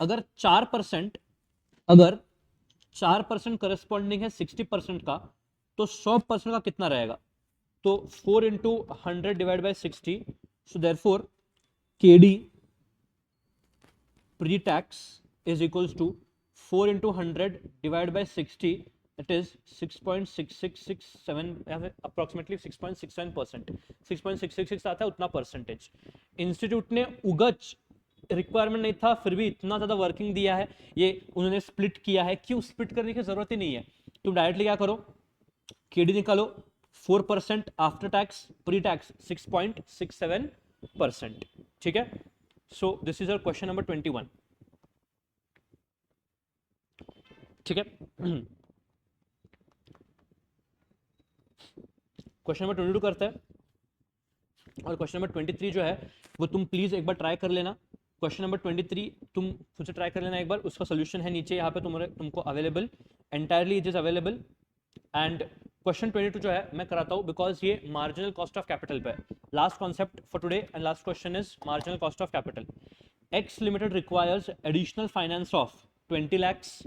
अगर 4% करस्पॉन्डिंग है 60% का, तो 100% का कितना रहेगा? तो 4 into 100 divide by 60, so therefore KD pre-tax is equals to 4 into 100 divided by 60, that is 6.6667, approximately 6.67%, 6.666 आता है उतना परसेंटेज। इंस्टीट्यूट ने उगच रिक्वायरमेंट नहीं था, फिर भी इतना ज्यादा वर्किंग दिया है, ये उन्होंने स्प्लिट किया है। क्यों? स्प्लिट करने की जरूरत ही नहीं है, तुम डायरेक्टली क्या करो, KD निकालो, 4% आफ्टर टैक्स, प्री टैक्स 6.67%। ठीक है, so this is our question number 21। ठीक है, क्वेश्चन नंबर 22 करते हैं, और क्वेश्चन नंबर 23 जो है वो तुम प्लीज एक बार ट्राई कर लेना। क्वेश्चन नंबर 23 तुम खुद से ट्राई कर लेना एक बार, उसका सोल्यूशन है नीचे यहाँ पे तुमको available, entirely it is available. And question 22 जो है मैं कराता हूँ बिकॉज ये मार्जिनल कॉस्ट ऑफ कैपिटल पे। Last concept for today and last question is marginal cost of capital. X limited requires additional finance of 20 lakhs,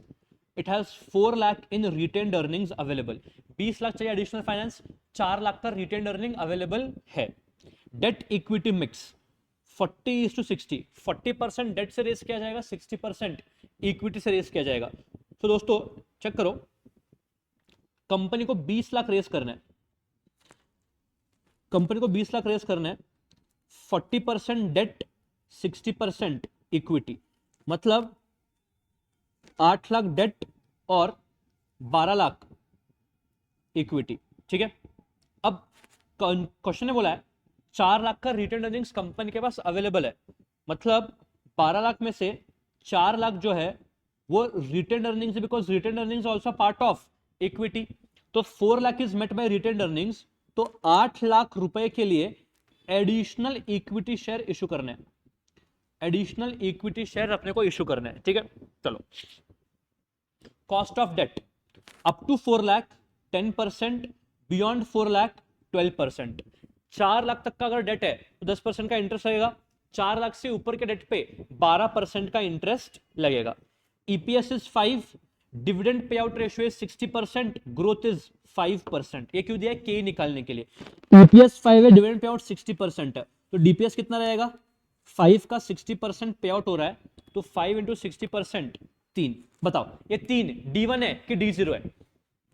it has 4 lakh in retained earnings available. 20 lakh चाहिए additional finance, 4 lakh का retained earning available है। Debt equity mix 40:60, 40% date से race किया जाएगा, 60% equity से race किया जाएगा। तो दोस्तों चेक करो, कंपनी को 20 लाख रेस करना है, कंपनी को 20 लाख रेस करना है, 40% डेट, 60% इक्विटी, मतलब 8 लाख डेट और 12 लाख इक्विटी, ठीक है। अब क्वेश्चन ने बोला है 4 लाख का रिटेन अर्निंग्स कंपनी के पास अवेलेबल है, मतलब 12 लाख में से 4 लाख जो है वो retain earnings, because retain earnings also part of equity, तो 4 lakh is met by retain earnings, तो 8 लाख रुपए के लिए एडिशनल इक्विटी शेयर इशू करने हैं, एडिशनल इक्विटी शेयर अपने को इशू करने हैं, ठीक है। चलो, cost of debt up to 4 lakh 10%, beyond 4 lakh 12%। 4 lakh तक का अगर डेट है तो 10% का इंटरेस्ट लगेगा, 4 लाख से ऊपर के डेट पे 12% का इंटरेस्ट लगेगा। EPS is 5, dividend pay out ratio is 60%, growth is 5%। ये क्यों दिया है? के निकालने के लिए। ईपीएस 5 है, डिविडेंड पे आउट 60% है, तो डीपीएस कितना रहेगा? 5 का 60% पे आउट हो रहा है, तो 5 इंटू 60%, 3। बताओ ये 3 D1 है कि D0 है?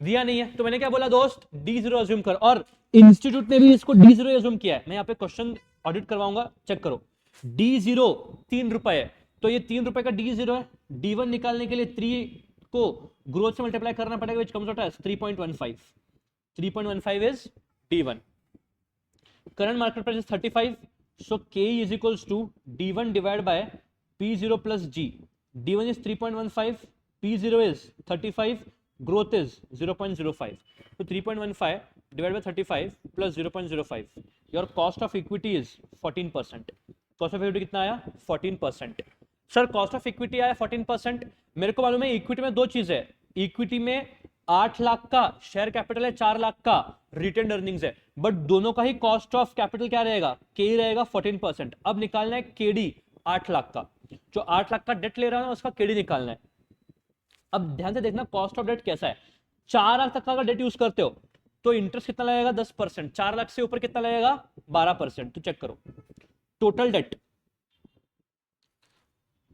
दिया नहीं है, तो मैंने क्या बोला दोस्त, D0 अज्यूम कर, और इंस्टीट्यूट ने भी इसको D0 अज्यूम किया है। मैं यहाँ पे क्वेश्चन ऑडिट करवाऊंगा, चेक करो। D0 3 रुपए है, तो ये 3 रुपए का D0 है। D1 निकालने के लिए 3 को ग्रोथ से मल्टीप्लाई करना पड़ेगा, which comes out as 3.15। 3.15 is D1। Current market price is 35, so K is equals to D1 divided by P0 plus G. D1 is 3.15, P0 is 35, growth is 0.05. So 3.15 divided by 35 plus 0.05. Your cost of equity is 14%. Cost of equity कितना आया? 14%. Sir cost of equity आया 14%। मेरे को मालूम है equity में दो चीज है, इक्विटी में 8 लाख का शेयर कैपिटल है, 4 लाख का रिटेन अर्निंग्स है, बट दोनों का ही कॉस्ट ऑफ कैपिटल क्या रहेगा? के ही रहेगा 14%। अब निकालना है केडी 8 लाख का, जो 8 लाख का डेट ले रहा है उसका केडी निकालना है। अब ध्यान से देखना कॉस्ट ऑफ डेट कैसा है। 4 लाख तक का अगर डेट यूज करते हो तो इंटरेस्ट कितना लगेगा? 10%। 4 लाख से ऊपर कितना लगेगा? 12%। तो चेक करो total date,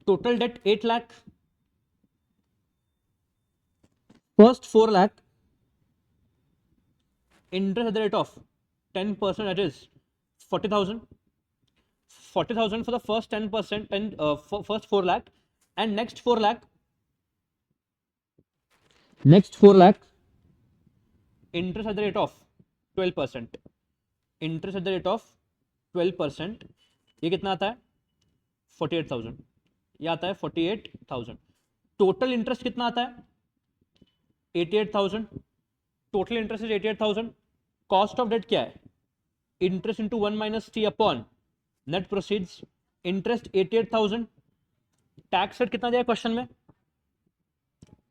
total date 8 lakh, first 4 lakh, interest at the rate of 10%, that is 40,000. 40,000 for the first 10%, first 4 lakh, and next 4 lakh, interest at the rate of 12%. Interest at the rate of 12%, ये कितना आता है? 48,000। ये आता है 48,000। Total interest कितना आता है? 88,000। Total interest is 88,000। Cost of debt क्या है? Interest into 1 minus T upon net proceeds. Interest 88,000। Tax rate कितना दिया क्वेश्चन में?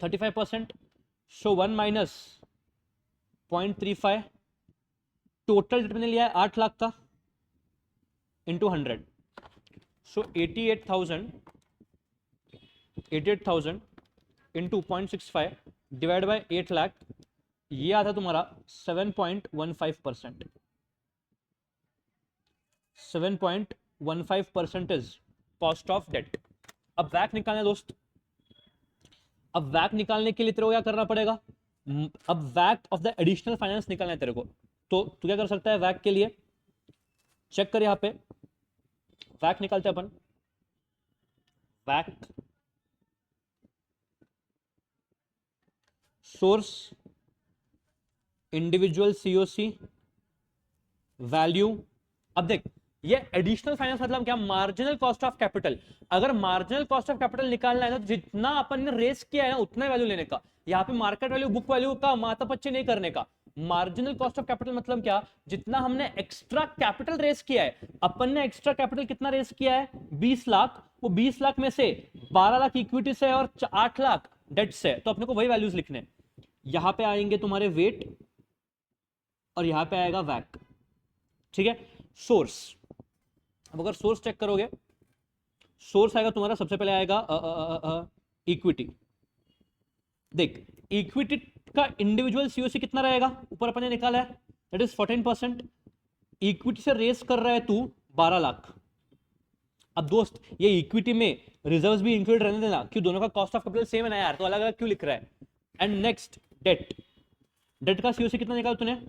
35%। सो 1 माइनस 0.35। टोटल डेट मैंने लिया है 8 लाख का into 100, so 88,000 into 0.65 divide by 8 lakh, ये आता तुम्हारा 7.15%। 7.15% इज कॉस्ट ऑफ डेट। अब वैक निकालना है दोस्त। अब वैक निकालने के लिए तेरे को क्या करना पड़ेगा? अब वैक ऑफ द एडिशनल फाइनेंस निकालना है तेरे को, तो तू क्या कर सकता है वैक के लिए? चेक कर यहां पे, वैक निकालते अपन। वैक सोर्स, इंडिविजुअल सीओसी, वैल्यू। अब देख ये एडिशनल फाइनेंस मतलब क्या? Marginal cost of capital. अगर मार्जिनल कॉस्ट ऑफ कैपिटल निकालना है तो जितना अपन ने रेस किया है ना उतना वैल्यू लेने का। यहाँ पे मार्केट वैल्यू बुक वैल्यू का मातापच्ची नहीं करने का। मार्जिनल कॉस्ट ऑफ कैपिटल मतलब क्या? जितना हमने एक्स्ट्रा कैपिटल रेस किया है। अपन ने एक्स्ट्रा कैपिटल कितना रेस किया है? 20 लाख। वो 20 लाख में से 12 लाख इक्विटी से और 8 लाख डेट से, तो अपने को वही वैल्यूज लिखने। यहां पे आएंगे तुम्हारे वेट और यहां पे आएगा वैक, ठीक है। सोर्स, अब अगर सोर्स चेक करोगे, सोर्स आएगा तुम्हारा, सबसे पहले आएगा इक्विटी। देख इक्विटी का इंडिविजुअल सीओसी कितना रहेगा? ऊपर अपन ने निकाला है, दैट इज 14%। इक्विटी से रेस कर रहा है तू 12 लाख। अब दोस्त ये इक्विटी में रिजर्व्स भी इंक्लूड रहने देना, क्यों? दोनों का कॉस्ट ऑफ कैपिटल सेम है ना यार, तो अलग अलग क्यों लिख रहा है? एंड नेक्स्ट डेट, डेट का सीओसी कितना निकाला तूने?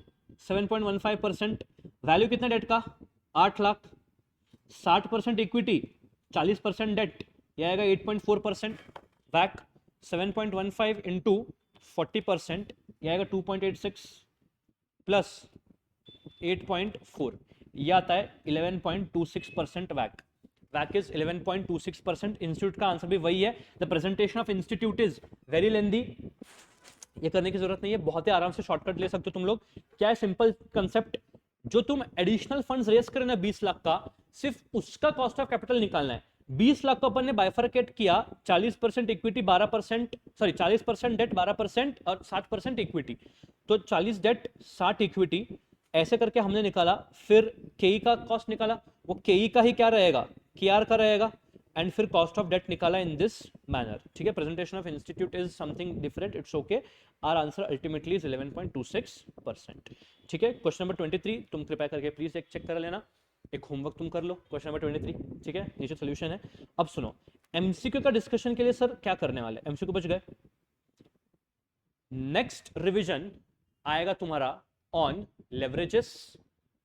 7.15%। वैल्यू कितना डेट का? 8 लाख। 60% इक्विटी, 40% डेट, ये आएगा 8.4%। वैक 7.15 इंटू 40%, ये आएगा 2.86 प्लस 8.4, ये आता है 11.26% वैक। वैक इज 11.26%। इंस्टीट्यूट का आंसर भी वही है। The presentation of institute is very lengthy, ये करने की जरूरत नहीं है, बहुत ही आराम से शॉर्टकट ले सकते हो तुम लोग। क्या है सिंपल कंसेप्ट, जो तुम एडिशनल फंड्स रेज करे ना 20 लाख का, सिर्फ उसका कॉस्ट ऑफ कैपिटल निकालना है। 20 लाख को अपन ने बाइफरकेट किया, 40% इक्विटी 12%, सॉरी 40% डेट 12% और 60% इक्विटी, तो 40 डेट 60 इक्विटी ऐसे करके हमने निकाला। फिर केई का कॉस्ट निकाला, वो केई का ही क्या रहेगा, केआर का रहेगा, एंड फिर कॉस्ट ऑफ डेट निकाला इन दिस मैनर। ठीक है, presentation of institute is something different, it's okay. Our answer ultimately is 11.26%। ठीक है, क्वेश्चन नंबर 23 तुम कृपया करके प्लीज एक चेक कर लेना, एक होमवर्क तुम कर लो क्वेश्चन नंबर 23। ठीक है, नीचे सोल्यूशन है। अब सुनो, एमसीक्यू का डिस्कशन के लिए सर क्या करने वाले, एमसीक्यू बच गए। नेक्स्ट रिवीजन आएगा तुम्हारा on leverages,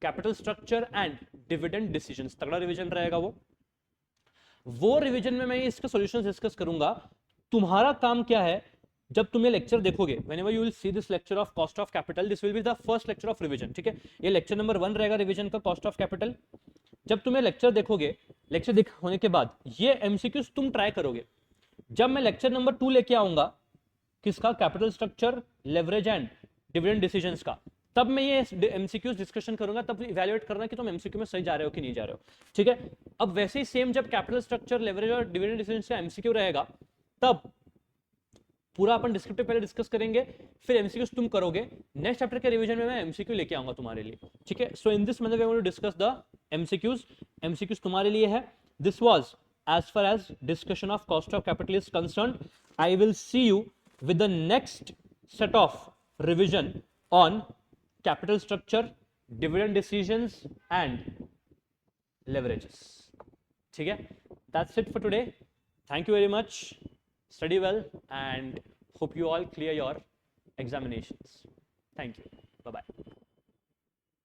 capital structure and dividend decisions. तगड़ा रिवीजन रहेगा वो रिवीजन में मैं इसके सॉल्यूशंस डिस्कस करूंगा। तुम्हारा काम क्या है, जब तुम ये लेक्चर देखोगे, whenever you will see this lecture of cost of capital, this will be the first lecture of revision। ठीक है, ये लेक्चर नंबर 1 रहेगा रिवीजन का, कॉस्ट ऑफ कैपिटल। जब तुम ये लेक्चर देखोगे, लेक्चर होने के बाद ये एमसीक्यूज तुम ट्राई करोगे। जब मैं लेक्चर नंबर 2 लेके आऊंगा, किसका, capital structure, leverage and dividend decisions का, तब मैं ये एमसीक्यूज डिस्कशन करूंगा, तब इवैल्यूएट करना कि तुम एमसीक्यू में सही जा रहे हो कि नहीं जा रहे हो। ठीक है, अब वैसे ही सेम जब कैपिटल स्ट्रक्चर, लेवरेज और डिविडेंड डिसीजंस का एमसीक्यू रहेगा, तब पूरा अपन डिस्क्रिप्टिव पहले डिस्कस करेंगे, फिर एमसीक्यूज तुम करोगे। नेक्स्ट चैप्टर के रिवीजन में मैं एमसीक्यू लेके आऊंगा तुम्हारे लिए। ठीक है, so in this manner we are going to discuss the MCQs. MCQs तुम्हारे लिए है। This was as far as discussion of cost of capital is concerned. I will see you with the next set of revision on capital structure, dividend decisions and leverages. ठीक है, that's it for today. Thank you very much. Study well and hope you all clear your examinations. Thank you. Bye bye.